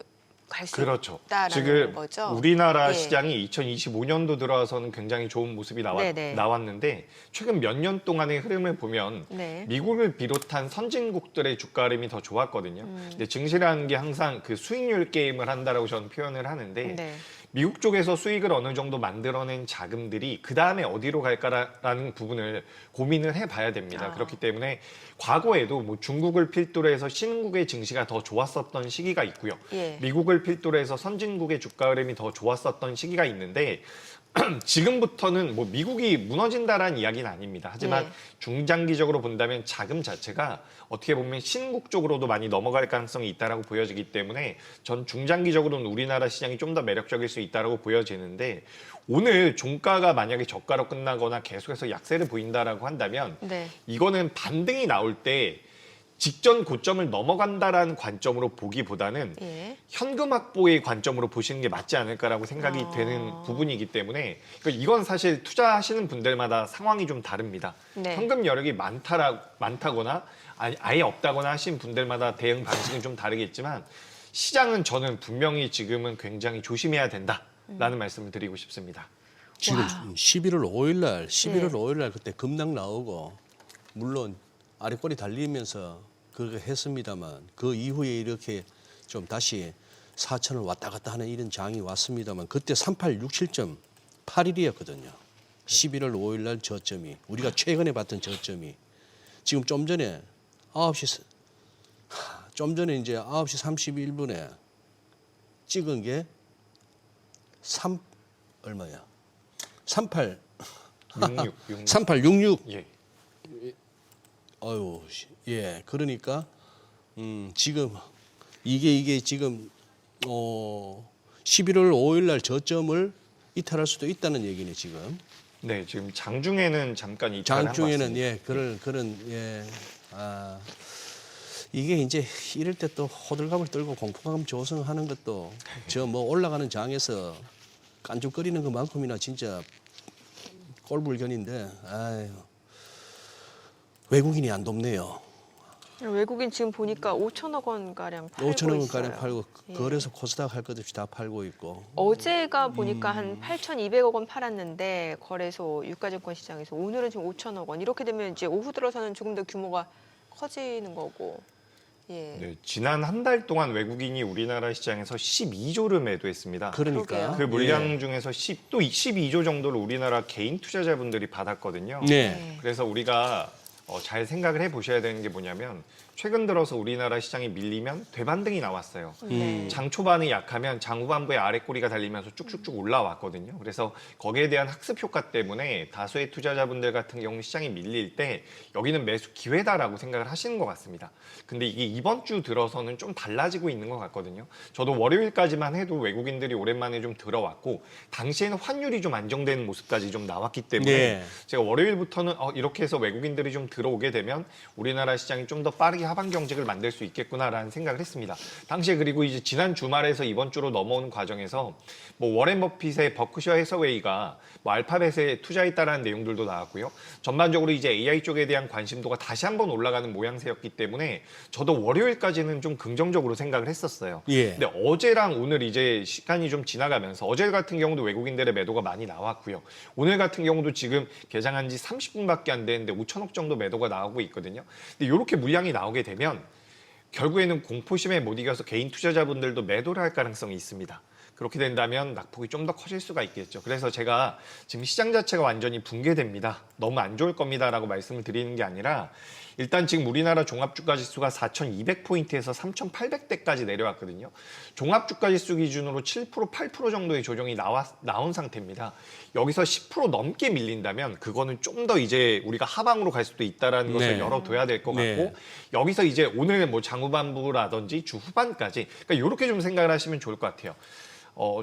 갈 수 그렇죠. 있다라는 지금 거죠. 우리나라 예. 시장이 2025년도 들어와서는 굉장히 좋은 모습이 네네. 나왔는데 최근 몇 년 동안의 흐름을 보면 네. 미국을 비롯한 선진국들의 주가 흐름이 더 좋았거든요. 근데 증시라는 게 항상 그 수익률 게임을 한다라고 저는 표현을 하는데 네. 미국 쪽에서 수익을 어느 정도 만들어낸 자금들이 그 다음에 어디로 갈까라는 부분을 고민을 해봐야 됩니다. 그렇기 때문에 과거에도 뭐 중국을 필두로 해서 신흥국의 증시가 더 좋았었던 시기가 있고요. 예. 미국을 필두로 해서 선진국의 주가 흐름이 더 좋았었던 시기가 있는데 지금부터는 뭐 미국이 무너진다라는 이야기는 아닙니다. 하지만 예. 중장기적으로 본다면 자금 자체가 어떻게 보면 신국 쪽으로도 많이 넘어갈 가능성이 있다라고 보여지기 때문에 전 중장기적으로는 우리나라 시장이 좀 더 매력적일 수 있다라고 보여지는데 오늘 종가가 만약에 저가로 끝나거나 계속해서 약세를 보인다라고 한다면 네. 이거는 반등이 나올 때 직전 고점을 넘어간다라는 관점으로 보기보다는 예. 현금 확보의 관점으로 보시는 게 맞지 않을까라고 생각이 되는 부분이기 때문에 그러니까 이건 사실 투자하시는 분들마다 상황이 좀 다릅니다. 네. 현금 여력이 많다거나 아예 없다거나 하신 분들마다 대응 방식은 좀 다르겠지만 시장은 저는 분명히 지금은 굉장히 조심해야 된다라는 말씀을 드리고 싶습니다. 지금 11월 5일 날 네. 그때 급락 나오고 물론 아래꼬리 달리면서 그렇게 했습니다만 그 이후에 이렇게 좀 다시 4천을 왔다 갔다 하는 이런 장이 왔습니다만 그때 3867.81이었거든요. 11월 5일 날 저점이 우리가 최근에 봤던 저점이 지금 좀 전에 이제 9시 31분에 찍은 게 얼마야? 3866. 예. 아유, 예. 그러니까 지금 이게 지금 11월 5일 날 저점을 이탈할 수도 있다는 얘기네, 지금. 네, 지금 장중에는 잠깐 이탈한 것 장중에는 같습니다. 예, 그런 예. 이게 이제 이럴 때 또 호들갑을 떨고 공포감 조성하는 것도 저 뭐 올라가는 장에서 깐죽거리는 것만큼이나 진짜 꼴불견인데 아유, 외국인이 안 돕네요. 외국인 지금 보니까 5천억 원 가량 팔고 5천억 원 있어요. 가량 팔고 예. 거래소 코스닥 할 것 없이 다 팔고 있고. 어제가 보니까 한 8,200억 원 팔았는데 거래소 유가증권 시장에서 오늘은 지금 5천억 원. 이렇게 되면 이제 오후 들어서는 조금 더 규모가 커지는 거고. 예. 네, 지난 한 달 동안 외국인이 우리나라 시장에서 12조를 매도했습니다. 그러니까 그러게요. 그 물량 중에서 또 12조 정도를 우리나라 개인 투자자분들이 받았거든요. 네. 그래서 우리가 잘 생각을 해보셔야 되는 게 뭐냐면 최근 들어서 우리나라 시장이 밀리면 되반등이 나왔어요. 네. 장 초반이 약하면 장 후반부에 아래꼬리가 달리면서 쭉쭉쭉 올라왔거든요. 그래서 거기에 대한 학습 효과 때문에 다수의 투자자분들 같은 경우 시장이 밀릴 때 여기는 매수 기회다라고 생각을 하시는 것 같습니다. 근데 이게 이번 주 들어서는 좀 달라지고 있는 것 같거든요. 저도 월요일까지만 해도 외국인들이 오랜만에 좀 들어왔고 당시에는 환율이 좀 안정되는 모습까지 좀 나왔기 때문에 네. 제가 월요일부터는 이렇게 해서 외국인들이 좀 들어오게 되면 우리나라 시장이 좀 더 빠르게 하방 경직을 만들 수 있겠구나라는 생각을 했습니다. 당시에 그리고 이제 지난 주말에서 이번 주로 넘어오는 과정에서 뭐 워렌 버핏의 버크셔 해서웨이가 뭐 알파벳에 투자했다라는 내용들도 나왔고요. 전반적으로 이제 AI 쪽에 대한 관심도가 다시 한번 올라가는 모양새였기 때문에 저도 월요일까지는 좀 긍정적으로 생각을 했었어요. 예. 근데 어제랑 오늘 이제 시간이 좀 지나가면서 어제 같은 경우도 외국인들의 매도가 많이 나왔고요. 오늘 같은 경우도 지금 개장한 지 30분밖에 안 됐는데 5천억 정도 매도가 나오고 있거든요. 근데 이렇게 물량이 나오게 되면 결국에는 공포심에 못 이겨서 개인 투자자분들도 매도를 할 가능성이 있습니다. 그렇게 된다면 낙폭이 좀 더 커질 수가 있겠죠. 그래서 제가 지금 시장 자체가 완전히 붕괴됩니다. 너무 안 좋을 겁니다라고 말씀을 드리는 게 아니라 일단 지금 우리나라 종합주가지수가 4,200포인트에서 3,800대까지 내려왔거든요. 종합주가지수 기준으로 7%, 8% 정도의 조정이 나온 상태입니다. 여기서 10% 넘게 밀린다면 그거는 좀 더 이제 우리가 하방으로 갈 수도 있다는 것을 네. 열어둬야 될 것 네. 같고 여기서 이제 오늘 뭐 장후반부라든지 주 후반까지 그러니까 이렇게 좀 생각을 하시면 좋을 것 같아요.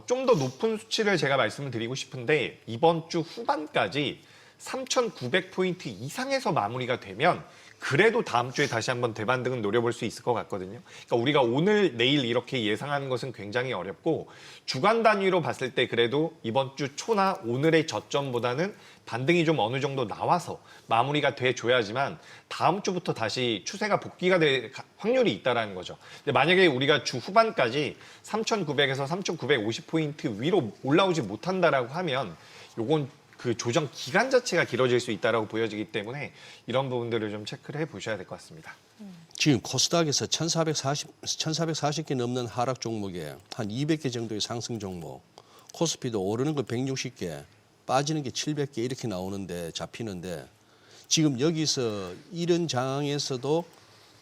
좀 더 높은 수치를 제가 말씀을 드리고 싶은데 이번 주 후반까지 3,900포인트 이상에서 마무리가 되면 그래도 다음 주에 다시 한번 대반등은 노려볼 수 있을 것 같거든요. 그러니까 우리가 오늘, 내일 이렇게 예상하는 것은 굉장히 어렵고 주간 단위로 봤을 때 그래도 이번 주 초나 오늘의 저점보다는 반등이 좀 어느 정도 나와서 마무리가 돼줘야지만 다음 주부터 다시 추세가 복귀가 될 확률이 있다는 거죠. 근데 만약에 우리가 주 후반까지 3,900에서 3,950포인트 위로 올라오지 못한다라고 하면 요건 그 조정 기간 자체가 길어질 수 있다고 보여지기 때문에 이런 부분들을 좀 체크를 해보셔야 될 것 같습니다. 지금 코스닥에서 1,440개 넘는 하락 종목에 한 200개 정도의 상승 종목, 코스피도 오르는 거 160개, 빠지는 게 700개 이렇게 나오는데 잡히는데 지금 여기서 이런 장에서도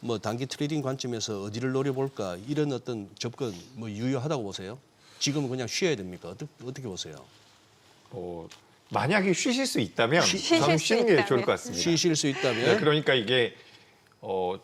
뭐 단기 트레이딩 관점에서 어디를 노려볼까 이런 어떤 접근 뭐 유효하다고 보세요? 지금은 그냥 쉬어야 됩니까? 어떻게 보세요? 만약에 쉬실 수 있다면 저는 쉬는 게 좋을 것 같습니다. 쉬실 수 있다면 네, 그러니까 이게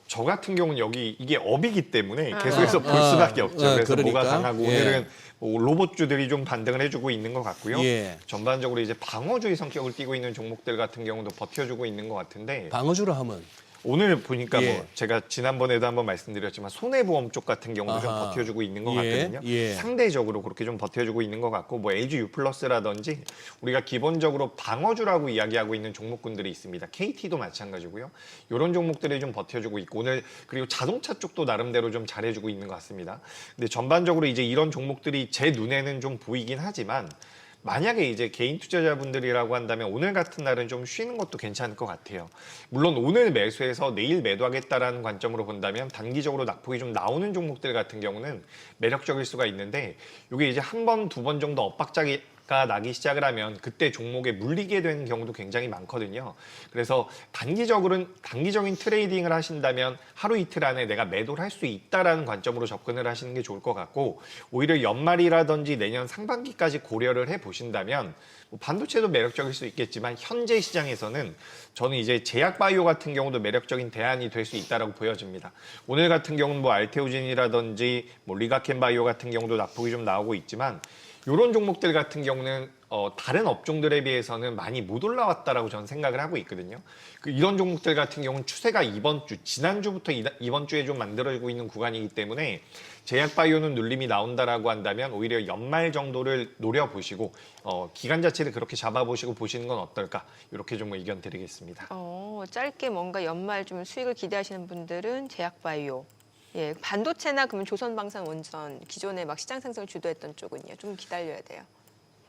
저 같은 경우는 여기 이게 업이기 때문에 계속해서 볼 수밖에 없죠. 그래서 그러니까. 뭐가 강하고 예. 오늘은 뭐 로봇주들이 좀 반등을 해주고 있는 것 같고요. 예. 전반적으로 이제 방어주의 성격을 띠고 있는 종목들 같은 경우도 버텨주고 있는 것 같은데 방어주로 하면 오늘 보니까 예. 뭐 제가 지난번에도 한번 말씀드렸지만 손해보험 쪽 같은 경우도 좀 아하. 버텨주고 있는 것 예, 같거든요. 예. 상대적으로 그렇게 좀 버텨주고 있는 것 같고 뭐 LG U+라든지 우리가 기본적으로 방어주라고 이야기하고 있는 종목군들이 있습니다. KT도 마찬가지고요. 이런 종목들이 좀 버텨주고 있고 오늘 그리고 자동차 쪽도 나름대로 좀 잘해주고 있는 것 같습니다. 근데 전반적으로 이제 이런 종목들이 제 눈에는 좀 보이긴 하지만 만약에 이제 개인 투자자분들이라고 한다면 오늘 같은 날은 좀 쉬는 것도 괜찮을 것 같아요. 물론 오늘 매수해서 내일 매도하겠다라는 관점으로 본다면 단기적으로 낙폭이 좀 나오는 종목들 같은 경우는 매력적일 수가 있는데 이게 이제 한 번, 두 번 정도 엇박자가 나기 시작을 하면 그때 종목에 물리게 되는 경우도 굉장히 많거든요. 그래서 단기적인 트레이딩을 하신다면 하루 이틀 안에 내가 매도를 할 수 있다라는 관점으로 접근을 하시는 게 좋을 것 같고 오히려 연말이라든지 내년 상반기까지 고려를 해보신다면 뭐 반도체도 매력적일 수 있겠지만 현재 시장에서는 저는 이제 제약바이오 같은 경우도 매력적인 대안이 될 수 있다라고 보여집니다. 오늘 같은 경우는 뭐 알테오젠이라든지 뭐 리가켄바이오 같은 경우도 낙폭이 좀 나오고 있지만 이런 종목들 같은 경우는 다른 업종들에 비해서는 많이 못 올라왔다라고 저는 생각을 하고 있거든요. 이런 종목들 같은 경우는 추세가 지난주부터 이번 주에 좀 만들어지고 있는 구간이기 때문에 제약바이오는 눌림이 나온다라고 한다면 오히려 연말 정도를 노려보시고 기간 자체를 그렇게 잡아보시고 보시는 건 어떨까? 이렇게 좀 의견 드리겠습니다. 짧게 뭔가 연말 좀 수익을 기대하시는 분들은 제약바이오. 예, 반도체나 그러면 조선방산원전 기존에 막 시장 상승을 주도했던 쪽은요. 좀 기다려야 돼요.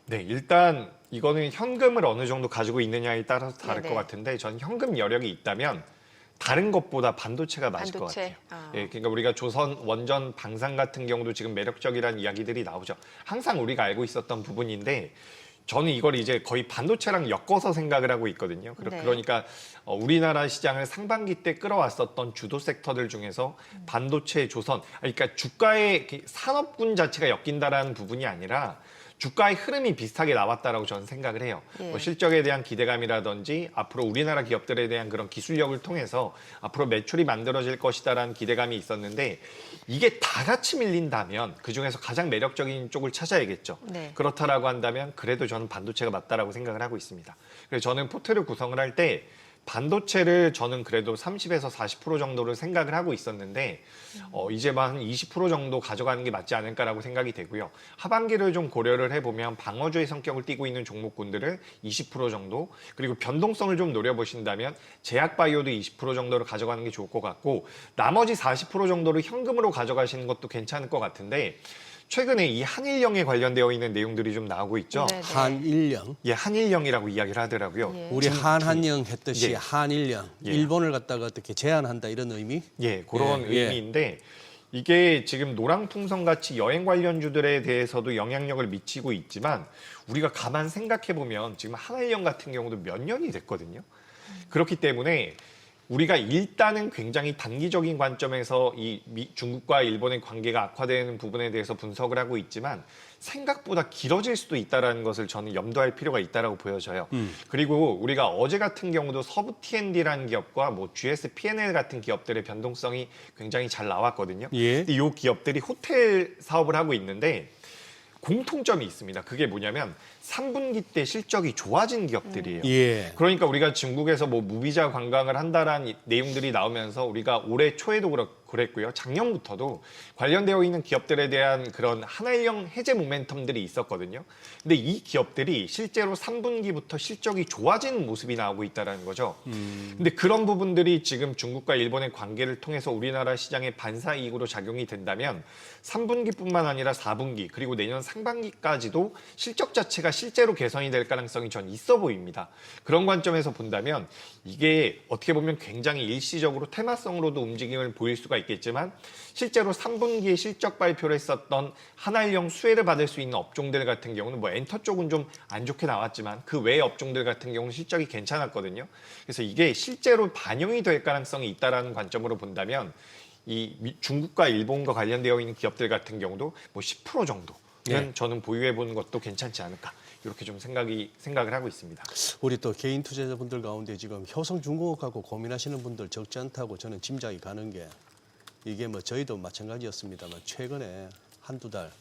네, 일단 이거는 현금을 어느 정도 가지고 있느냐에 따라서 다를 네네. 것 같은데 전 현금 여력이 있다면 다른 것보다 반도체가 맞을 것 반도체? 같아요. 예, 그러니까 우리가 조선 원전 방산 같은 경우도 지금 매력적이라는 이야기들이 나오죠. 항상 우리가 알고 있었던 부분인데 저는 이걸 이제 거의 반도체랑 엮어서 생각을 하고 있거든요. 네. 그러니까 우리나라 시장을 상반기 때 끌어왔었던 주도 섹터들 중에서 반도체, 조선, 그러니까 주가의 산업군 자체가 엮인다라는 부분이 아니라 주가의 흐름이 비슷하게 나왔다라고 저는 생각을 해요. 예. 뭐 실적에 대한 기대감이라든지 앞으로 우리나라 기업들에 대한 그런 기술력을 통해서 앞으로 매출이 만들어질 것이다라는 기대감이 있었는데 이게 다 같이 밀린다면 그중에서 가장 매력적인 쪽을 찾아야겠죠. 네. 그렇다라고 한다면 그래도 저는 반도체가 맞다라고 생각을 하고 있습니다. 그래서 저는 포트를 구성을 할 때 반도체를 저는 그래도 30에서 40% 정도를 생각을 하고 있었는데 이제만 한 20% 정도 가져가는 게 맞지 않을까라고 생각이 되고요. 하반기를 좀 고려를 해보면 방어주의 성격을 띠고 있는 종목군들을 20% 정도 그리고 변동성을 좀 노려보신다면 제약바이오도 20% 정도를 가져가는 게 좋을 것 같고 나머지 40% 정도를 현금으로 가져가시는 것도 괜찮을 것 같은데 최근에 이 한일령에 관련되어 있는 내용들이 좀 나오고 있죠. 네네. 한일령. 예, 한일령이라고 이야기를 하더라고요. 예. 우리 한한령 했듯이 예. 한일령. 예. 일본을 갖다가 어떻게 제한한다 이런 의미? 예, 그런 예, 예. 의미인데 이게 지금 노랑풍선 같이 여행 관련주들에 대해서도 영향력을 미치고 있지만 우리가 가만 생각해 보면 지금 한일령 같은 경우도 몇 년이 됐거든요. 그렇기 때문에 우리가 일단은 굉장히 단기적인 관점에서 이 중국과 일본의 관계가 악화되는 부분에 대해서 분석을 하고 있지만 생각보다 길어질 수도 있다는 것을 저는 염두할 필요가 있다고 보여져요. 그리고 우리가 어제 같은 경우도 서부 T&D라는 기업과 뭐 GS P&L 같은 기업들의 변동성이 굉장히 잘 나왔거든요. 예. 근데 이 기업들이 호텔 사업을 하고 있는데 공통점이 있습니다. 그게 뭐냐면 3분기 때 실적이 좋아진 기업들이에요. 예. 그러니까 우리가 중국에서 뭐 무비자 관광을 한다라는 내용들이 나오면서 우리가 올해 초에도 그랬고요. 작년부터도 관련되어 있는 기업들에 대한 그런 한일령 해제 모멘텀들이 있었거든요. 근데 이 기업들이 실제로 3분기부터 실적이 좋아지는 모습이 나오고 있다는 거죠. 근데 그런 부분들이 지금 중국과 일본의 관계를 통해서 우리나라 시장의 반사이익으로 작용이 된다면 3분기뿐만 아니라 4분기 그리고 내년 상반기까지도 실적 자체가 실제로 개선이 될 가능성이 전 있어 보입니다. 그런 관점에서 본다면 이게 어떻게 보면 굉장히 일시적으로 테마성으로도 움직임을 보일 수가 있겠지만 실제로 3분기에 실적 발표를 했었던 한일령 수혜를 받을 수 있는 업종들 같은 경우는 뭐 엔터 쪽은 좀 안 좋게 나왔지만 그 외의 업종들 같은 경우는 실적이 괜찮았거든요. 그래서 이게 실제로 반영이 될 가능성이 있다는 관점으로 본다면 이 중국과 일본과 관련되어 있는 기업들 같은 경우도 뭐 10% 정도는 네. 저는 보유해 보는 것도 괜찮지 않을까 이렇게 좀 생각을 하고 있습니다. 우리 또 개인 투자자분들 가운데 지금 효성중공업 갖고 고민하시는 분들 적지 않다고 저는 짐작이 가는 게 이게 뭐 저희도 마찬가지였습니다만 최근에 한두 달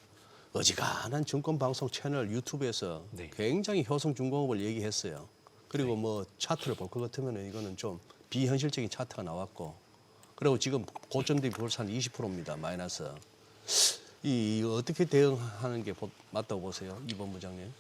어지간한 증권방송 채널 유튜브에서 네. 굉장히 효성중공업을 얘기했어요. 그리고 뭐 차트를 볼 것 같으면 이거는 좀 비현실적인 차트가 나왔고 그리고 지금 고점 대비 벌써 한 20%입니다. 마이너스. 이거 어떻게 대응하는 게 맞다고 보세요? 이 본부장님.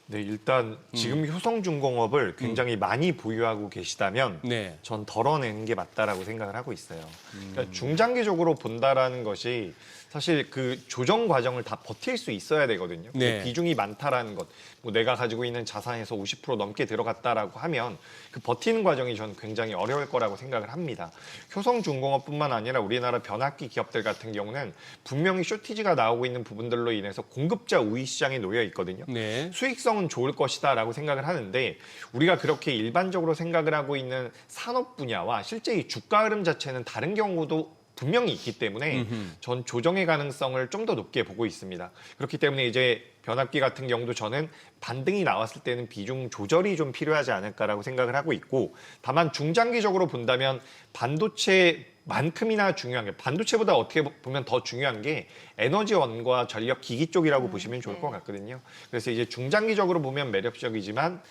네, 일단 지금 효성중공업을 굉장히 많이 보유하고 계시다면 네. 전 덜어내는 게 맞다라고 생각을 하고 있어요. 그러니까 중장기적으로 본다라는 것이 사실 그 조정 과정을 다 버틸 수 있어야 되거든요. 네. 비중이 많다라는 것, 뭐 내가 가지고 있는 자산에서 50% 넘게 들어갔다라고 하면 그 버티는 과정이 저는 굉장히 어려울 거라고 생각을 합니다. 효성중공업뿐만 아니라 우리나라 변압기 기업들 같은 경우는 분명히 쇼티지가 나오고 있는 부분들로 인해서 공급자 우위 시장에 놓여 있거든요. 네. 수익성은 좋을 것이다라고 생각을 하는데 우리가 그렇게 일반적으로 생각을 하고 있는 산업 분야와 실제 이 주가 흐름 자체는 다른 경우도 분명히 있기 때문에 전 조정의 가능성을 좀 더 높게 보고 있습니다. 그렇기 때문에 이제 변압기 같은 경우도 저는 반등이 나왔을 때는 비중 조절이 좀 필요하지 않을까라고 생각을 하고 있고, 다만 중장기적으로 본다면 반도체만큼이나 중요한 게, 반도체보다 어떻게 보면 더 중요한 게 에너지원과 전력 기기 쪽이라고 보시면 좋을 것 같거든요. 그래서 이제 중장기적으로 보면 매력적이지만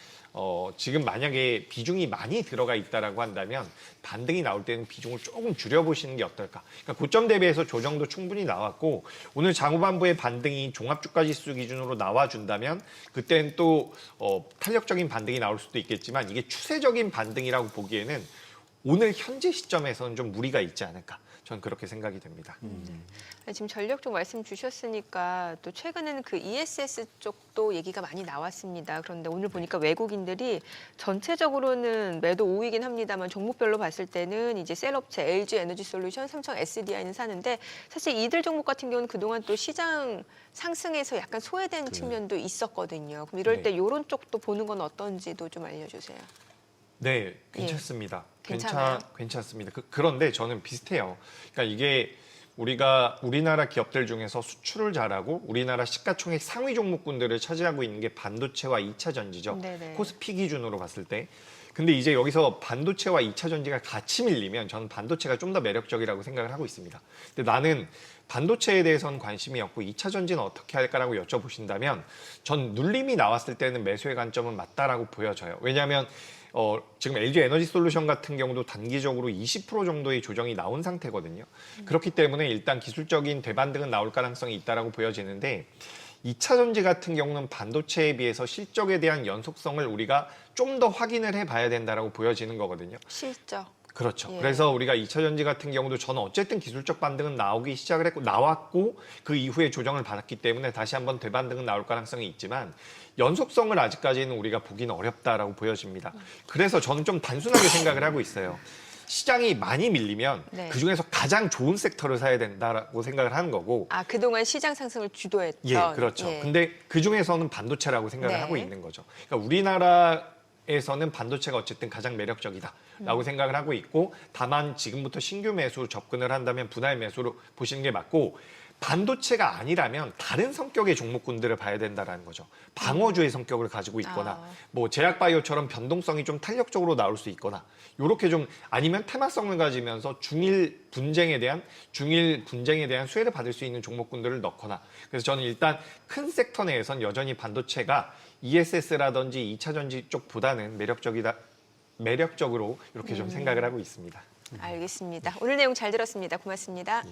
지금 만약에 비중이 많이 들어가 있다라고 한다면 반등이 나올 때는 비중을 조금 줄여보시는 게 어떨까. 그러니까 고점 대비해서 조정도 충분히 나왔고, 오늘 장후반부의 반등이 종합주가지수 기준으로 나와준다면 그때는 또 탄력적인 반등이 나올 수도 있겠지만, 이게 추세적인 반등이라고 보기에는 오늘 현재 시점에서는 좀 무리가 있지 않을까. 저는 그렇게 생각이 됩니다. 지금 전력 쪽 말씀 주셨으니까 또 최근에는 그 ESS 쪽도 얘기가 많이 나왔습니다. 그런데 오늘 보니까 외국인들이 전체적으로는 매도 5위긴 합니다만 종목별로 봤을 때는 이제 셀업체 LG 에너지솔루션, 삼성 SDI는 사는데, 사실 이들 종목 같은 경우는 그동안 또 시장 상승에서 약간 소외된 측면도 있었거든요. 그럼 이럴 때 이런 쪽도 보는 건 어떤지도 좀 알려주세요. 네, 괜찮습니다. 괜찮아요? 괜찮습니다. 그런데 저는 비슷해요. 그러니까 이게 우리가 우리나라 기업들 중에서 수출을 잘하고 우리나라 시가총액 상위 종목군들을 차지하고 있는 게 반도체와 2차 전지죠. 네네. 코스피 기준으로 봤을 때. 근데 이제 여기서 반도체와 2차 전지가 같이 밀리면 저는 반도체가 좀 더 매력적이라고 생각을 하고 있습니다. 근데 나는 반도체에 대해서는 관심이 없고 2차 전지는 어떻게 할까라고 여쭤보신다면, 전 눌림이 나왔을 때는 매수의 관점은 맞다라고 보여져요. 왜냐하면 지금 LG 에너지 솔루션 같은 경우도 단기적으로 20% 정도의 조정이 나온 상태거든요. 그렇기 때문에 일단 기술적인 대반등은 나올 가능성이 있다라고 보여지는데, 2차 전지 같은 경우는 반도체에 비해서 실적에 대한 연속성을 우리가 좀 더 확인을 해봐야 된다라고 보여지는 거거든요. 실적. 그렇죠. 예. 그래서 우리가 2차 전지 같은 경우도 저는 어쨌든 기술적 반등은 나오기 시작을 했고 나왔고, 그 이후에 조정을 받았기 때문에 다시 한번 대반등은 나올 가능성이 있지만 연속성을 아직까지는 우리가 보기는 어렵다라고 보여집니다. 그래서 저는 좀 단순하게 생각을 하고 있어요. 시장이 많이 밀리면 네. 그중에서 가장 좋은 sektor을 사야 된다라고 생각을 하는 거고. 아, 그동안 시장 상승을 주도했던. 예, 그렇죠. 예. 근데 그중에서는 반도체라고 생각을 네. 하고 있는 거죠. 그러니까 우리나라에서는 반도체가 어쨌든 가장 매력적이다라고 생각을 하고 있고, 다만 지금부터 신규 매수 접근을 한다면 분할 매수로 보시는 게 맞고, 반도체가 아니라면 다른 성격의 종목군들을 봐야 된다라는 거죠. 방어주의 성격을 가지고 있거나, 뭐 제약바이오처럼 변동성이 좀 탄력적으로 나올 수 있거나, 요렇게 좀, 아니면 테마성을 가지면서 중일 분쟁에 대한 수혜를 받을 수 있는 종목군들을 넣거나. 그래서 저는 일단 큰 섹터 내에선 여전히 반도체가 ESS라든지 2차 전지 쪽보다는 매력적으로 이렇게 좀 생각을 하고 있습니다. 알겠습니다. 오늘 내용 잘 들었습니다. 고맙습니다.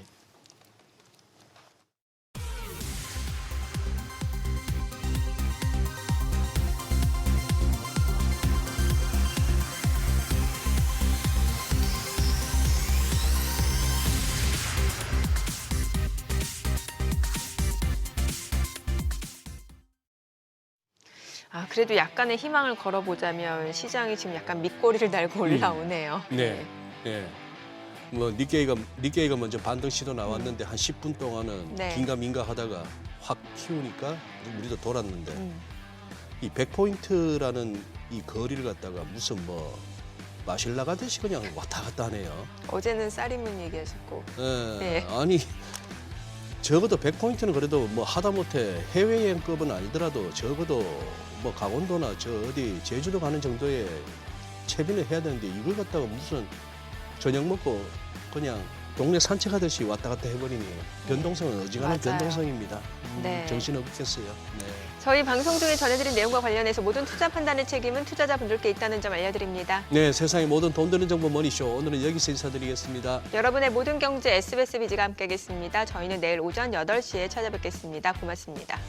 아, 그래도 약간의 희망을 걸어보자면 시장이 지금 약간 밑꼬리를 달고 올라오네요. 네. 네. 뭐 니케이가 먼저 반등 시도 나왔는데 한 10분 동안은 네. 긴가민가 하다가 확 키우니까 우리도 돌았는데 이 100포인트라는 이 거리를 갖다가 무슨 뭐 마실 나가듯이 그냥 왔다 갔다 하네요. 어제는 쌀이문 얘기하셨고. 예. 네. 아니 적어도 100포인트는 그래도 뭐 하다못해 해외여행급은 아니더라도 적어도 뭐 강원도나 저 어디 제주도 가는 정도의 채비는 해야 되는데, 이걸 갖다가 무슨 저녁 먹고 그냥 동네 산책하듯이 왔다 갔다 해버리니 변동성은 어지간한 맞아요. 변동성입니다. 네. 정신없겠어요. 네. 저희 방송 중에 전해드린 내용과 관련해서 모든 투자 판단의 책임은 투자자분들께 있다는 점 알려드립니다. 네, 세상의 모든 돈 드는 정보 머니쇼. 오늘은 여기서 인사드리겠습니다. 여러분의 모든 경제 SBS 비즈가 함께하겠습니다. 저희는 내일 오전 8시에 찾아뵙겠습니다. 고맙습니다.